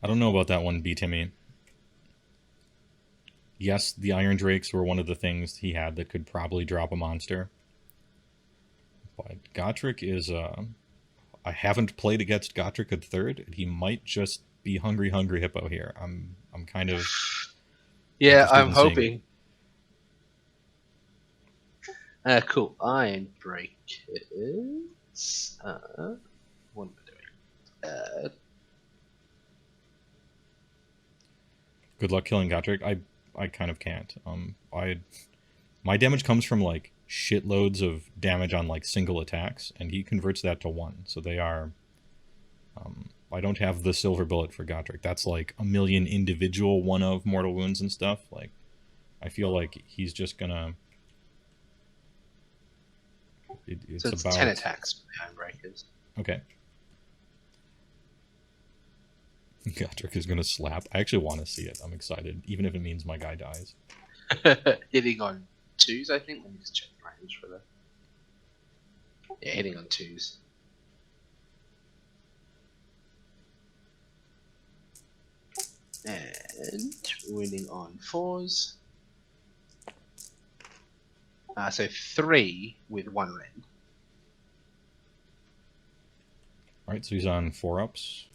I don't know about that one, B. Timmy. Yes, the Iron Drakes were one of the things he had that could probably drop a monster. But Gotrek is... I haven't played against Gotrek at 3rd. He might just be Hungry Hippo here. I'm kind of... Yeah, I'm seeing. hoping. Cool. Iron Breakers. What am I doing? Good luck killing Gotrek. I kind of can't. My damage comes from like shitloads of damage on like single attacks, and he converts that to 1. So they are. I don't have the silver bullet for Gotrek. That's like a million individual 1 of mortal wounds and stuff. Like, I feel like he's just gonna. It's So it's about 10 attacks for the Iron Breakers. Okay. Gotrek is gonna slap. I actually want to see it. I'm excited, even if it means my guy dies. Hitting on 2s, I think. Let me just check the range for that. Yeah, hitting on 2s. And winning on 4s. So 3 with 1 rend. Alright, so he's on 4-ups.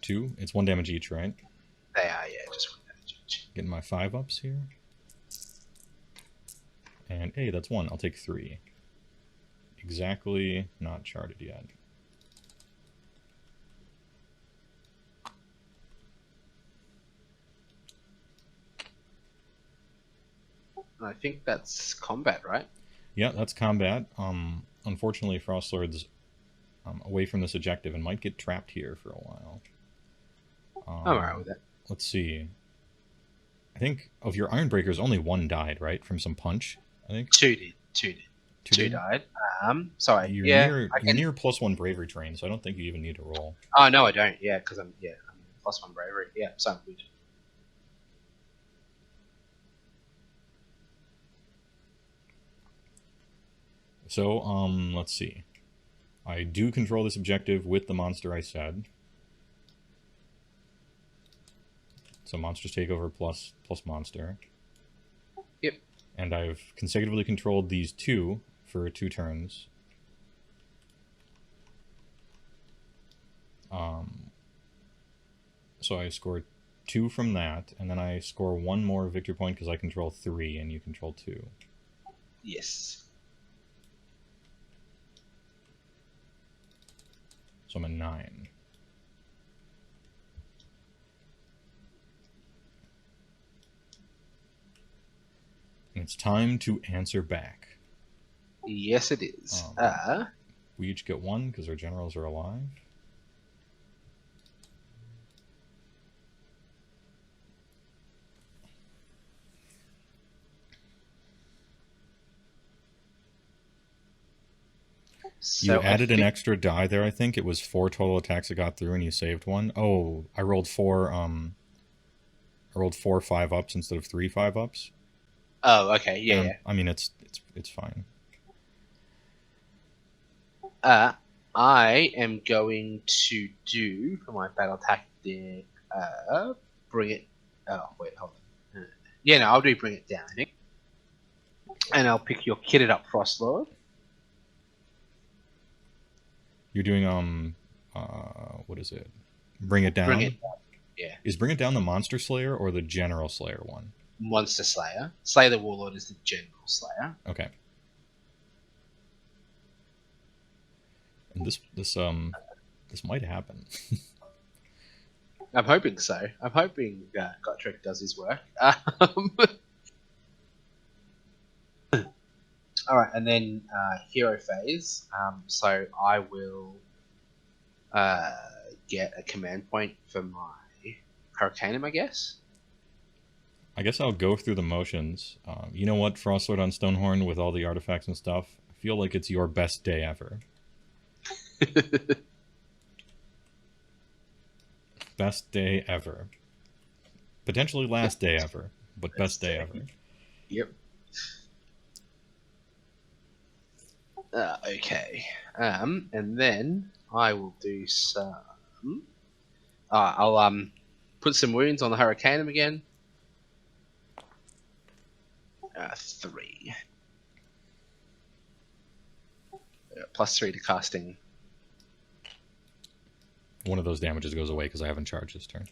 Two. It's 1 damage each, right? They are, yeah, just 1 damage each. Getting my 5-ups here. And hey, that's 1. I'll take 3. Exactly not charted yet. I think that's combat, right? Yeah, that's combat. Unfortunately, Frostlord's away from this objective and might get trapped here for a while. I'm alright with that. Let's see. I think of your Ironbreakers, only 1 died, right? From some punch, I think? 2 did. 2 died. Sorry. You're yeah, near +1 bravery train, so I don't think you even need to roll. Oh, no, I don't. Yeah, because I'm +1 bravery. Yeah, so I'm good. So, let's see. I do control this objective with the monster I said. So monsters take over plus monster. Yep. And I've consecutively controlled these 2 for 2 turns. So I score 2 from that, and then I score 1 more victory point because I control 3 and you control 2. Yes. So I'm a 9. And it's time to answer back. Yes, it is. We each get 1 because our generals are alive. You So I added an think. extra die there, I think. It was 4 total attacks that got through and you saved one. Oh, I rolled 4 5-ups instead of 3 5-ups. Oh, okay. Yeah, And yeah. I mean it's fine. I am going to do for my battle tactic. Bring it. Oh wait, hold on. Yeah, no, I'll do bring it down. I think, and I'll pick your kitted up Frostlord. You're doing what is it? Bring it Bring down. it down. Yeah, Is Bring It Down the Monster Slayer or the General Slayer one? Monster Slayer. Slay the Warlord is the General Slayer. Okay. And this might happen. I'm hoping so. I'm hoping Gotrek does his work. All right, and then hero phase. So I will get a command point for my Hurricaneum, I guess. I guess I'll go through the motions. You know what, Frostlord on Stonehorn with all the artifacts and stuff? I feel like it's your best day ever. Best day ever. Potentially last day ever, but best day ever. Yep. Okay. And then I will do some. I'll put some wounds on the Hurricaneum again. 3. +3 to casting. One of those damages goes away because I haven't charged this turn.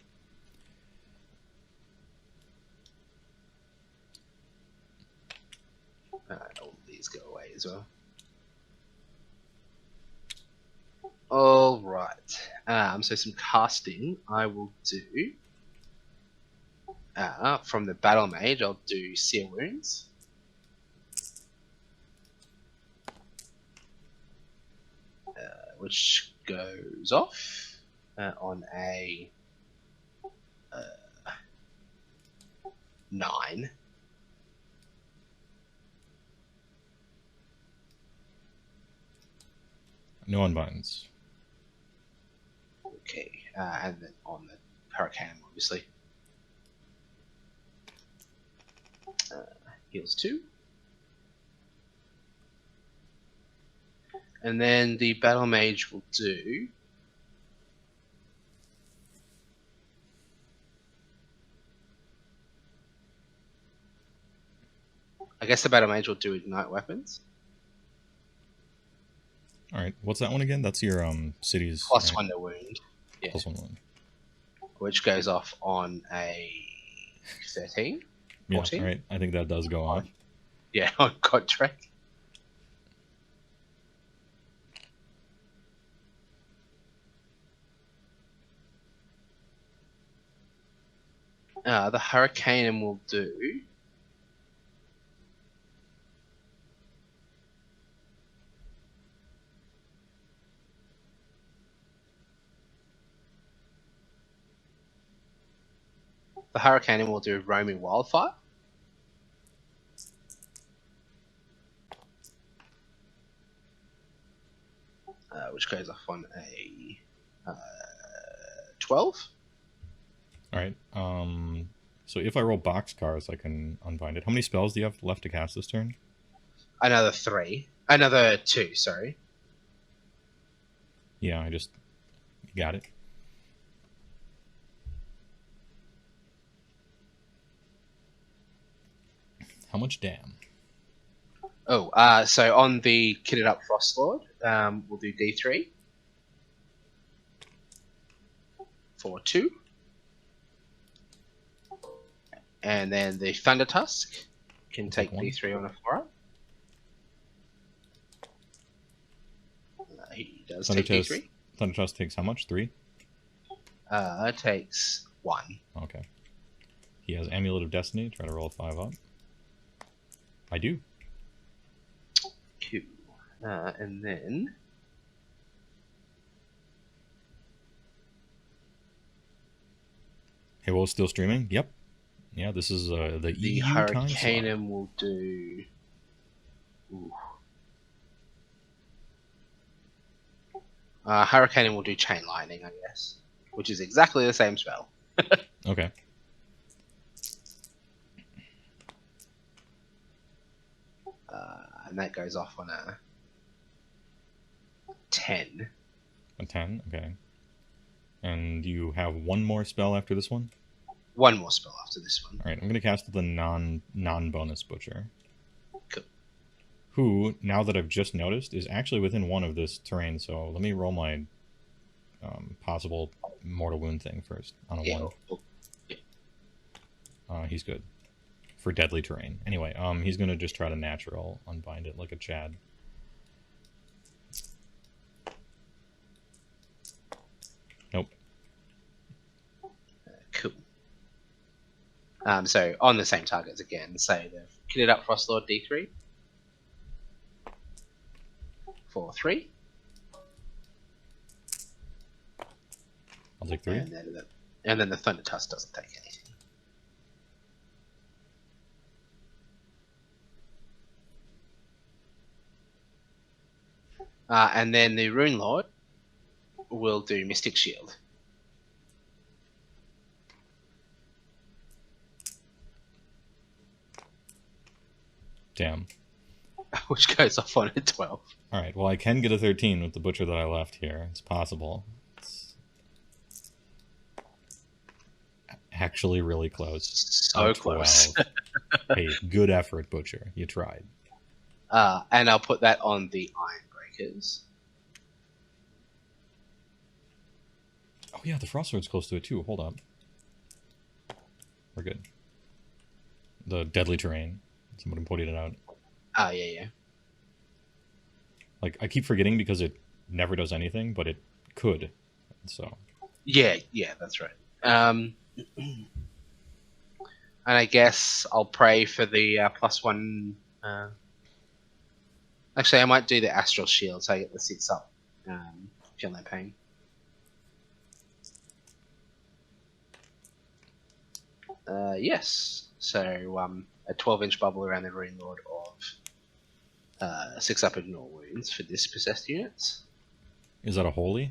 All these go away as well. All right. So some casting I will do. From the Battle Mage, I'll do Seer Wounds. Which goes off on a 9. No unbinds. Okay, and then on the Hurricane, obviously. Heals 2. And then the Battle Mage will do. I guess the Battle Mage will do Ignite Weapons. Alright, what's that one again? That's your city's... +1 right. to wound. Yeah. +1 wound. Which goes off on a 13? 14? Yeah, alright, I think that does go off. Yeah, on Gotrek. The Hurricane will do. The Hurricane will do Roaming Wildfire. Which goes off on a 12. Alright, so if I roll boxcars, I can unbind it. How many spells do you have left to cast this turn? Another 3. Another 2, sorry. Yeah, I just got it. How much damn? Oh, so on the kitted up Frostlord, we'll do D3 for 2. And then the Thunder Tusk can take one. D3 on a 4-up. He does take D3. Thunder Tusk takes how much? 3? Takes 1. Okay. He has Amulet of Destiny. Try to roll a 5-up. I do. Cool. And then... HeyWoah still streaming? Yep. Yeah, this is the EU time slot. Hurricaneum will do... Ooh. Hurricane will do Chain Lightning, I guess, which is exactly the same spell. Okay. And that goes off on a 10. A 10? Okay. And you have one more spell after this one? One more spell after this one. Alright, I'm going to cast the non-bonus Butcher. Cool. Who, now that I've just noticed, is actually within one of this terrain, so let me roll my possible mortal wound thing first on a 1. He's good. For deadly terrain. Anyway, he's going to just try to natural unbind it like a Chad. Nope. Cool. So on the same targets again, so they've kitted up Frostlord D3 for 3. I'll take 3. And then the Thunder Tusk doesn't take anything. And then the Rune Lord will do Mystic Shield. Damn. Which goes off on a 12. Alright, well I can get a 13 with the Butcher that I left here. It's possible. It's actually really close. So close. Hey, good effort, Butcher. You tried. And I'll put that on the Iron Breakers. Oh yeah, the Frost Sword's close to it too. Hold up. We're good. The deadly terrain. Somebody pointed it out. Oh, yeah. Like, I keep forgetting because it never does anything, but it could. So. Yeah, that's right. And I guess I'll pray for the +1. Actually, I might do the Astral Shield so I get the 6 up. Feel no pain. Yes. So a 12-inch bubble around the Rune Lord of 6 up ignore wounds for this possessed units. Is that a holy?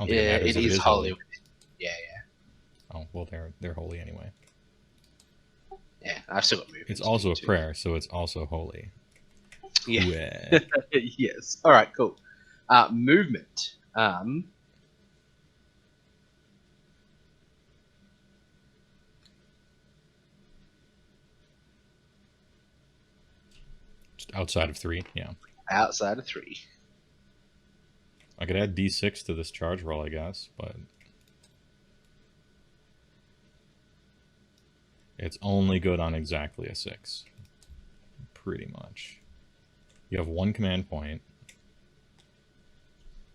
Yeah, it is holy. Yeah. Oh well, they're holy anyway. Yeah, I've still got movement. It's also a prayer, so it's also holy. Yeah. Yes. All right. Cool. Movement. Just outside of 3, yeah. Outside of 3. I could add D6 to this charge roll, I guess, but it's only good on exactly a 6. Pretty much. You have 1 command point.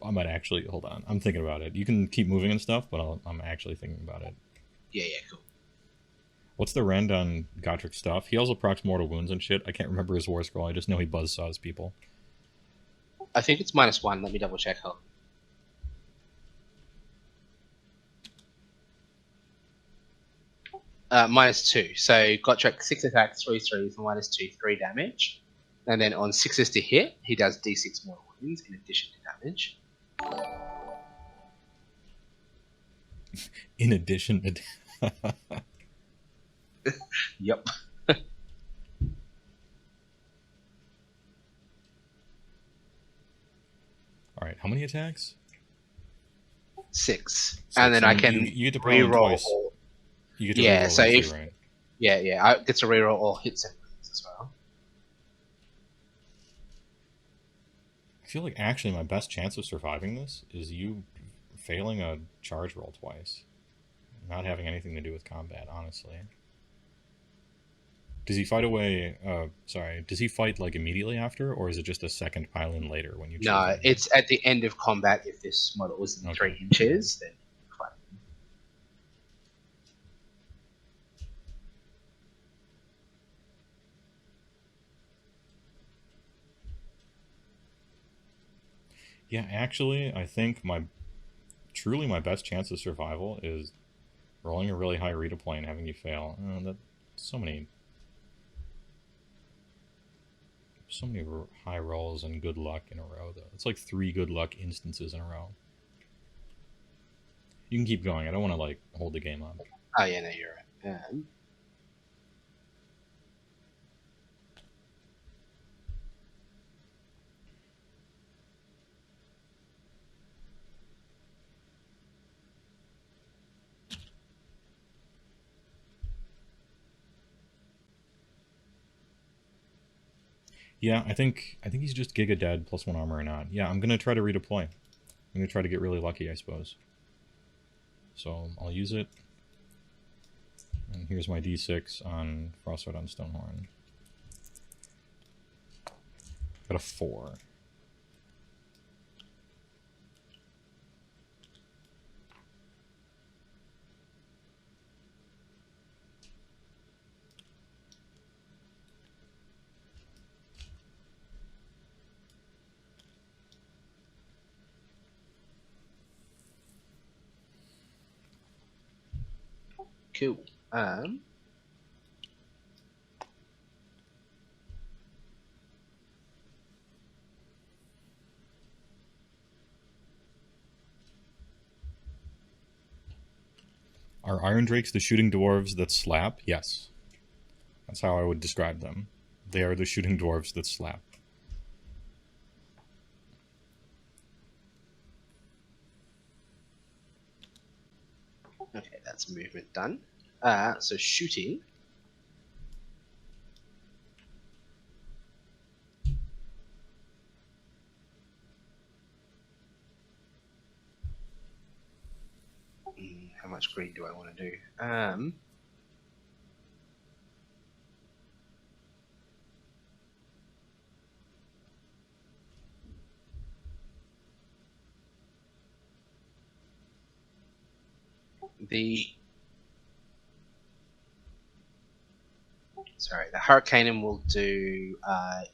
I might actually... Hold on. I'm thinking about it. You can keep moving and stuff, but I'm actually thinking about it. Yeah, cool. What's the rend on Gotrik's stuff? He also procs mortal wounds and shit. I can't remember his war scroll. I just know he buzzsaws people. I think it's -1. Let me double check. -2. So Gotrek 6 attacks, 3 threes, and -2, 3 damage. And then on 6s to hit, he does D6 mortal wounds in addition to damage. In addition to... Yep. Alright, how many attacks? 6. And then I can you get to reroll twice. all. You get to Yeah, reroll so them if... too, right? Yeah, I get to reroll all hits and wounds as well. I feel like actually my best chance of surviving this is you failing a charge roll twice. Not having anything to do with combat, honestly. Does he fight away... does he fight like immediately after, or is it just a second pile-in later when you choose No, him? it's at the end of combat. If this model was in 3 inches, then fight. Yeah, actually, I think truly my best chance of survival is rolling a really high redeploy and having you fail. So many high rolls and good luck in a row, though. It's like 3 good luck instances in a row. You can keep going. I don't want to, like, hold the game up. Oh, yeah, no, you're right. Yeah, I think he's just Giga dead plus 1 armor or not. Yeah, I'm gonna try to redeploy. I'm gonna try to get really lucky, I suppose. So I'll use it. And here's my D6 on Frostbite on Stonehorn. Got a 4. Cool. Are Iron Drakes the shooting dwarves that slap? Yes. That's how I would describe them. They are the shooting dwarves that slap. Okay, that's movement done. So shooting. How much green do I want to do? The Hurricaneum will do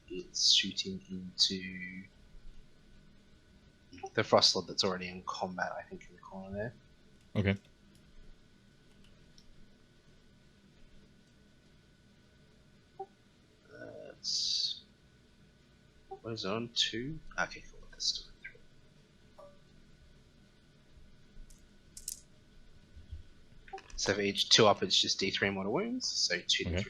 its shooting into the Frostlord that's already in combat, I think, in the corner there. Okay. What is it on? 2? Okay, cool. That's still 3. So for each 2 up, it's just D3 mortal wounds. So 2 Okay. D3.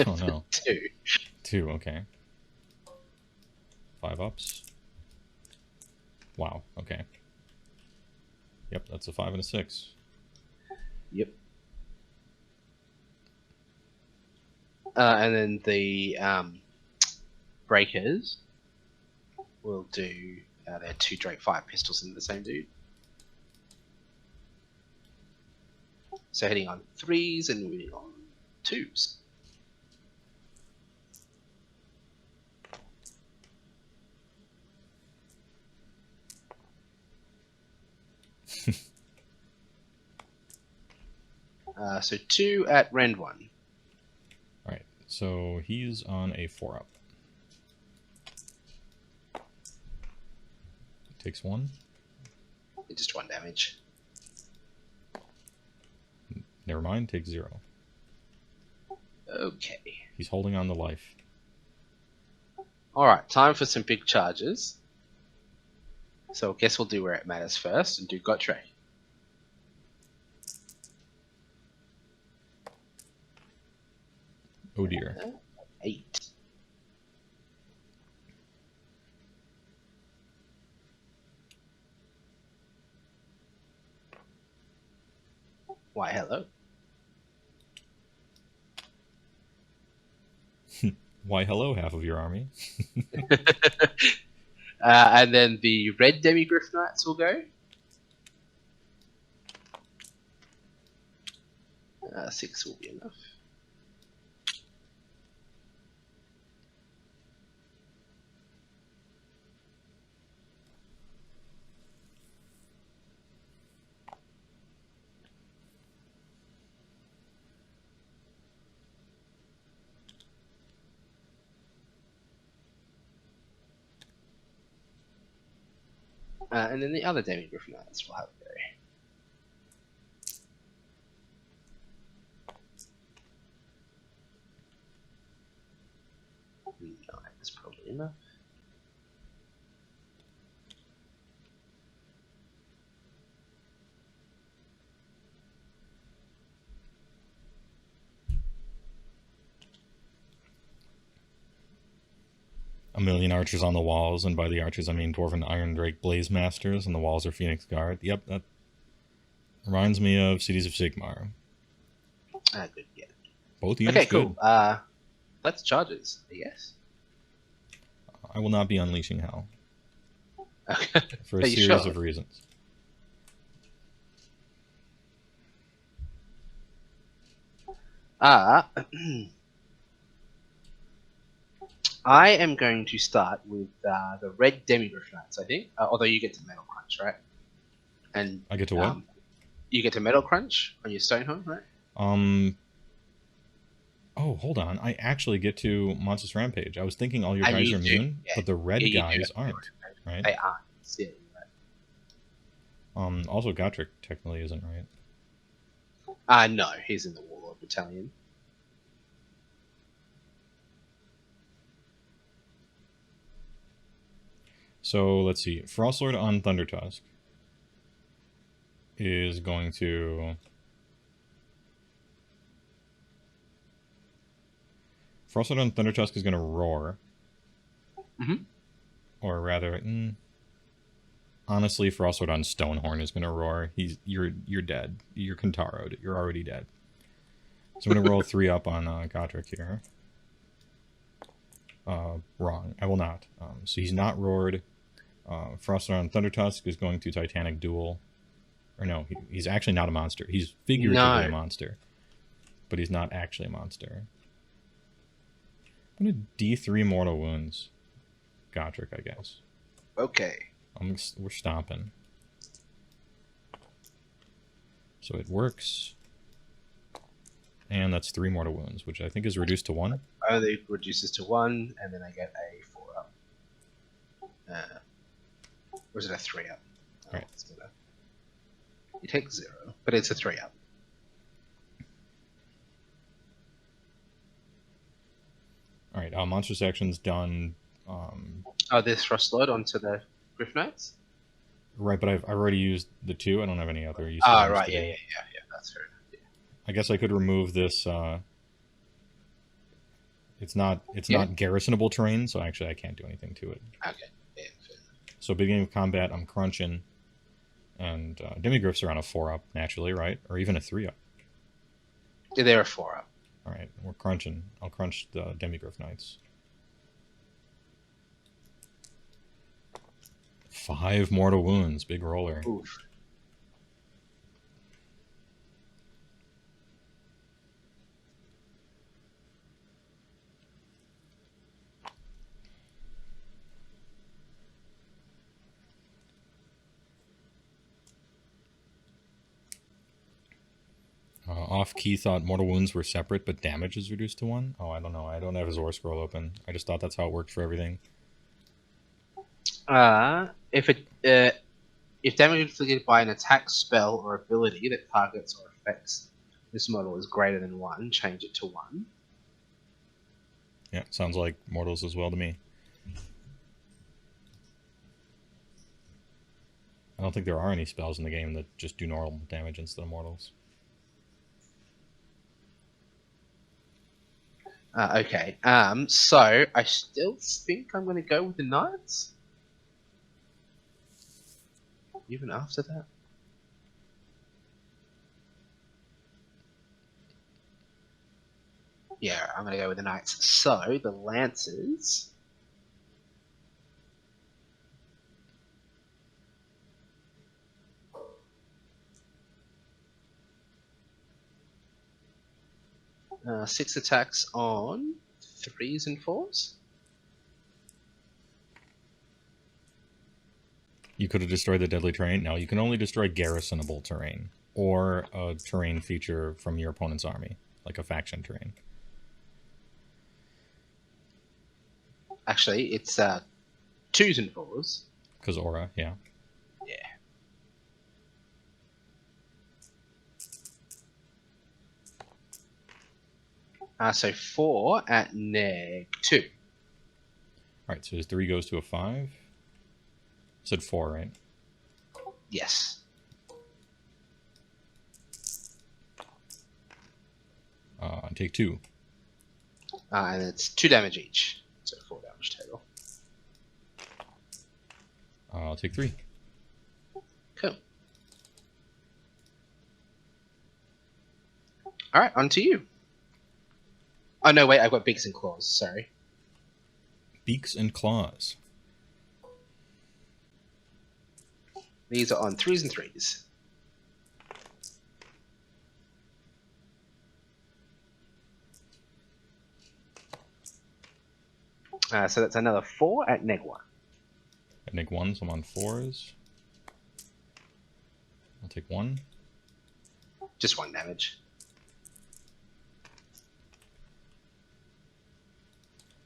Oh no. 2. 2, okay. 5 ups. Wow, okay. Yep, that's a 5 and a 6. Yep. And then the breakers will do their 2 Drake fire pistols into the same dude. So hitting on 3s and moving on 2s. So 2 at Rend 1. Alright, so he's on a 4 up. Takes 1. Just 1 damage. Never mind, takes 0. Okay. He's holding on to life. Alright, time for some big charges. So I guess we'll do where it matters first and do Gottray. Oh dear. 8. Why, hello. Why hello, half of your army. And then the red Demigryph Knights will go. 6 will be enough. And then the other Demigryph Knights will have a go. enough. A million archers on the walls, and by the archers I mean Dwarven Iron Drake Blaze Masters, and the walls are Phoenix Guard. Yep, that reminds me of Cities of Sigmar. Good, yeah. Both units Okay, cool. good. Let's charges, I guess. I will not be unleashing hell. Okay. For a series of reasons. I am going to start with the red Demigriff Knights, I think. Although you get to Metal Crunch, right? And I get to what? You get to Metal Crunch on your Stonehorn, right? Oh, hold on. I actually get to Monstrous Rampage. I was thinking all your guys are immune, yeah. but the red guys aren't, right? They aren't. Yeah, right. Also, Gotrek technically isn't, right? No, he's in the Warlord Battalion. So, let's see. Frostlord on Thundertusk is going to... Frostlord on Thundertusk is going to roar. Mm-hmm. Or rather... honestly, Frostlord on Stonehorn is going to roar. You're dead. You're Kantaro'd. You're already dead. So I'm going to roll 3 up on Gotrek here. Wrong. I will not. So he's not roared. Frostlord on Thundertusk is going to Titanic Duel. Or no, he's actually not a monster. He's figuratively a monster. But he's not actually a monster. I'm going to D3 Mortal Wounds. Gotrek, I guess. Okay. We're stomping. So it works. And that's 3 Mortal Wounds, which I think is reduced to 1. Oh, it reduces to 1, and then I get a 4 up. Or is it a 3 up? Oh, right. You take 0, but it's a 3 up. Alright, monstrous action's done. There's Frostlord onto the Griff Knights? Right, but I've already used the 2. I don't have any other use. Right, yeah, that's fair enough. Yeah. I guess I could remove this. It's not garrisonable terrain, so actually I can't do anything to it. Okay, yeah, fair enough. So beginning of combat, I'm crunching, and Demigriffs are on a 4 up naturally, right? Or even a 3 up. Yeah, they're a 4 up. All right, we're crunching. I'll crunch the Demigriff Knights. 5 mortal wounds, big roller. Oof. Off-key thought mortal wounds were separate, but damage is reduced to 1? Oh, I don't know. I don't have his ore scroll open. I just thought that's how it worked for everything. If damage inflicted by an attack, spell, or ability that targets or affects this model is greater than 1, change it to 1. Yeah, sounds like mortals as well to me. I don't think there are any spells in the game that just do normal damage instead of mortals. Okay, so I still think I'm going to go with the Knights. Even after that. Yeah, I'm going to go with the Knights. So, the Lancers... six attacks on 3s and 4s. You could have destroyed the deadly terrain. No, you can only destroy garrisonable terrain or a terrain feature from your opponent's army, like a faction terrain. Actually, it's 2s and 4s. Because aura, yeah. Yeah. So 4 at neg 2. Alright, so his 3 goes to a 5. Said 4, right? Yes. Take 2. And it's 2 damage each. So 4 damage total. I'll take 3. Cool. Alright, on to you. Oh no, wait, I've got beaks and claws, sorry. Beaks and claws. These are on 3s and 3s. So that's another 4 at neg 1. At neg 1, so I'm on 4s. I'll take 1. Just 1 damage.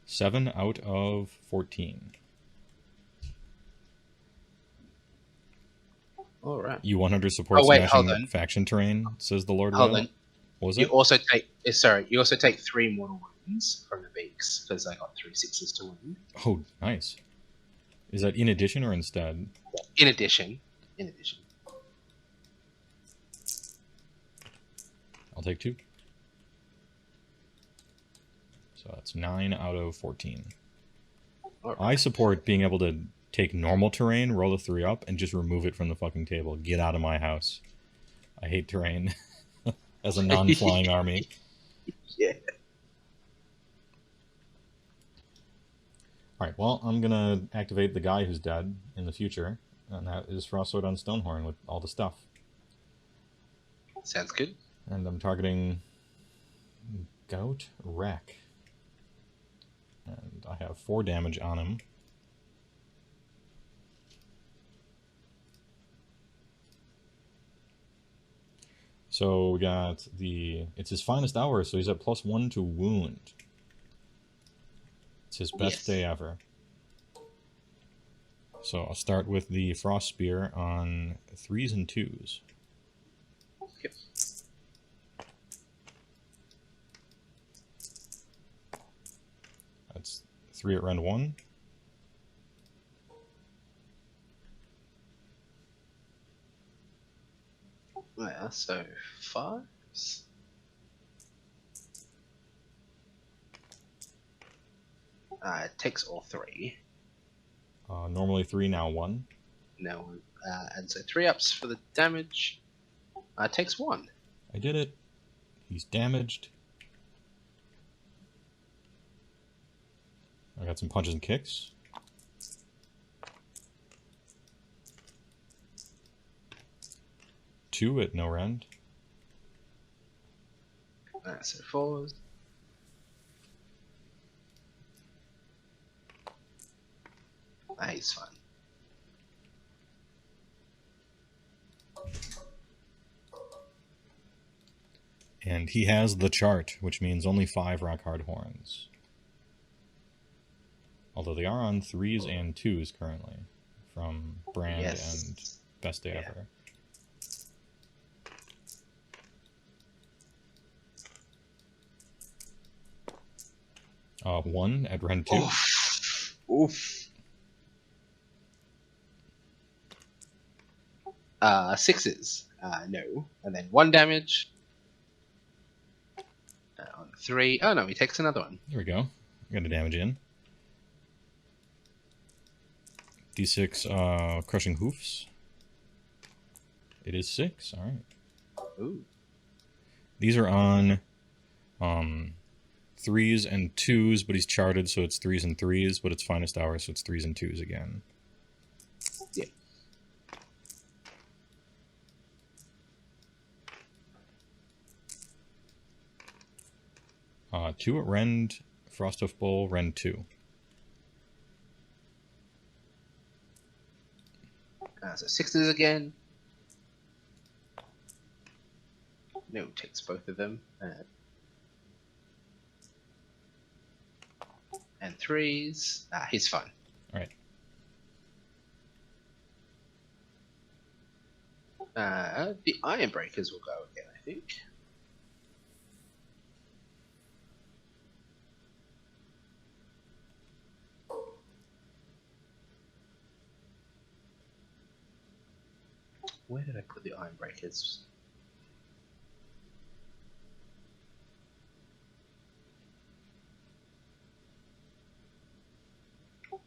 7 out of 14. Alright. You 100 support Oh, wait, hold smashing on. faction terrain, says the Lord. Hold Whale. on. What was You it? also take you also take 3 mortal wounds from the beaks, because I got 3 6s to wound. Oh, nice. Is that in addition or instead? In addition. I'll take 2. So that's 9 out of 14. Alright. I support being able to take normal terrain, roll a 3 up, and just remove it from the fucking table. Get out of my house. I hate terrain as a non-flying army. Yeah. Alright, well, I'm gonna activate the guy who's dead in the future, and that is Frostsword on Stonehorn with all the stuff. Sounds good. And I'm targeting Gout Wreck. And I have 4 damage on him. So we got it's his finest hour, so he's at +1 to wound. It's his best day ever. So I'll start with the Frost Spear on 3s and 2s. Yep. That's 3 at rend 1. Yeah, so 5s. It takes all 3. Normally 3, now 1. No, and so 3 ups for the damage. It takes 1. I did it. He's damaged. I got some punches and kicks. Two at no rend. So 4s. He's fine. And he has the chart, which means only 5 rock hard horns. Although they are on 3s and 2s currently, from Brand and Best Day Ever. One at rend 2. Oof. Oof. 6s. No. And then 1 damage. On 3. Oh no, he takes another one. There we go. Got a damage in. D6 Crushing Hoofs. It is 6. Alright. Ooh. These are on 3s and 2s, but he's charted, so it's 3s and 3s, but it's finest hour, so it's 3s and 2s again. Yeah. Two at rend, Frosthoof Bull, rend 2. So 6s again. No, takes both of them. And 3s. He's fine. Alright. The Iron Breakers will go again, I think. Where did I put the iron breakers?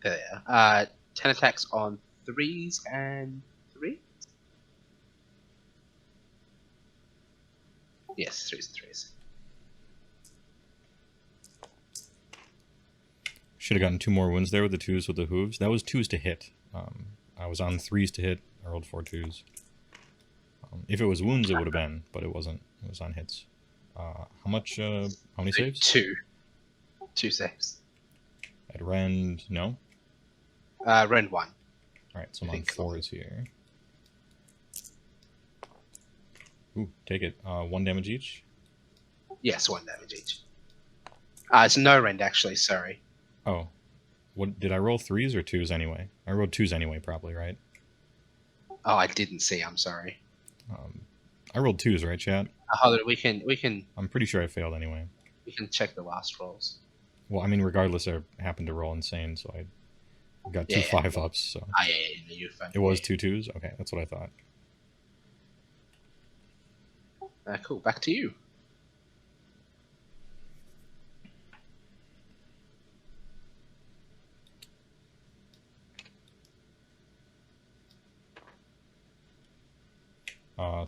There. 10 attacks on 3s and 3? Yes, 3s and 3s. Should have gotten 2 more wounds there with the 2s with the hooves. That was 2s to hit. I was on 3s to hit. I rolled 4 2s. If it was wounds, it would have been, but it wasn't. It was on hits. How many saves? 2. 2 saves. At Rend, no? Rend 1. Alright, so I'm on 4s here. Ooh, take it. 1 damage each? Yes, 1 damage each. It's no rend, actually, sorry. Oh. What did I roll 3s or 2s anyway? I rolled 2s anyway, probably, right? Oh, I didn't see, I'm sorry. I rolled 2s, right, chat? Hold on, we can I'm pretty sure I failed anyway. we can check the last rolls. Well, I mean, regardless, I happened to roll insane, so I got 2 5-ups, so... Yeah, you're fine. It was 2 2s? Okay, that's what I thought. Cool, back to you.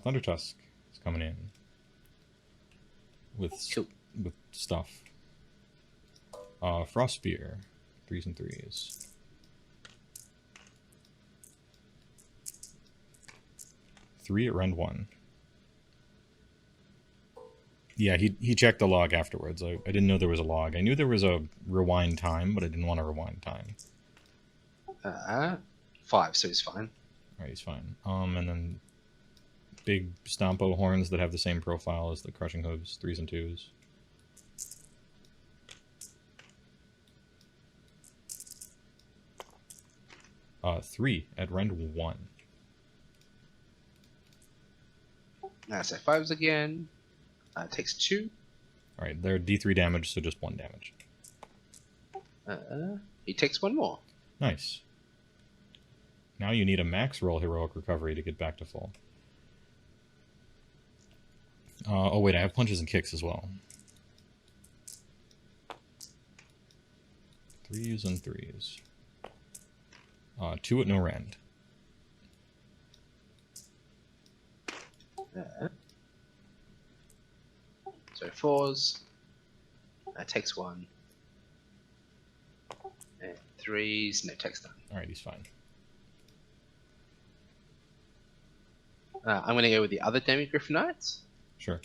Thunder Tusk is coming in with stuff. Frost Spear, 3s and 3s. Three at Rend 1. Yeah, he checked the log afterwards. I didn't know there was a log. I knew there was a rewind time, but I didn't want to rewind time. 5, so he's fine. Alright, he's fine. And then big Stompo horns that have the same profile as the Crushing Hooves, 3s and 2s. Three at Rend 1. So 5s again. Takes 2. Alright, they're D3 damage, so just 1 damage. He takes 1 more. Nice. Now you need a max roll heroic recovery to get back to full. Oh wait, I have punches and kicks as well. 3s and 3s. 2 at no rend. So 4s. Takes 1. And 3s. No, takes none. Alright, he's fine. I'm going to go with the other Demi-Griffin Knights. Sure.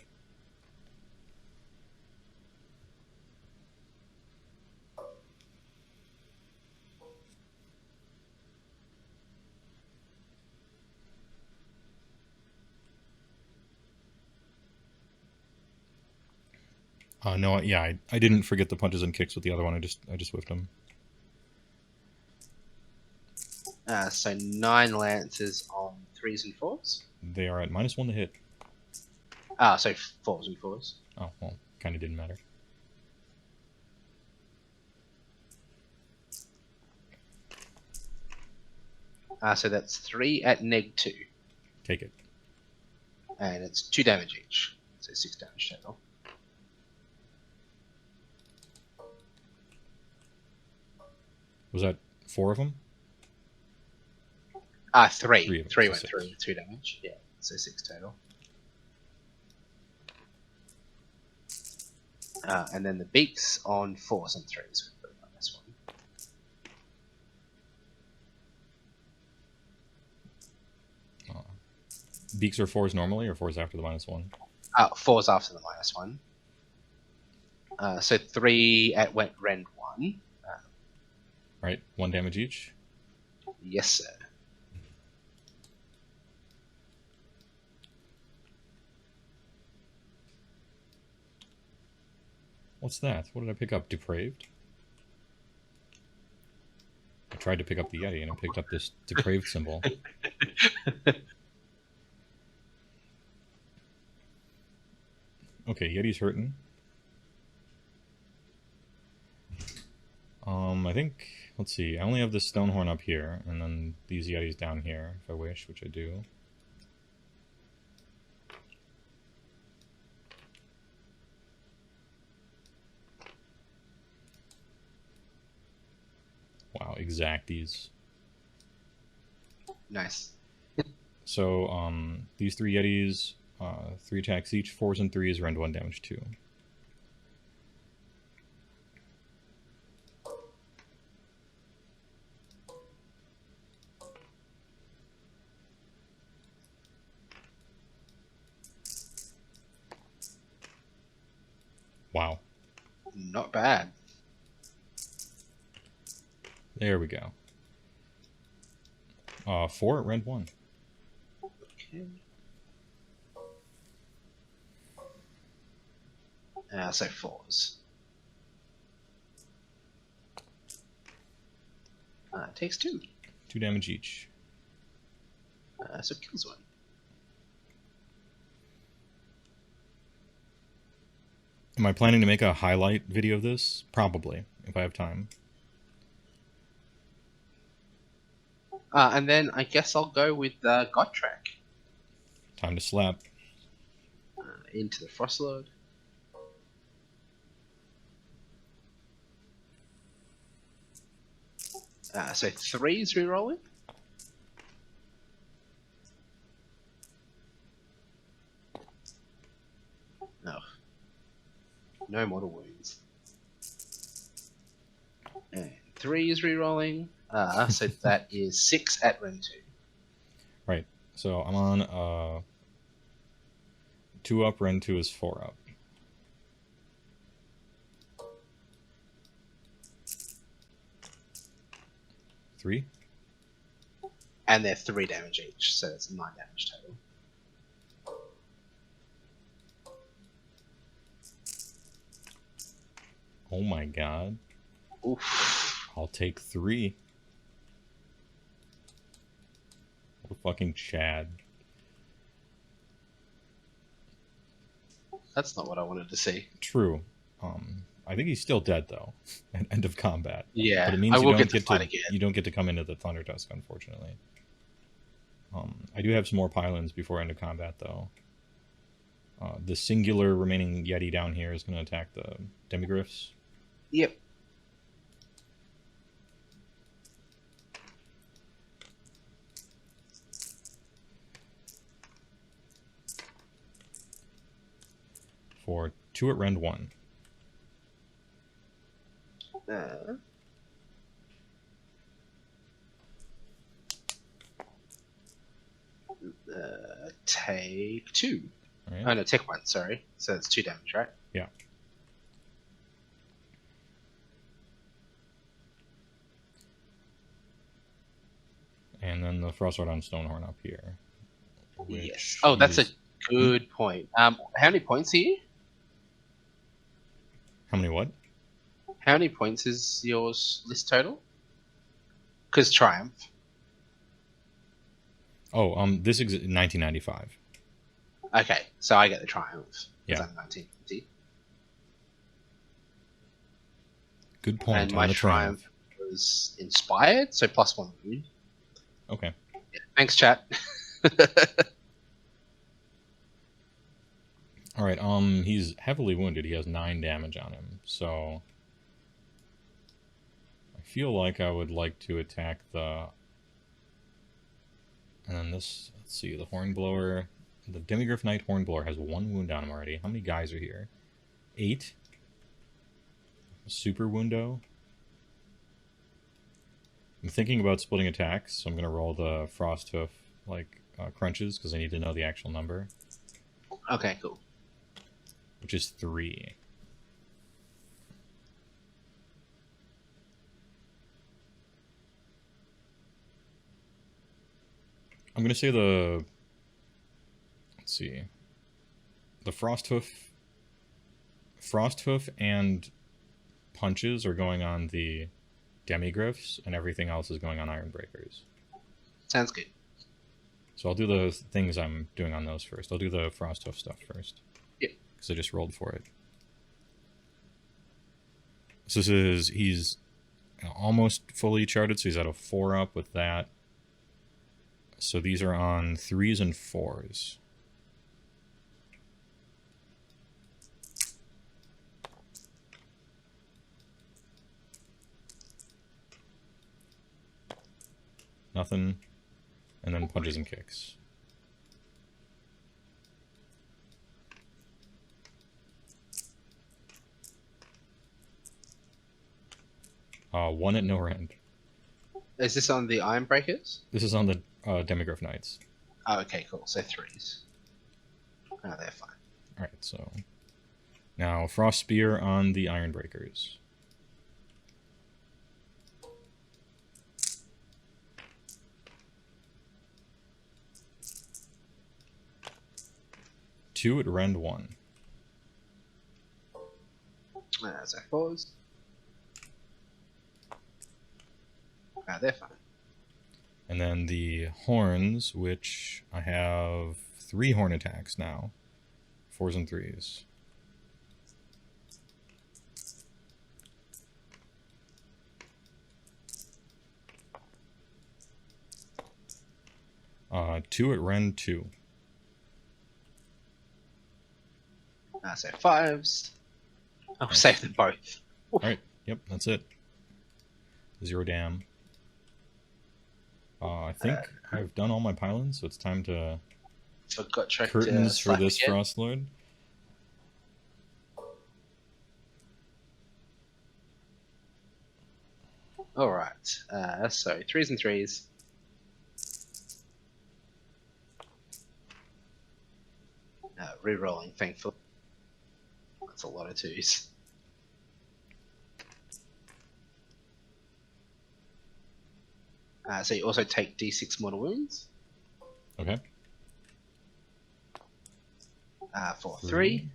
No, yeah, I didn't forget the punches and kicks with the other one. I just whiffed them. So 9 lances on 3s and 4s. They are at -1 to hit. So 4s and 4s. Oh, well, kind of didn't matter. So that's 3 at -2. Take it. And it's 2 damage each. So 6 damage total. Was that 4 of them? 3. 3 went 6. through with 2 damage. Yeah, so 6 total. And then the beaks on 4s and 3s with the -1. Beaks are 4s normally, or 4s after the -1? 4s after the -1. So 3 at Rend 1. Right, 1 damage each. Yes, sir. What's that? What did I pick up? Depraved? I tried to pick up the Yeti and I picked up this depraved symbol. Okay, Yeti's hurting. I think, let's see, I only have this stone horn up here, and then these Yetis down here, if I wish, which I do. exacties. Nice. So these 3 Yetis, 3 attacks each, 4s and 3s, rend 1 damage 2. Wow. Not bad. There we go. 4 at rend 1. Okay. So 4s. Takes 2. 2 damage each. So kills 1. Am I planning to make a highlight video of this? Probably, if I have time. And then I guess I'll go with Gotrek. Time to slap. Into the Frostlord. So 3s rerolling. No. No mortal wounds. And 3s rerolling. So that is 6 at rend 2. Right. So I'm on 2 up, rend 2 is 4 up. Three? And they're 3 damage each, so that's 9 damage total. Oh my god. Oof. I'll take 3. What a fucking Chad. That's not what I wanted to see. True. I think he's still dead though at end of combat. Yeah, But it means I you will don't get to get fight to again. you don't get to come into the Thunder Tusk, unfortunately. I do have some more pylons before end of combat though. The singular remaining Yeti down here is going to attack the Demigryphs. Yep. For 2 at rend 1. Take 2. Right? Oh no, take 1, sorry. So that's 2 damage, right? Yeah. And then the Frostlord on Stonehorn up here. Yes. Oh, that's a good point. How many points are you? How many what? How many points is yours list total? Because Triumph. Oh, this is 1995. Okay, so I get the Triumph. Yeah. I'm 1950. Good point And on my the Triumph was inspired, so +1 wound. Okay. Yeah, thanks, chat. All right. He's heavily wounded. He has 9 damage on him. So I feel like I would like to attack the. And then this. Let's see. The Hornblower. The Demigryph Knight Hornblower has 1 wound on him already. How many guys are here? 8. Super Woundo. I'm thinking about splitting attacks, so I'm going to roll the Frosthoof crunches because I need to know the actual number. Okay, cool. Which is 3. I'm going to say the... Let's see. The Frosthoof and punches are going on the Demigryphs, and everything else is going on Ironbreakers. Sounds good. So I'll do the things I'm doing on those first. I'll do the Frosthoof stuff first. Yep. Because I just rolled for it. So he's almost fully charted, so he's at a 4 up with that. So these are on 3s and 4s. Nothing. And then punches and kicks. One at no rend. Is this on the Iron Breakers? This is on the Demigryph Knights. Oh, okay, cool. So 3s. Oh, they're fine. Alright, so... Now, Frost Spear on the Iron Breakers. Two at rend 1. So 4s. They're fine. And then the horns, which I have 3 horn attacks now. 4s and 3s. Two at rend 2. So 5s. I'll save them both. Alright, yep, that's it. 0 dam. I think I've done all my pylons, so it's time to Forgot trick curtains for this again. Frost Lord. Alright, so 3s and 3s. Rerolling, thankfully. That's a lot of 2s. So you also take D6 mortal wounds. Okay. For 3.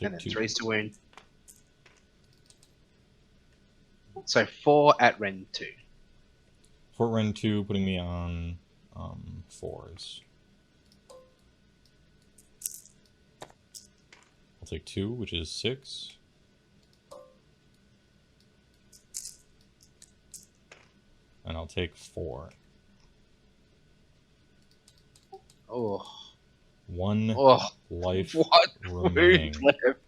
And then 3s to wound. So 4 at rend 2. 4 rend 2, putting me on 4s. I'll take 2, which is 6. And I'll take 4. Oh. 1 life What remaining. left?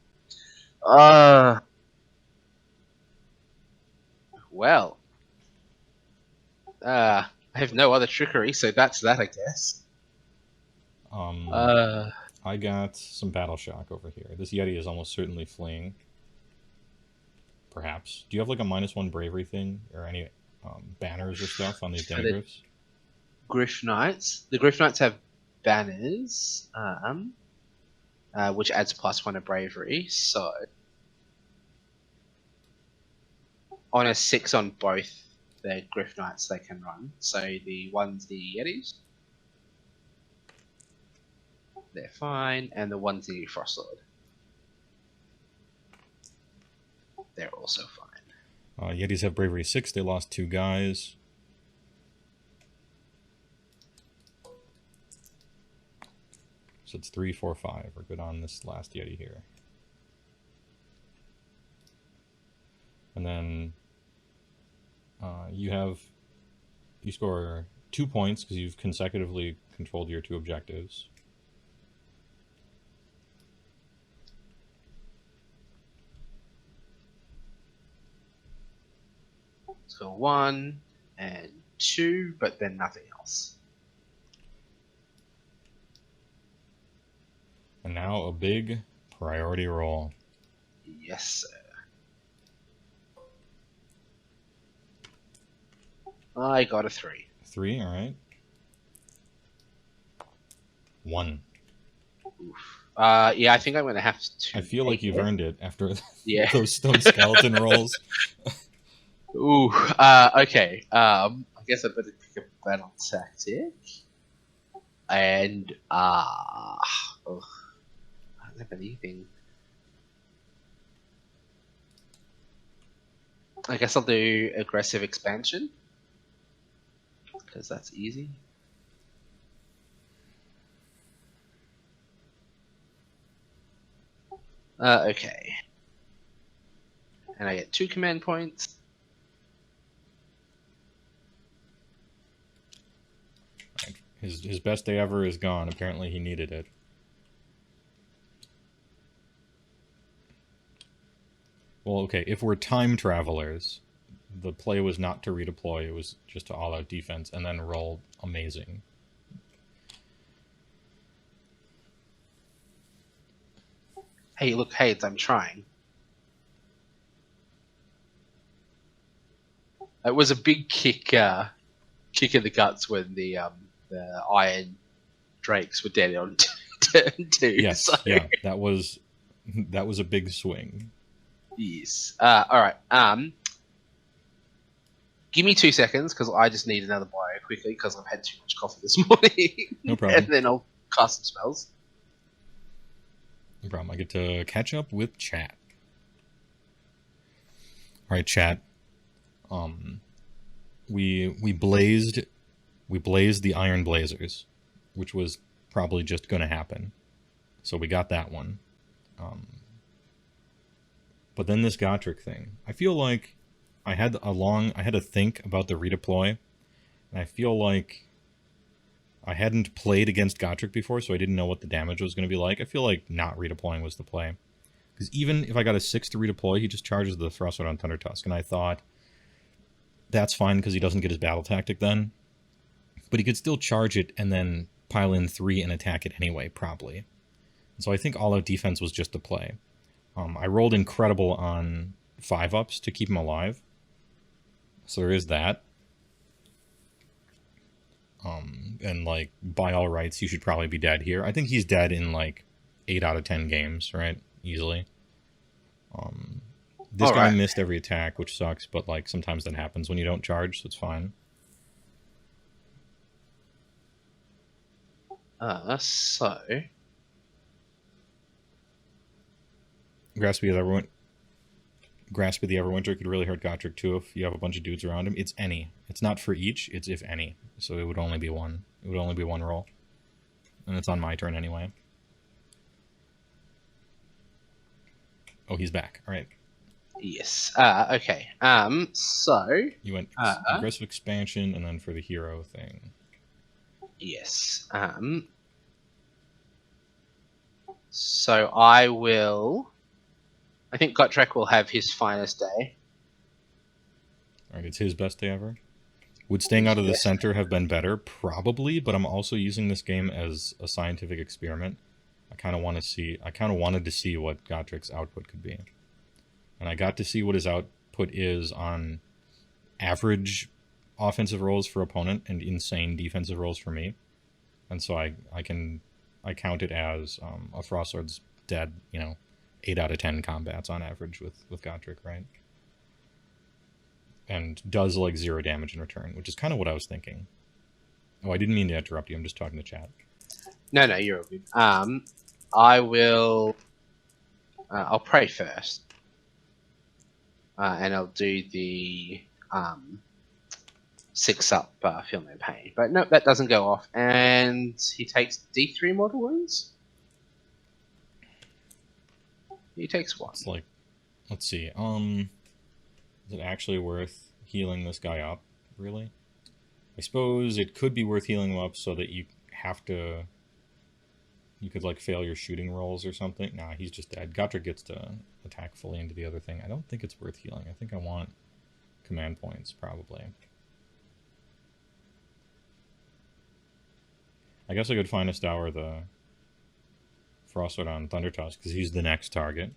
Well. I have no other trickery, so that's that, I guess. I got some battle shock over here. This Yeti is almost certainly fleeing. Perhaps. Do you have like a -1 bravery thing or any banners or stuff on these Demigryphs? Gryph Knights. The Gryph Knights have banners, which adds +1 of bravery. So on a 6 on both the Gryph Knights, they can run. So the ones the Yetis, they're fine, and the ones the Frostlord, they're also fine. Yetis have bravery 6. They lost 2 guys. So it's 3, 4, 5. We're good on this last Yeti here. And then you score 2 points because you've consecutively controlled your 2 objectives. So 1 and 2, but then nothing else. And now a big priority roll. Yes, sir. I got a 3. 3, alright. 1. Oof. Yeah, I think I'm gonna have to. I feel like you've earned it after Yeah. those stone skeleton rolls. Ooh. Okay. I guess I better pick a battle tactic. And I don't have anything. I guess I'll do aggressive expansion because that's easy. Okay. And I get 2 command points. His best day ever is gone. Apparently he needed it. Well, okay, if we're time travelers, the play was not to redeploy, it was just to all-out defense and then roll amazing. Hey, look, Hades, I'm trying. It was a big kick in the guts when the Iron Drakes were dead on turn 2. Yes, So. yeah, that was a big swing. Yes. All right. Give me 2 seconds because I just need another bio quickly because I've had too much coffee this morning. No problem. And then I'll cast some spells. No problem. I get to catch up with chat. All right, chat. We blazed the Iron Blazers, which was probably just going to happen. So we got that one. But then this Gotrek thing. I feel like I had to think about the redeploy, and I feel like I hadn't played against Gotrek before, so I didn't know what the damage was going to be like. I feel like not redeploying was the play. Because even if I got a 6 to redeploy, he just charges the Frostwood on Thunder Tusk, and I thought, that's fine because he doesn't get his battle tactic then. But he could still charge it and then pile in 3 and attack it anyway, probably. And so I think all-out defense was just the play. I rolled incredible on 5-ups to keep him alive. So there is that. And, like, by all rights, he should probably be dead here. I think he's dead in, like, 8 out of 10 games, right? Easily. This guy missed every attack, which sucks, but, like, sometimes that happens when you don't charge, so it's fine. So... Graspy the Everwinter could really hurt Gotrek too if you have a bunch of dudes around him. It's any. It's not for each, it's if any. So it would only be one. It would only be one roll. And it's on my turn anyway. Oh, he's back. Alright. Yes. Okay. So... You went aggressive expansion and then for the hero thing. Yes. So I will... I think Gotrek will have his finest day. Alright, it's his best day ever. Would staying out of the center have been better? Probably, but I'm also using this game as a scientific experiment. I kind of wanted to see what Gotrek's output could be. And I got to see what his output is on average offensive rolls for opponent and insane defensive rolls for me. And so I count it as a Frostlord's dead, 8 out of 10 combats on average with Gotrek, right? And does like 0 damage in return, which is kind of what I was thinking. Oh, I didn't mean to interrupt you. I'm just talking to chat. No, you're all good. I will... I'll pray first. And I'll do the 6-up Feel No Pain. But no, that doesn't go off. And he takes D3 mortal wounds? He takes 1. It's like, let's see. Is it actually worth healing this guy up? Really? I suppose it could be worth healing him up so that you could like fail your shooting rolls or something. Nah, he's just dead. Gotrek gets to attack fully into the other thing. I don't think it's worth healing. I think I want command points, probably. I guess I could Finest Hour the Frostwood on Thunder Tusk because he's the next target.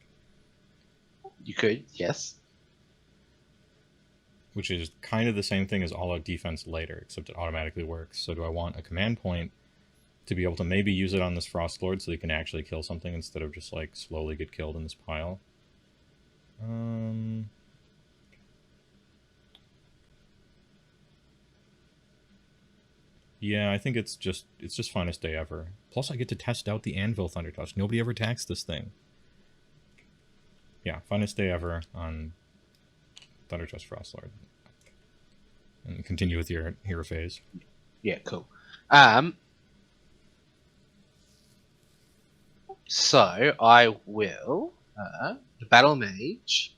You could, yes. Which is kind of the same thing as all-out defense later, except it automatically works. So do I want a command point to be able to maybe use it on this Frostlord so he can actually kill something instead of just like slowly get killed in this pile? Yeah, I think it's just finest day ever. Plus I get to test out the Anvil Thunder Tusk. Nobody ever attacks this thing. Yeah, finest day ever on Thunder Tusk Frostlord. And continue with your hero phase. Yeah, cool. So I will the Battle Mage.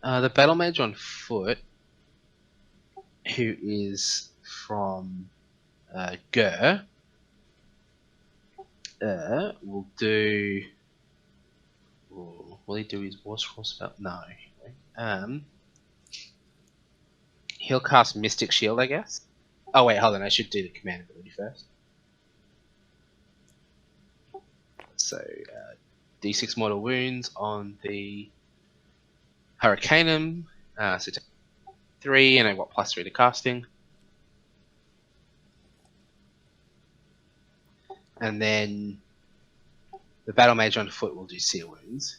The Battle Mage on foot. who is from Gur, will do. Will he do his War Scroll spell? No. He'll cast Mystic Shield, I guess. Oh wait, hold on. I should do the command ability first. So, D6 mortal wounds on the Hurricanum. So 3, and I got +3 to casting. And then the Battle Mage on foot will do Seer Wounds.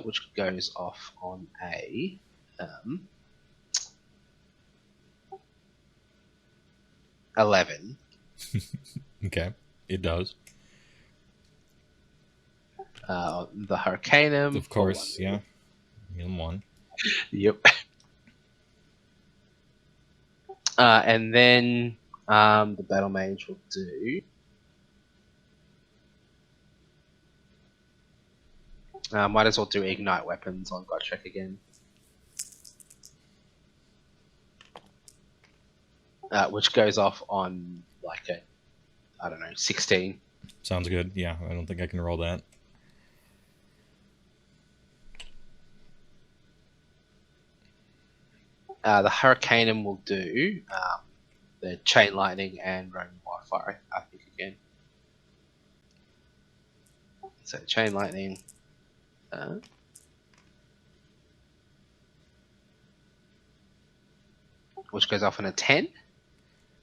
Which goes off on a 11. Okay, it does. The Hurricanum. Of course, yeah. In 1. Yep. And then the Battle Mage will do. Might as well do Ignite Weapons on Godtrek again. Which goes off on like a, I don't know, 16. Sounds good. Yeah, I don't think I can roll that. The Hurricanum will do the Chain Lightning and Roaming Wildfire, I think, again. So Chain Lightning. Which goes off on a 10.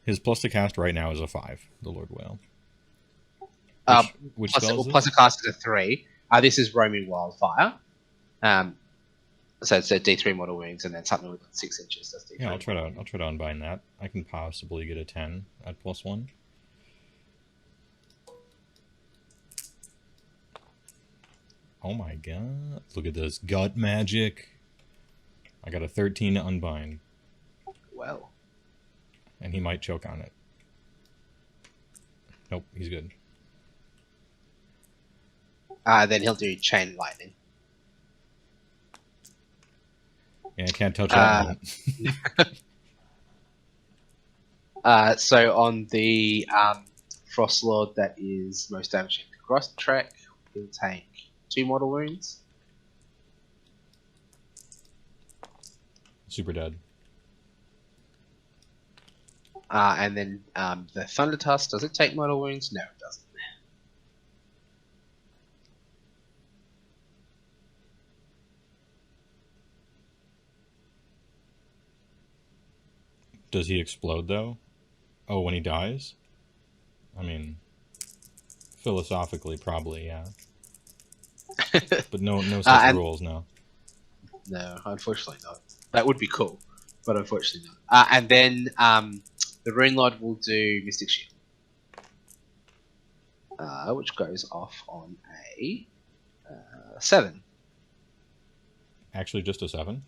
His plus to cast right now is a 5, the Lord Whale. Which plus, spell is plus a cast is a 3. This is Roaming Wildfire. So it's a D3 mortal wounds, and then something with 6 inches. That's D3. Yeah, I'll try to unbind that. I can possibly get a 10 at +1. Oh my god! Look at this gut magic. I got a 13 to unbind. Well, and he might choke on it. Nope, he's good. Then he'll do Chain Lightning. Yeah, I can't touch that one. So on the Frost Lord that is most damaging to Godtrek, he'll take 2 mortal wounds. Super dead. And then the Thunder Tusk, does it take mortal wounds? No, it doesn't. Does he explode though? Oh, when he dies? I mean, philosophically, probably, yeah. But no such rules, no. No, unfortunately not. That would be cool, but unfortunately not. And then the Rune Lord will do Mystic Shield, which goes off on a 7. Actually, just a 7?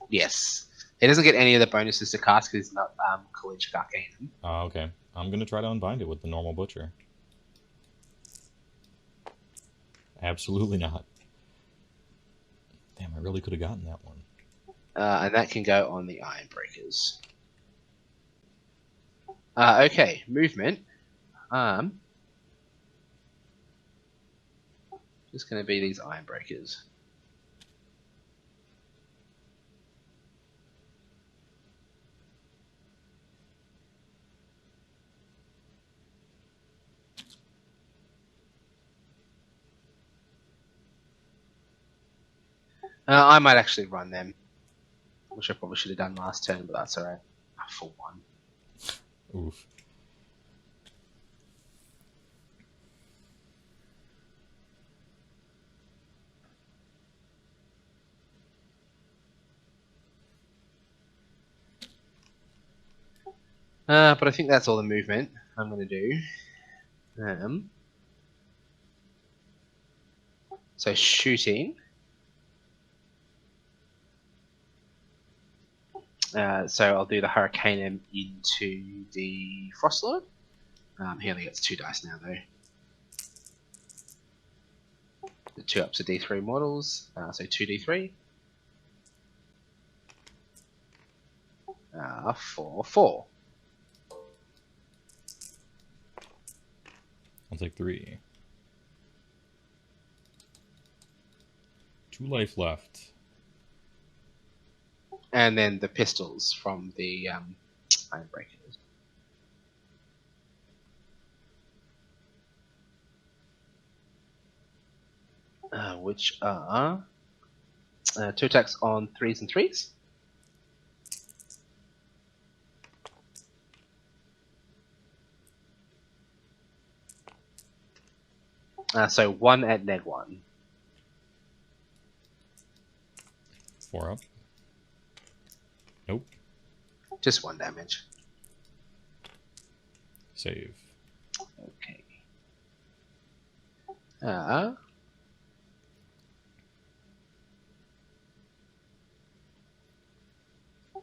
Yes. He doesn't get any of the bonuses to cast because he's not Collegiate Arcanum. Okay. I'm going to try to unbind it with the normal Butcher. Absolutely not. Damn, I really could have gotten that one. And that can go on the Iron Breakers. Okay, movement. Just going to be these Iron Breakers. I might actually run them, which I probably should have done last turn, but that's alright. For 1. Oof. But I think that's all the movement I'm going to do. So shooting. So I'll do the Hurricanum into the Frostlord. He only gets 2 dice now, though. The 2-ups are D3 models, so 2D3. 4, 4. I'll take 3. 2 life left. And then the pistols from the Iron Breakers. Which are 2 attacks on 3s and 3s. So 1 at -1. 4 up. Nope. Just 1 damage. Save. Okay.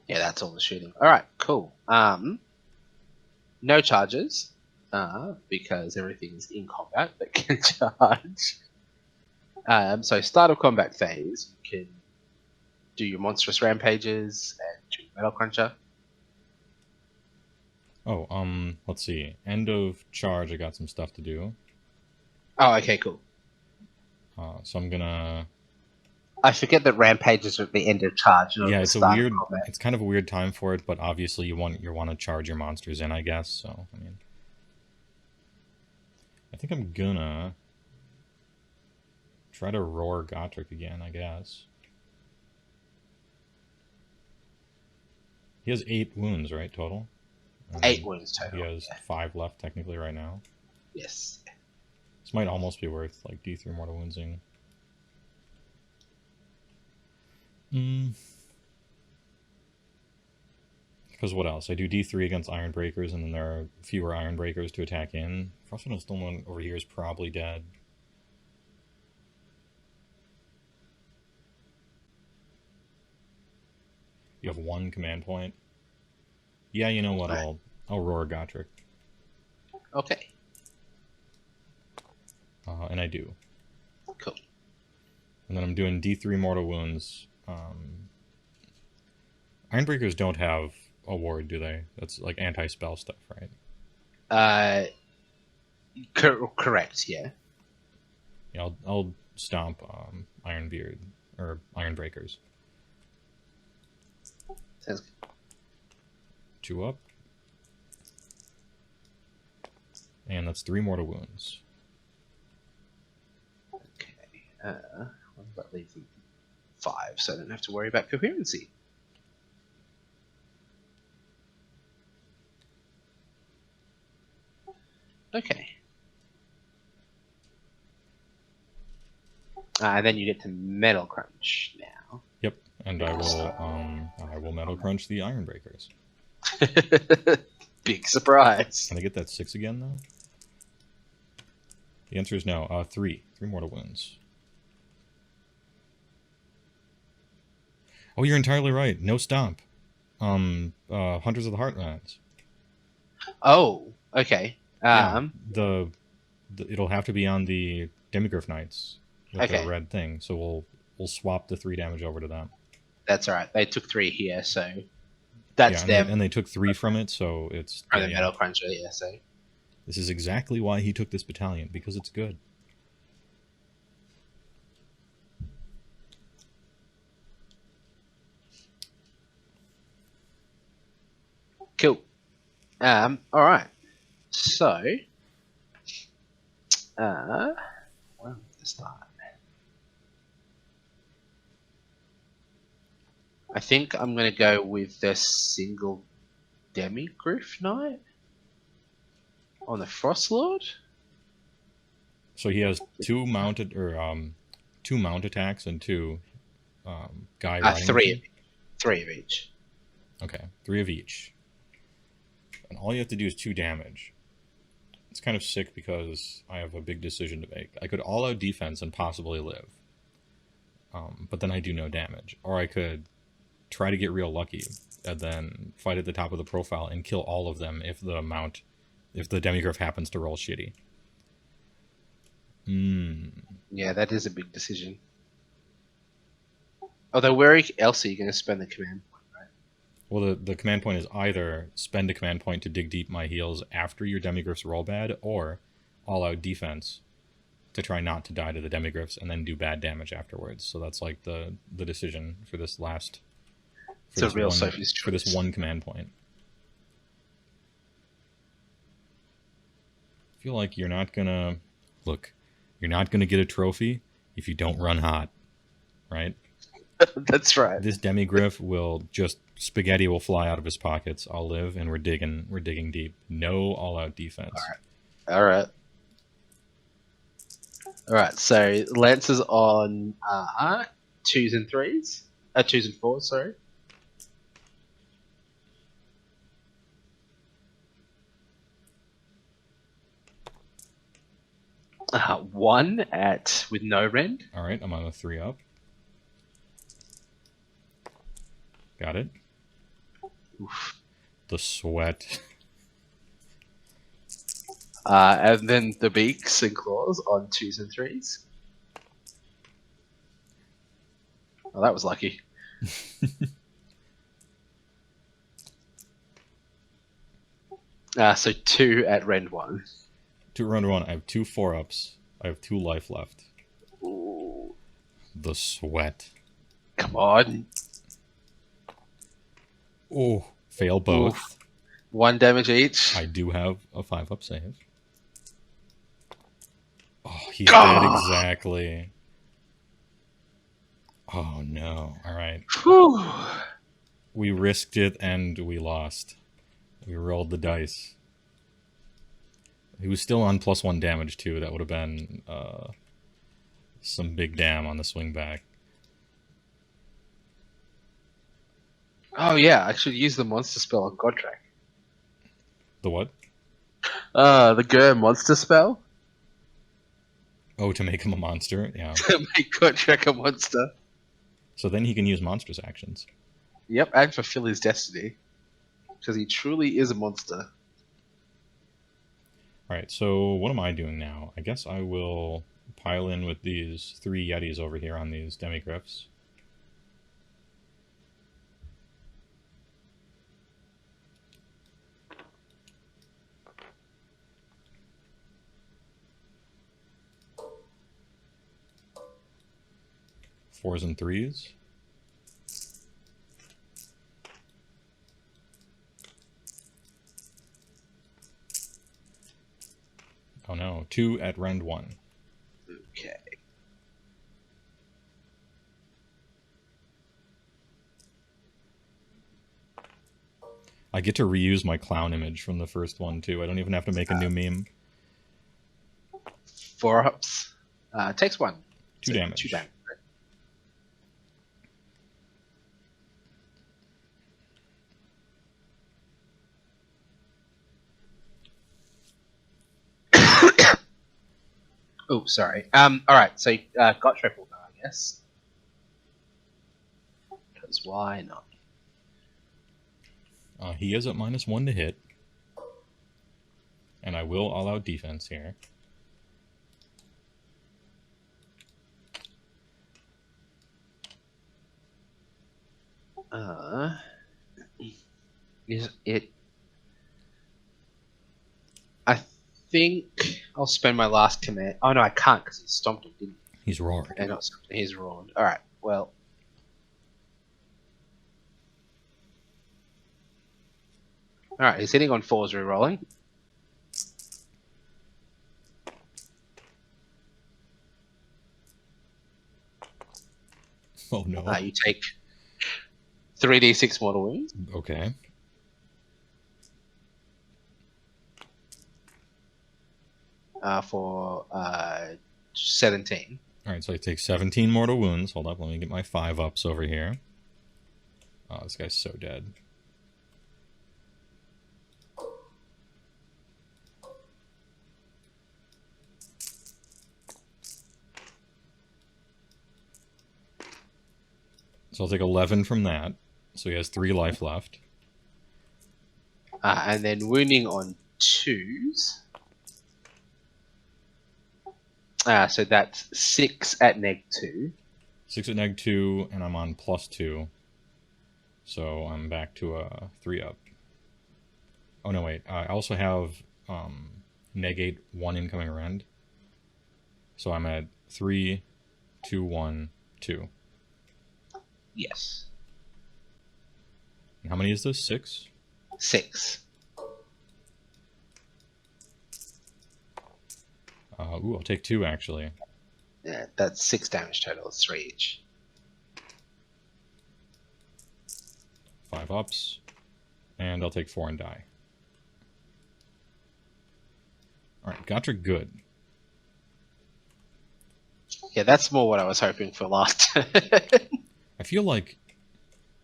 Yeah, that's all the shooting. All right, cool. No charges, because everything's in combat that can charge. So start of combat phase, you can do your monstrous rampages and shoot Metal Cruncher. Oh, let's see. End of charge, I got some stuff to do. Oh, okay, cool. So I'm gonna... I forget that rampages are at the end of charge. Yeah, it's a weird... It's kind of a weird time for it, but obviously you want to charge your monsters in, I guess. So, I mean... I think I'm gonna... try to roar Gotrek again, I guess. He has 8 wounds, right, total? 8 wounds total. He has 5 left, technically, right now. Yes. This might almost be worth, like, D3 mortal woundsing. Because what else? I do D3 against Iron Breakers, and then there are fewer Iron Breakers to attack in. Frostbite Stone over here is probably dead. You have 1 command point. Yeah, you know what? Right. I'll roar Gotrek. Okay. And I do. Cool. And then I'm doing D3 mortal wounds. Iron Breakers don't have a ward, do they? That's like anti-spell stuff, right? Correct. Yeah. Yeah, I'll stomp Iron Beard or Iron Breakers. Sounds good. 2 up. And that's 3 mortal wounds. Okay. What about leaving 5, so I don't have to worry about coherency. Okay. And then you get to Metal Crunch now. Yep, and I will Metal Crunch the Iron Breakers. Big surprise. Can I get that 6 again, though? The answer is no. 3. 3 mortal wounds. Oh, you're entirely right. No stomp. Hunters of the Heartlands. Oh, okay. Yeah, it'll have to be on the Demigryph Knights with Okay. the red thing. So we'll swap the 3 damage over to them. That's all right. They took 3 here, so that's them. And they took 3 from it, so it's From the Metal Cruncher, yeah. So this is exactly why he took this battalion, because it's good. cool. All right. So, well, to start. I think I'm going to go with the single Demigryph Knight on the Frost Lord. So he has 2 mounted or 2 mount attacks and 2 guy riding. 3 of each. Okay, 3 of each. And all you have to do is 2 damage. It's kind of sick because I have a big decision to make. I could all out defense and possibly live. But then I do no damage. Or I could try to get real lucky and then fight at the top of the profile and kill all of them if the Demigryph happens to roll shitty. Yeah, that is a big decision. Although, where else are you going to spend the command point, right? Well, the command point is either spend a command point to dig deep my heals after your demigriffs roll bad, or all out defense to try not to die to the demigriffs and then do bad damage afterwards. So that's like the decision for this last It's a real Sophie's for this choice. one command point. I feel like you're not gonna get a trophy if you don't run hot, right? That's right. This demigriff will just spaghetti will fly out of his pockets. I'll live, and we're digging deep. No all out defense. All right. So Lance's on 2s and 3s, 2s and 4s. Sorry. One with no rend. All right, I'm on a 3 up. Got it. Oof. The sweat. And then the beaks and claws on 2s and 3s. Oh, that was lucky. So 2 at rend 1. 2 round 1. I have 2 4-ups. I have 2 life left. Ooh. The sweat. Come on. Oh, fail both. Oof. 1 damage each. I do have a 5-up save. Oh, he's dead exactly. Oh no. Alright. We risked it and we lost. We rolled the dice. He was still on +1 damage too. That would have been some big damn on the swing back. Oh yeah, I should use the monster spell on Godtrack. The what? The Gur monster spell Oh, to make him a monster? Yeah. to make Godtrack a monster. So then he can use monstrous actions. Yep, and fulfill his destiny. Because he truly is a monster. Alright, so what am I doing now? I guess I will pile in with these 3 Yetis over here on these demigriffs. Fours and 3s. Oh no, 2 at rend 1. Okay. I get to reuse my clown image from the first one too. I don't even have to make a new meme. 4-ups. Takes 1. 2 damage. 2 damage. Oh, sorry. Alright, so got triple now, I guess. Because why not? He is at -1 to hit. And I will all out defense here. Is it... I think I'll spend my last command... Oh no, I can't because he stomped him, didn't he? He's roared. And not stomped him, he's roared. Alright, well... Alright, he's hitting on 4s rerolling. Oh no. You take 3d6 mortal wounds. Okay. For 17. Alright, so I take 17 mortal wounds. Hold up, let me get my 5-ups over here. Oh, this guy's so dead. So I'll take 11 from that. So he has 3 life left. And then wounding on 2s. So that's 6 at -2. 6 at -2, and I'm on +2. So I'm back to a 3 up. Oh no, wait. I also have negate 1 incoming rend. So I'm at 3, 2, 1, 2. Yes. And how many is this? 6? 6. Ooh, I'll take 2 actually. Yeah, that's 6 damage total. It's 3 each. 5 ups. And I'll take 4 and die. Alright, Gotcha good. Yeah, that's more what I was hoping for last turn. I feel like,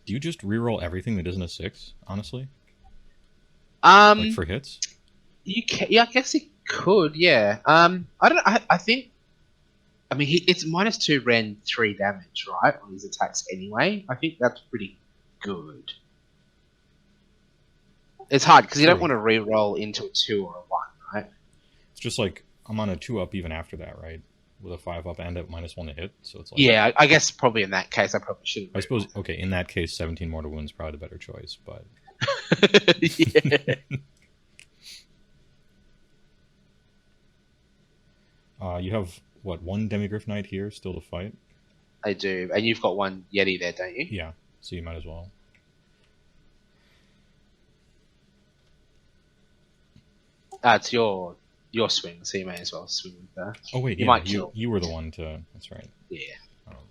do you just reroll everything that isn't a 6, honestly? Like for hits? You can, yeah, I guess he could, yeah. I don't. I think. I mean, it's -2 rend 3 damage, right, on his attacks anyway. I think that's pretty good. It's hard because you don't want to re-roll into a 2 or a 1, right? It's just like I'm on a 2 up even after that, right? With a 5 up and at -1 to hit, so it's like. Yeah, I guess probably in that case I probably should. I suppose okay, in that case, 17 mortal wounds probably the better choice, but. Yeah. You have what, 1 Demigryph Knight here still to fight? I do, and you've got 1 Yeti there, don't you? Yeah, so you might as well. It's your swing, so you may as well swing with that. Oh wait, you yeah, might kill. you were the one to. That's right. Yeah.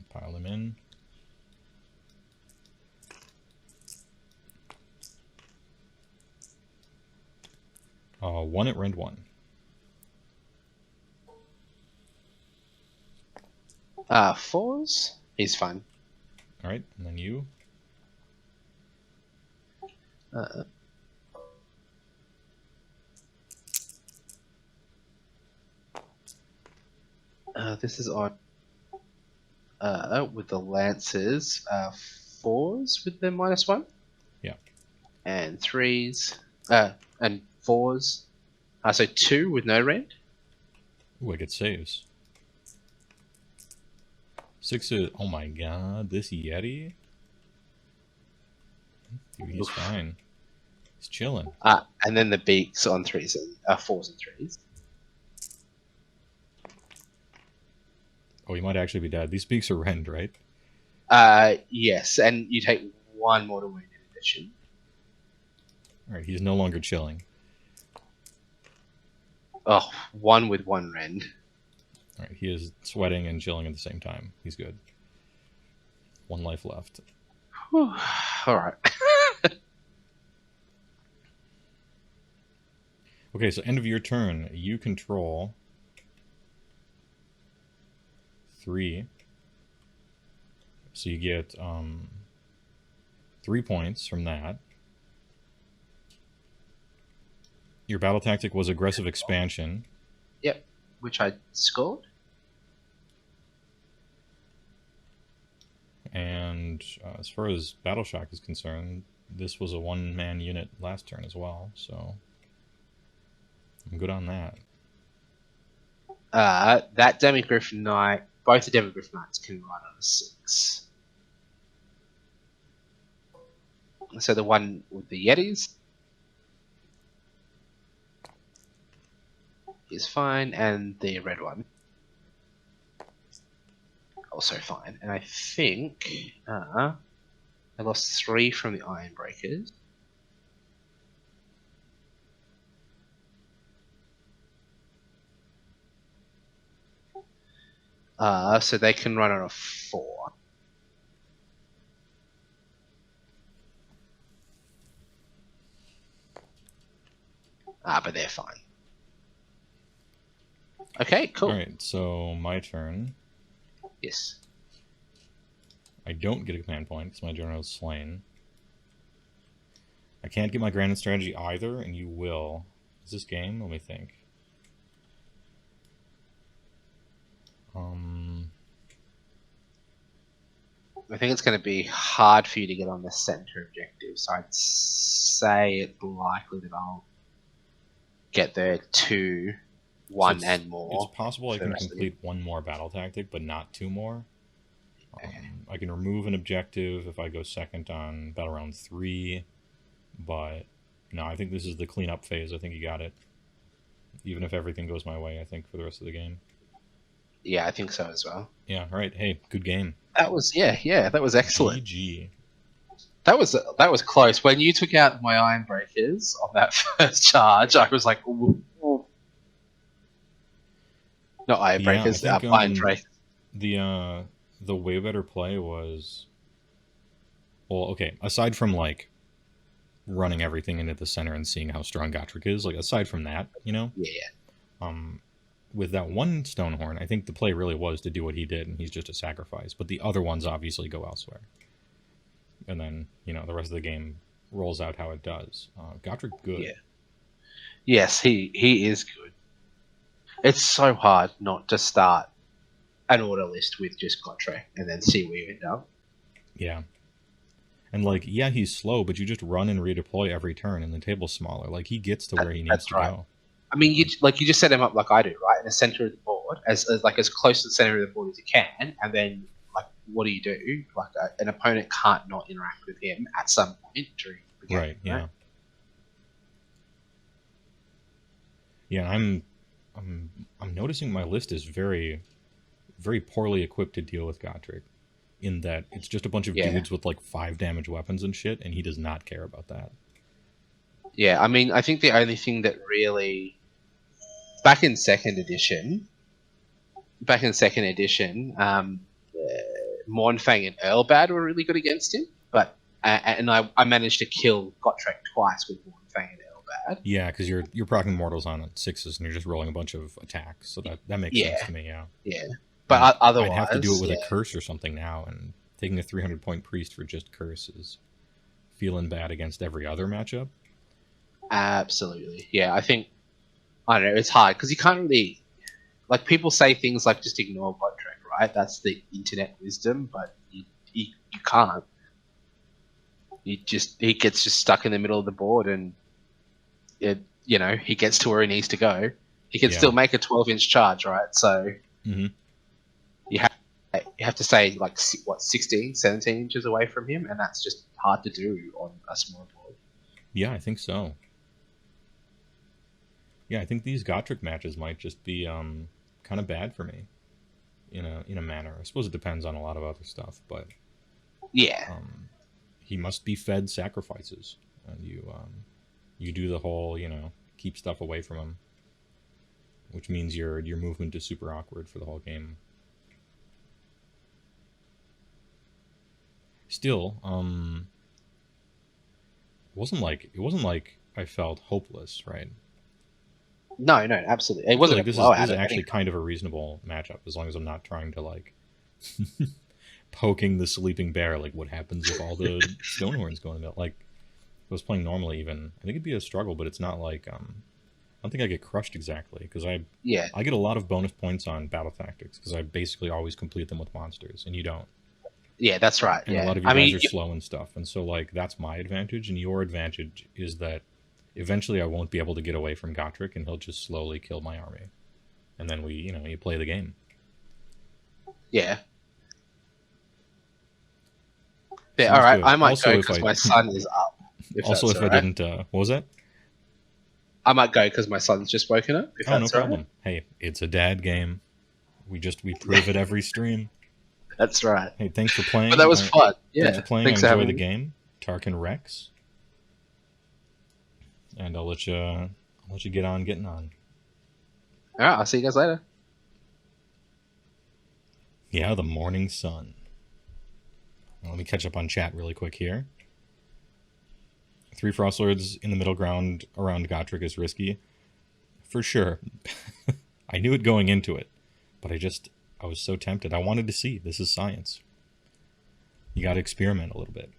Pile them in. One at rend 1. Fours. He's fine. All right, and then you. This is on. With the lances, 4s with the -1. Yeah. And 3s. And 4s. So 2 with no rend. Ooh, I get saves. 6 is. Oh my god, this Yeti. Dude, he's fine. He's chilling. And then the beaks on 3s and 4s and 3s. Oh, he might actually be dead. These beaks are rend, right? Yes, and you take 1 mortal wound in addition. Alright, he's no longer chilling. Oh, 1 with 1 rend. Alright, he is sweating and chilling at the same time. He's good. 1 life left. Alright. Okay, so end of your turn. You control 3. So you get 3 points from that. Your battle tactic was aggressive expansion. Yep, which I scored. And as far as Battle Shock is concerned, this was a 1-man unit last turn as well, so I'm good on that. That Demigryph Knight, both the Demigryph Knights can run on a 6. So the one with the Yetis is fine, and the red one also fine. And I think I lost 3 from the Iron Breakers. So they can run on a 4. But they're fine. Okay, cool. Alright, so my turn. Yes. I don't get a command point because my general is slain. I can't get my Granite strategy either, and you will. Is this game? Let me think. I think it's going to be hard for you to get on the center objective, so I'd say it's likely that I'll get there too. So one and it's more possible I for the can rest of the game. complete one more battle tactic, but not two more. Okay. I can remove an objective if I go second on battle round 3, but no, I think this is the cleanup phase. I think you got it. Even if everything goes my way, I think, for the rest of the game. Yeah, I think so as well. Yeah, right. Hey, good game. That was that was excellent. GG. That was close. When you took out my iron breakers on that first charge, I was like, ooh, ooh. Not iron Yeah, I breakers, think iron breakers. the way better play was, well, okay, aside from like running everything into the center and seeing how strong Gotrek is, like aside from that, Yeah, with that one Stonehorn, I think the play really was to do what he did, and he's just a sacrifice. But the other ones obviously go elsewhere, and then the rest of the game rolls out how it does. Gotrek, good. yeah. Yes, he is good. It's so hard not to start an order list with just Gotrek and then see where you end up. Yeah. And like, yeah, he's slow, but you just run and redeploy every turn, and the table's smaller. Like he gets to where he needs to go. I mean, you just set him up like I do, right, in the center of the board, as close to the center of the board as you can, and then like, what do? Like an opponent can't not interact with him at some point during the game. Right. Yeah. Yeah. I'm noticing my list is very, very poorly equipped to deal with Gotrek, in that it's just a bunch of dudes with like 5 damage weapons and shit, and he does not care about that. Yeah, I mean, I think the only thing that really back in second edition, Mornfang and Earlbad were really good against him, but and I managed to kill Gotrek twice with Mornfang and Earlbad. Yeah, because you're proccing mortals on 6s, and you're just rolling a bunch of attacks, so that makes sense to me. Yeah. Yeah. But otherwise, I'd have to do it with a curse or something now, and taking a 300-point priest for just curses, feeling bad against every other matchup. Absolutely, yeah. I think I don't know. It's hard because you can't really, like, people say things like just ignore Gotrek, right? That's the internet wisdom, but you can't. He gets just stuck in the middle of the board, and he gets to where he needs to go. He can still make a 12-inch charge, right? So. Mm-hmm. You have to stay like 16, 17 inches away from him, and that's just hard to do on a small board. Yeah, I think so. Yeah, I think these Gotrek matches might just be kind of bad for me, in a manner. I suppose it depends on a lot of other stuff, but yeah, he must be fed sacrifices, and you do the whole keep stuff away from him, which means your movement is super awkward for the whole game. Still, it wasn't like I felt hopeless, right? No, absolutely. It wasn't like this is actually kind of a reasonable matchup, as long as I'm not trying to like poking the sleeping bear. Like, what happens if all the Stonehorns go in the middle? Like, if I was playing normally, even I think it'd be a struggle, but it's not like I don't think I get crushed exactly, because I get a lot of bonus points on battle tactics because I basically always complete them with monsters, and you don't. Yeah, that's right. And a lot of you guys are slow and stuff, and so like that's my advantage, and your advantage is that eventually I won't be able to get away from Gotrek, and he'll just slowly kill my army, and then you play the game. Yeah. Yeah. All right. Good. I might also go because my sun is up. Also, if I didn't, what was that? I might go because my son's just woken up. If that's no problem. Right. Hey, it's a dad game. We prove it every stream. That's right. Hey, thanks for playing. But that was fun. Yeah. Thanks for playing. I enjoy the game. Tarkin Rex. And I'll let you get on getting on. All right, I'll see you guys later. Yeah, the morning sun. Well, let me catch up on chat really quick here. 3 Frost Lords in the middle ground around Gotrek is risky. For sure. I knew it going into it, but I was so tempted. I wanted to see. This is science. You got to experiment a little bit.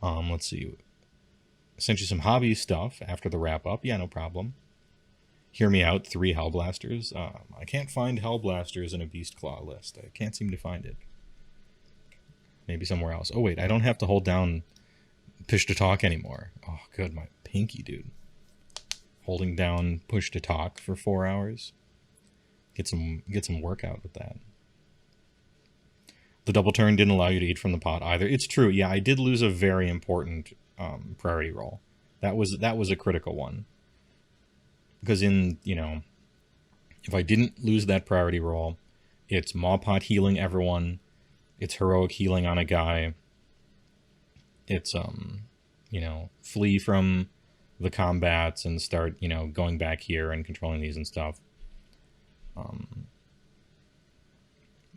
Let's see. I sent you some hobby stuff after the wrap up. Yeah, no problem. Hear me out. 3 Hellblasters. I can't find Hellblasters in a Beast Claw list. I can't seem to find it. Maybe somewhere else. Oh wait, I don't have to hold down push to talk anymore. Oh, good, my pinky, dude. holding down push to talk for 4 hours. Get some workout with that. The double turn didn't allow you to eat from the pot either. It's true. Yeah, I did lose a very important priority roll. That was a critical one. Because if I didn't lose that priority roll, it's Maw Pot healing everyone. It's heroic healing on a guy. It's flee from the combats and start going back here and controlling these and stuff.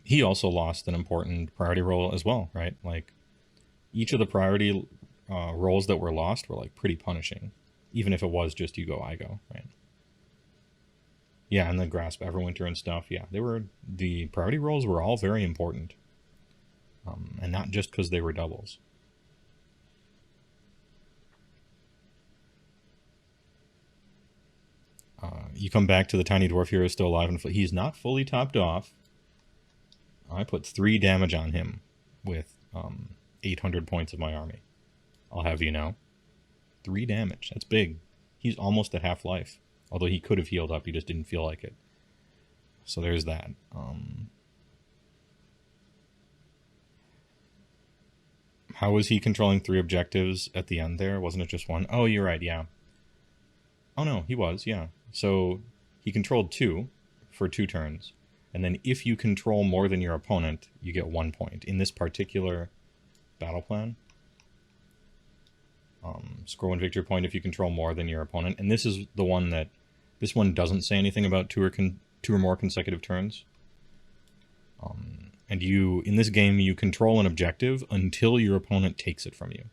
He also lost an important priority roll as well, right? Like each of the priority rolls that were lost were like pretty punishing, even if it was just you go I go, right? Yeah, and the grasp Everwinter and stuff. Yeah, the priority rolls were all very important, and not just because they were doubles. You come back to the tiny dwarf hero still alive, and he's not fully topped off. I put 3 damage on him with 800 points of my army. I'll have you know. 3 damage. That's big. He's almost at half life. Although he could have healed up, he just didn't feel like it. So there's that. How was he controlling 3 objectives at the end there? Wasn't it just 1? Oh, you're right, yeah. Oh no, he was, yeah. So he controlled 2 for 2 turns. And then if you control more than your opponent, you get 1 point. In this particular battle plan, score 1 victory point if you control more than your opponent. And this is the one that, this one doesn't say anything about 2 or more consecutive turns. And in this game, you control an objective until your opponent takes it from you.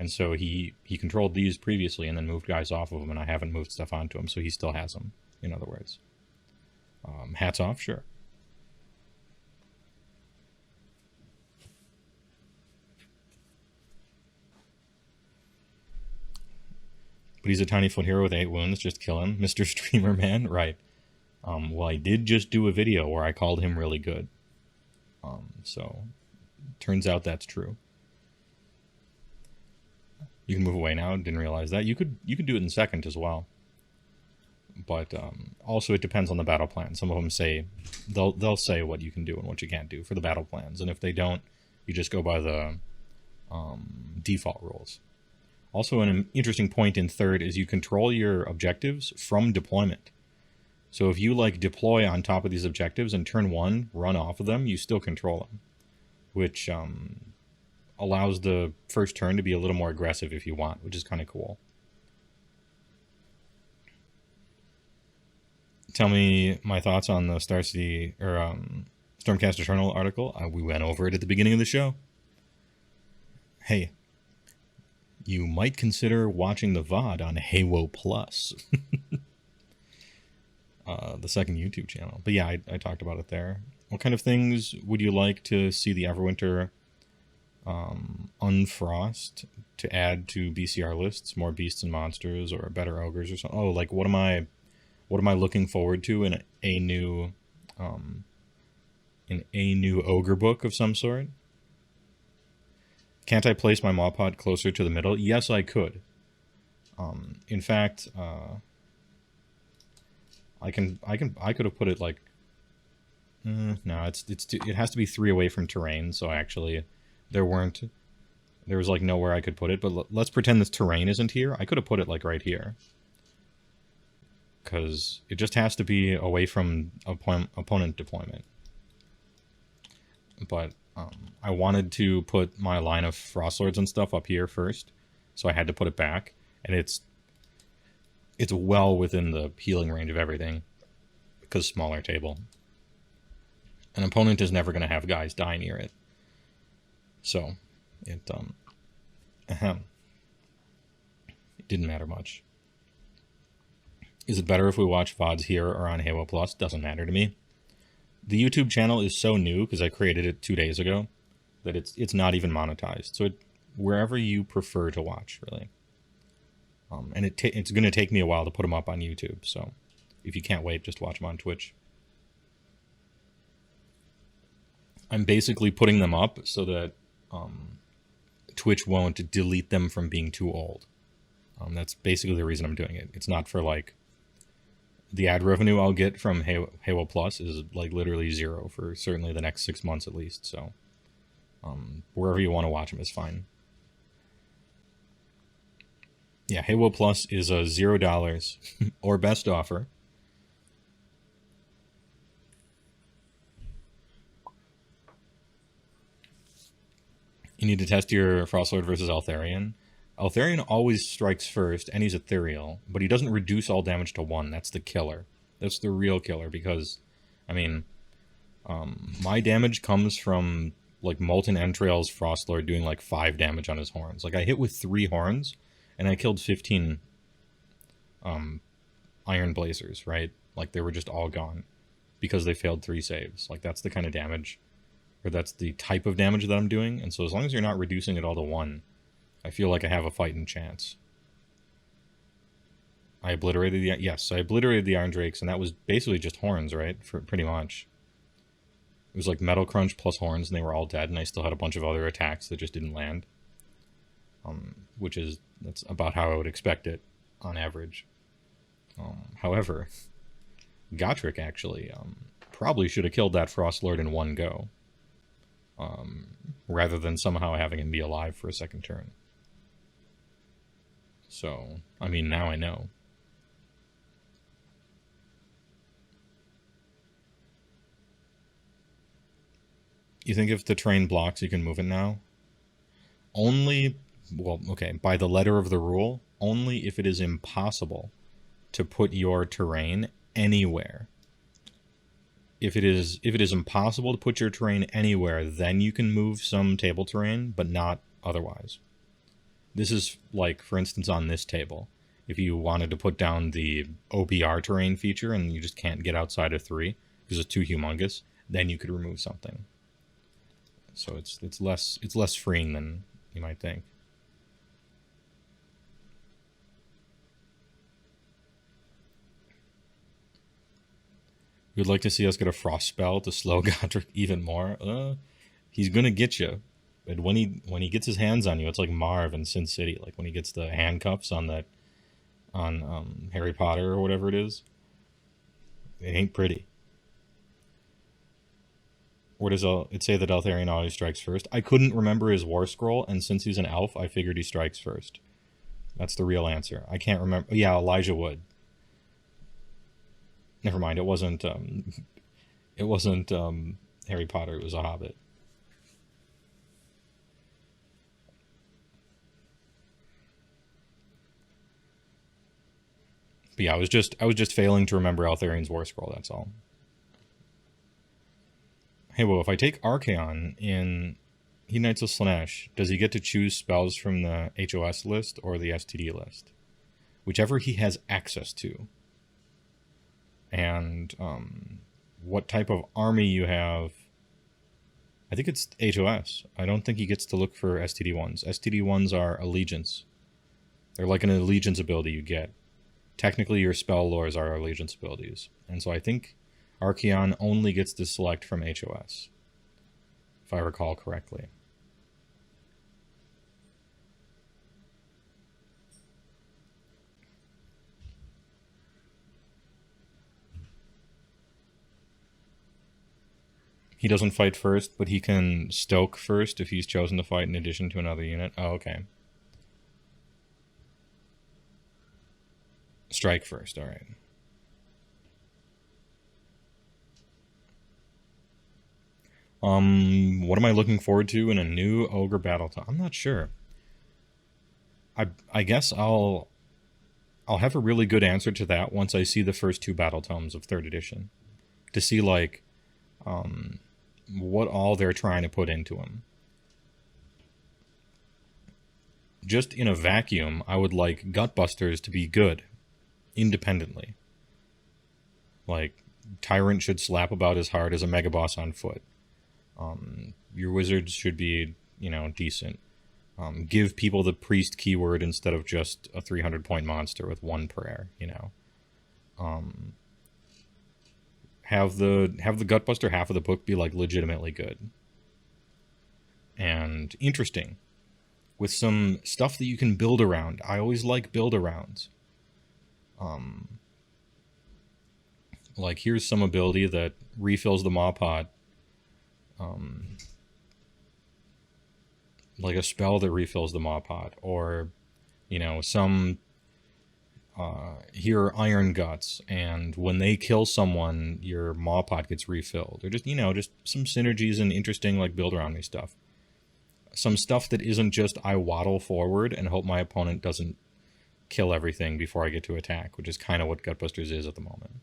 And so he controlled these previously and then moved guys off of them, and I haven't moved stuff onto him, so he still has them, in other words. Hats off, sure. But he's a tiny foot hero with 8 wounds, just kill him. Mr. Streamer Man, right. Well, I did just do a video where I called him really good. So, turns out that's true. You can move away now, didn't realize that. You could do it in second as well. But also it depends on the battle plan. Some of them say, they'll say what you can do and what you can't do for the battle plans. And if they don't, you just go by the default rules. Also, an interesting point in third is you control your objectives from deployment. So if you deploy on top of these objectives and turn 1, run off of them, you still control them. Which allows the first turn to be a little more aggressive if you want, which is kind of cool. Tell me my thoughts on the Star City or Stormcast Eternal article. We went over it at the beginning of the show. Hey, you might consider watching the VOD on HeyWoah Plus, the second YouTube channel. But yeah, I talked about it there. What kind of things would you like to see the Everwinter unfrost to add to BCR lists? More beasts and monsters, or better ogres, or something? Oh, what am I looking forward to in a new ogre book of some sort? Can't I place my Maw Pot closer to the middle? Yes, I could. In fact, I could have put it no, it has to be 3 away from terrain. So actually, there was nowhere I could put it. But let's pretend this terrain isn't here. I could have put it right here, because it just has to be away from opponent deployment. But I wanted to put my line of Frost Lords and stuff up here first, so I had to put it back, and it's well within the healing range of everything, because smaller table. An opponent is never going to have guys die near it, so it didn't matter much. Is it better if we watch VODs here or on HeyWoah Plus? Doesn't matter to me. The YouTube channel is so new, because I created it 2 days ago, that it's not even monetized. So wherever you prefer to watch, really. And it's going to take me a while to put them up on YouTube. So if you can't wait, just watch them on Twitch. I'm basically putting them up so that Twitch won't delete them from being too old. That's basically the reason I'm doing it. It's not for like the ad revenue I'll get from HeyWoah Plus is like literally zero for certainly the next 6 months at least. So wherever you want to watch them is fine. Yeah, HeyWoah Plus is a $0 or best offer. You need to test your Frostlord versus Altharion. Altharion always strikes first, and he's ethereal, but he doesn't reduce all damage to 1. That's the killer. That's the real killer, because, I mean, my damage comes from, like, Molten Entrails Frostlord doing, like, 5 damage on his horns. Like, I hit with 3 horns, and I killed 15 Iron Blazers, right? Like, they were just all gone because they failed 3 saves. Like, that's the kind of damage, or that's the type of damage that I'm doing, and so as long as you're not reducing it all to 1, I feel like I have a fighting chance. I obliterated the... Yes, I obliterated the Iron Drakes, and that was basically just horns, right? For pretty much. It was like Metal Crunch plus horns, and they were all dead, and I still had a bunch of other attacks that just didn't land. That's about how I would expect it, on average. However, Gotrek actually probably should have killed that Frostlord in one go. Rather than somehow having him be alive for a second turn. So, I mean, now I know. You think if the terrain blocks, you can move it now? Only, well, okay, by the letter of the rule, only if it is impossible to put your terrain anywhere. If it is impossible to put your terrain anywhere, then you can move some table terrain, but not otherwise. This is like, for instance, on this table. If you wanted to put down the OBR terrain feature and you just can't get outside of 3 because it's too humongous, then you could remove something. So it's less freeing than you might think. You'd like to see us get a frost spell to slow Godric even more? He's gonna get you. And when he gets his hands on you, it's like Marv in Sin City, like when he gets the handcuffs on Harry Potter or whatever it is. It ain't pretty. Or does it say that Altharion always strikes first? I couldn't remember his war scroll, and since he's an elf, I figured he strikes first. That's the real answer. I can't remember. Yeah, Elijah would. Never mind. It wasn't. It wasn't Harry Potter. It was a Hobbit. But yeah, I was just failing to remember Altharion's war scroll. That's all. Hey, well, if I take Archaon in He Knights of Slaanesh, does he get to choose spells from the HOS list or the STD list? Whichever he has access to. And what type of army you have. I think it's HOS. I don't think he gets to look for STD ones. STD ones are allegiance. They're like an allegiance ability you get. Technically, your spell lores are allegiance abilities. And so I think Archaon only gets to select from HOS, if I recall correctly. He doesn't fight first, but he can stoke first if he's chosen to fight in addition to another unit. Oh, okay. Strike first, alright. What am I looking forward to in a new Ogre battle tome? I'm not sure. I guess I'll have a really good answer to that once I see the first 2 battle tomes of 3rd edition. To see, like, what all they're trying to put into him. Just in a vacuum, I would like Gutbusters to be good, independently. Like, Tyrant should slap about as hard as a Mega Boss on foot. Your wizards should be, decent. Give people the priest keyword instead of just a 300-point monster with 1 prayer, Have the Gutbuster half of the book be like legitimately good and interesting. with some stuff that you can build around. I always like build arounds. Like here's some ability that refills the Maw Pod. Like a spell that refills the Maw Pod, or you know, some here are Iron Guts, and when they kill someone, your Maw Pod gets refilled. Or just, you know, just some synergies and interesting like build around me stuff. Some stuff that isn't just I waddle forward and hope my opponent doesn't kill everything before I get to attack, which is kind of what Gutbusters is at the moment.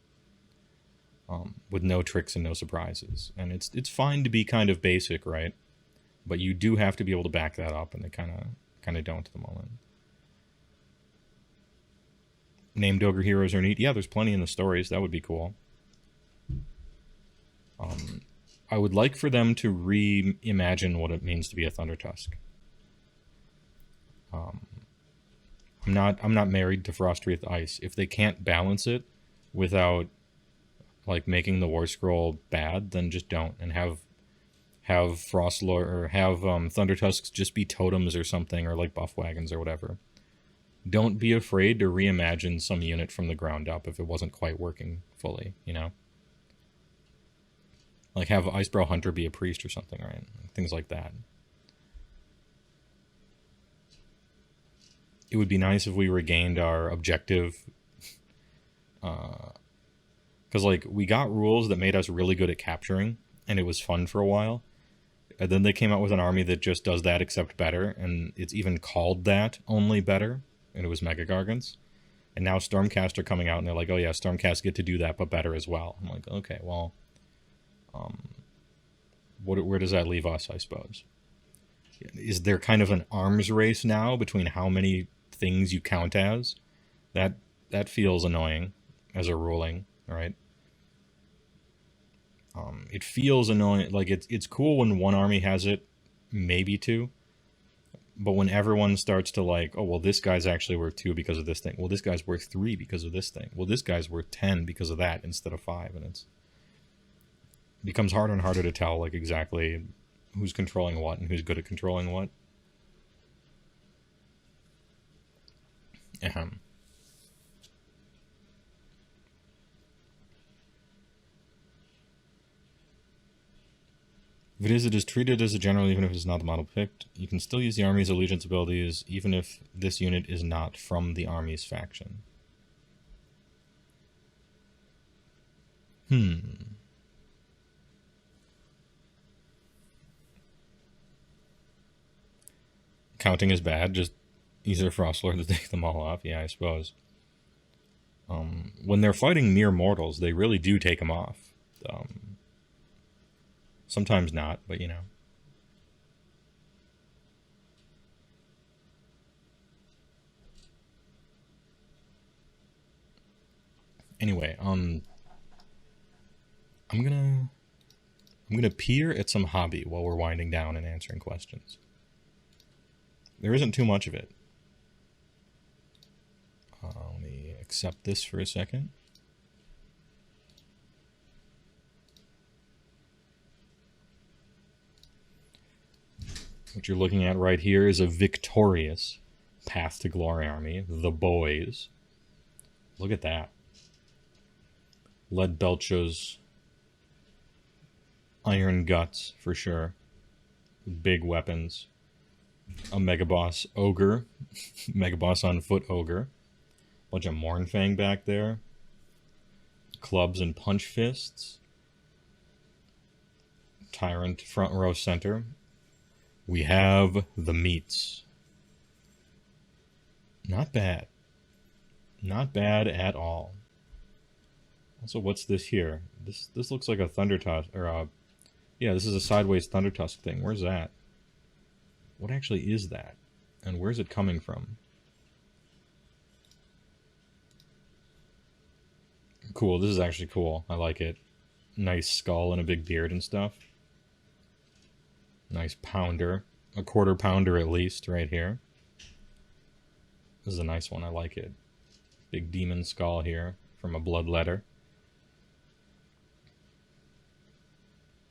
With no tricks and no surprises. And it's fine to be kind of basic, right? But you do have to be able to back that up, and they kind of don't at the moment. Named Ogre heroes are neat. Yeah, there's plenty in the stories. That would be cool. I would like for them to reimagine what it means to be a Thundertusk. I'm not married to Frostwreath Ice. If they can't balance it without like making the War Scroll bad, then just don't, and have Frostlord or have Thundertusks just be totems or something, or like buff wagons or whatever. Don't be afraid to reimagine some unit from the ground up if it wasn't quite working fully, you know? Like have Icebrow Hunter be a priest or something, right? Things like that. It would be nice if we regained our objective. Because, like, we got rules that made us really good at capturing, and it was fun for a while. And then they came out with an army that just does that except better, and it's even called that, only better, and it was Mega Gargants. And now Stormcast are coming out, and they're like, oh yeah, Stormcast get to do that, but better as well. I'm like, okay, well, where does that leave us, I suppose? Is there kind of an arms race now between how many things you count as? That feels annoying as a ruling, right? It feels annoying. Like it's cool when one army has it, maybe two, but when everyone starts to like, oh well, this guy's actually worth 2 because of this thing. Well, this guy's worth 3 because of this thing. Well, this guy's worth 10 because of that instead of 5, and it becomes harder and harder to tell like exactly who's controlling what and who's good at controlling what. If it is treated as a general, even if it's not the model picked, you can still use the army's allegiance abilities, even if this unit is not from the army's faction. Counting is bad, just either Frostlord to take them all off, yeah, I suppose. When they're fighting mere mortals, they really do take them off. Sometimes not, but you know. Anyway, I'm gonna peer at some hobby while we're winding down and answering questions. There isn't too much of it. Let me accept this for a second. What you're looking at right here is a victorious Path to Glory army, the boys. Look at that. Lead Belchos, Iron Guts for sure. Big weapons. A Mega Boss Ogre. Mega Boss on foot Ogre. Bunch of Mournfang back there. Clubs and Punch Fists. Tyrant front row center. We have the meats. Not bad. Not bad at all. Also, what's this here? This looks like a Thundertusk, or yeah, this is a sideways Thundertusk thing. Where's that? What actually is that? And where's it coming from? Cool, this is actually cool. I like it. Nice skull and a big beard and stuff. Nice pounder. A quarter pounder at least, right here. This is a nice one, I like it. Big demon skull here from a bloodletter.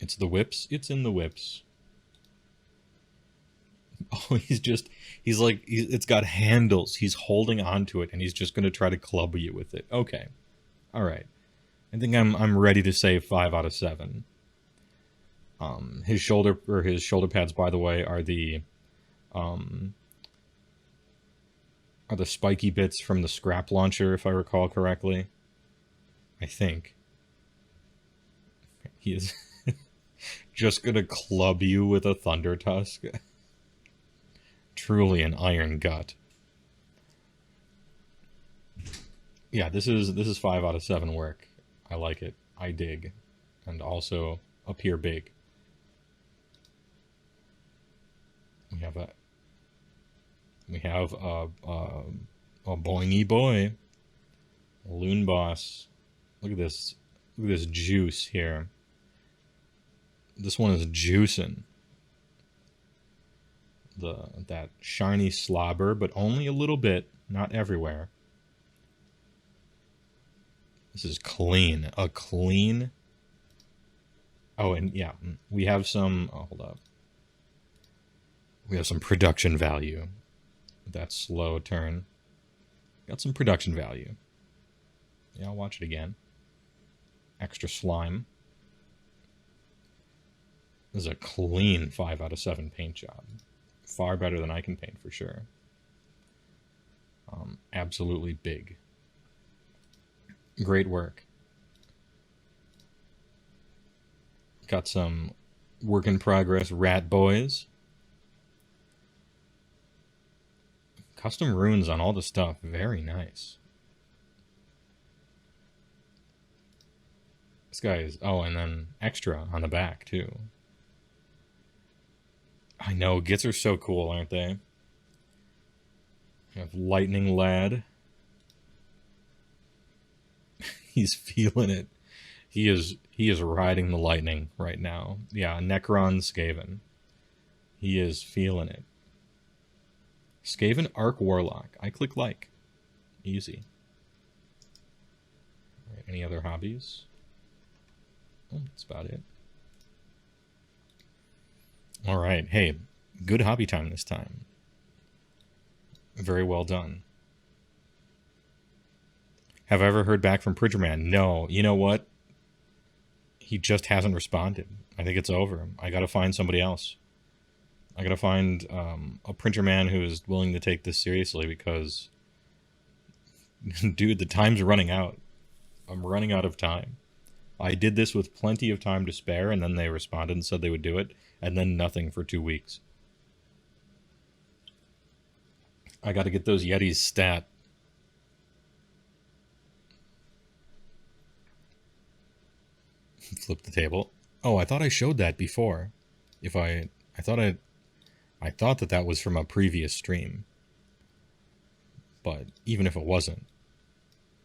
It's the whips. It's in the whips. Oh, it's got handles. He's holding onto it, and he's just going to try to club you with it. Okay. All right. I think I'm ready to say 5 out of 7. His shoulder pads, by the way, are the spiky bits from the scrap launcher, if I recall correctly. I think. He is just gonna club you with a thunder tusk. Truly an iron gut. Yeah, this is 5 out of 7 work. I like it. I dig. And also appear big. We have a boingy boy. A loon boss. Look at this. Look at this juice here. This one is juicing. That shiny slobber, but only a little bit, not everywhere. This is clean. A clean. Oh, and yeah, we have some. Oh, hold up. We have some production value. That slow turn. Got some production value. Yeah, I'll watch it again. Extra slime. This is a clean 5 out of 7 paint job. Far better than I can paint, for sure. Absolutely big. Great work. Got some work in progress rat boys. Custom runes on all the stuff. Very nice. This guy is... Oh, and then extra on the back, too. I know, gits are so cool, aren't they? We have Lightning Lad. He's feeling it. He is riding the lightning right now. Yeah, Necron Skaven. He is feeling it. Skaven Arc Warlock. I click like. Easy. All right, any other hobbies? Oh, that's about it. All right. Hey, good hobby time this time. Very well done. Have I ever heard back from Pridgerman? No. You know what? He just hasn't responded. I think it's over. I gotta find somebody else. I gotta find a Printerman who is willing to take this seriously, because dude, the time's running out. I'm running out of time. I did this with plenty of time to spare, and then they responded and said they would do it, and then nothing for 2 weeks. I gotta get those Yetis stat. Flip the table. Oh, I thought I showed that before. I thought that was from a previous stream. But even if it wasn't,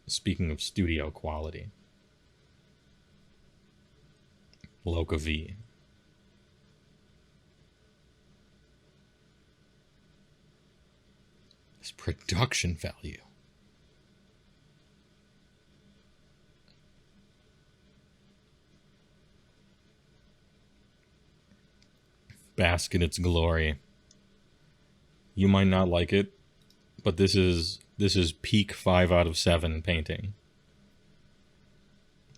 speaking of studio quality, Loca V. This production value. Bask in its glory. You might not like it, but this is peak 5 out of 7 painting.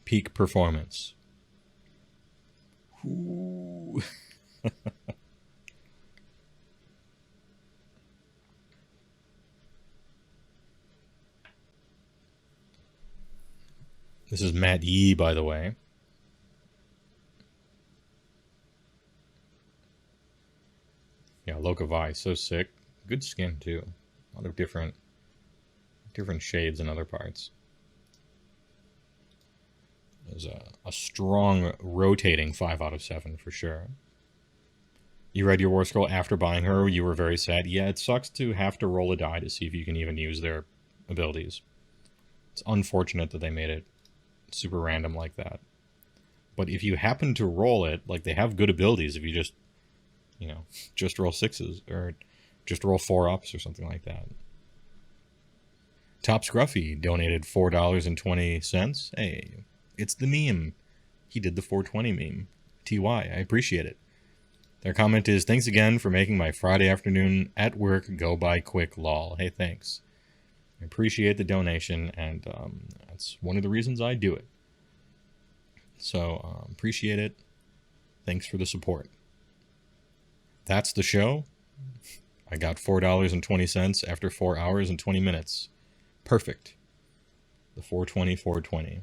Peak performance. Ooh. This is Matt Yee, by the way. Yeah, Locavi, so sick. Good skin too. A lot of different shades in other parts. There's a strong rotating 5 out of 7 for sure. You read your War Scroll after buying her. You were very sad. Yeah, it sucks to have to roll a die to see if you can even use their abilities. It's unfortunate that they made it super random like that. But if you happen to roll it, like, they have good abilities if you just, just roll 6s or just roll 4-ups or something like that. Top Scruffy donated $4.20. Hey, it's the meme. He did the 420 meme. TY, I appreciate it. Their comment is, thanks again for making my Friday afternoon at work go by quick, lol. Hey, thanks. I appreciate the donation, and that's one of the reasons I do it. So, appreciate it. Thanks for the support. That's the show. I got $4.20 after 4 hours and 20 minutes. Perfect. The 420.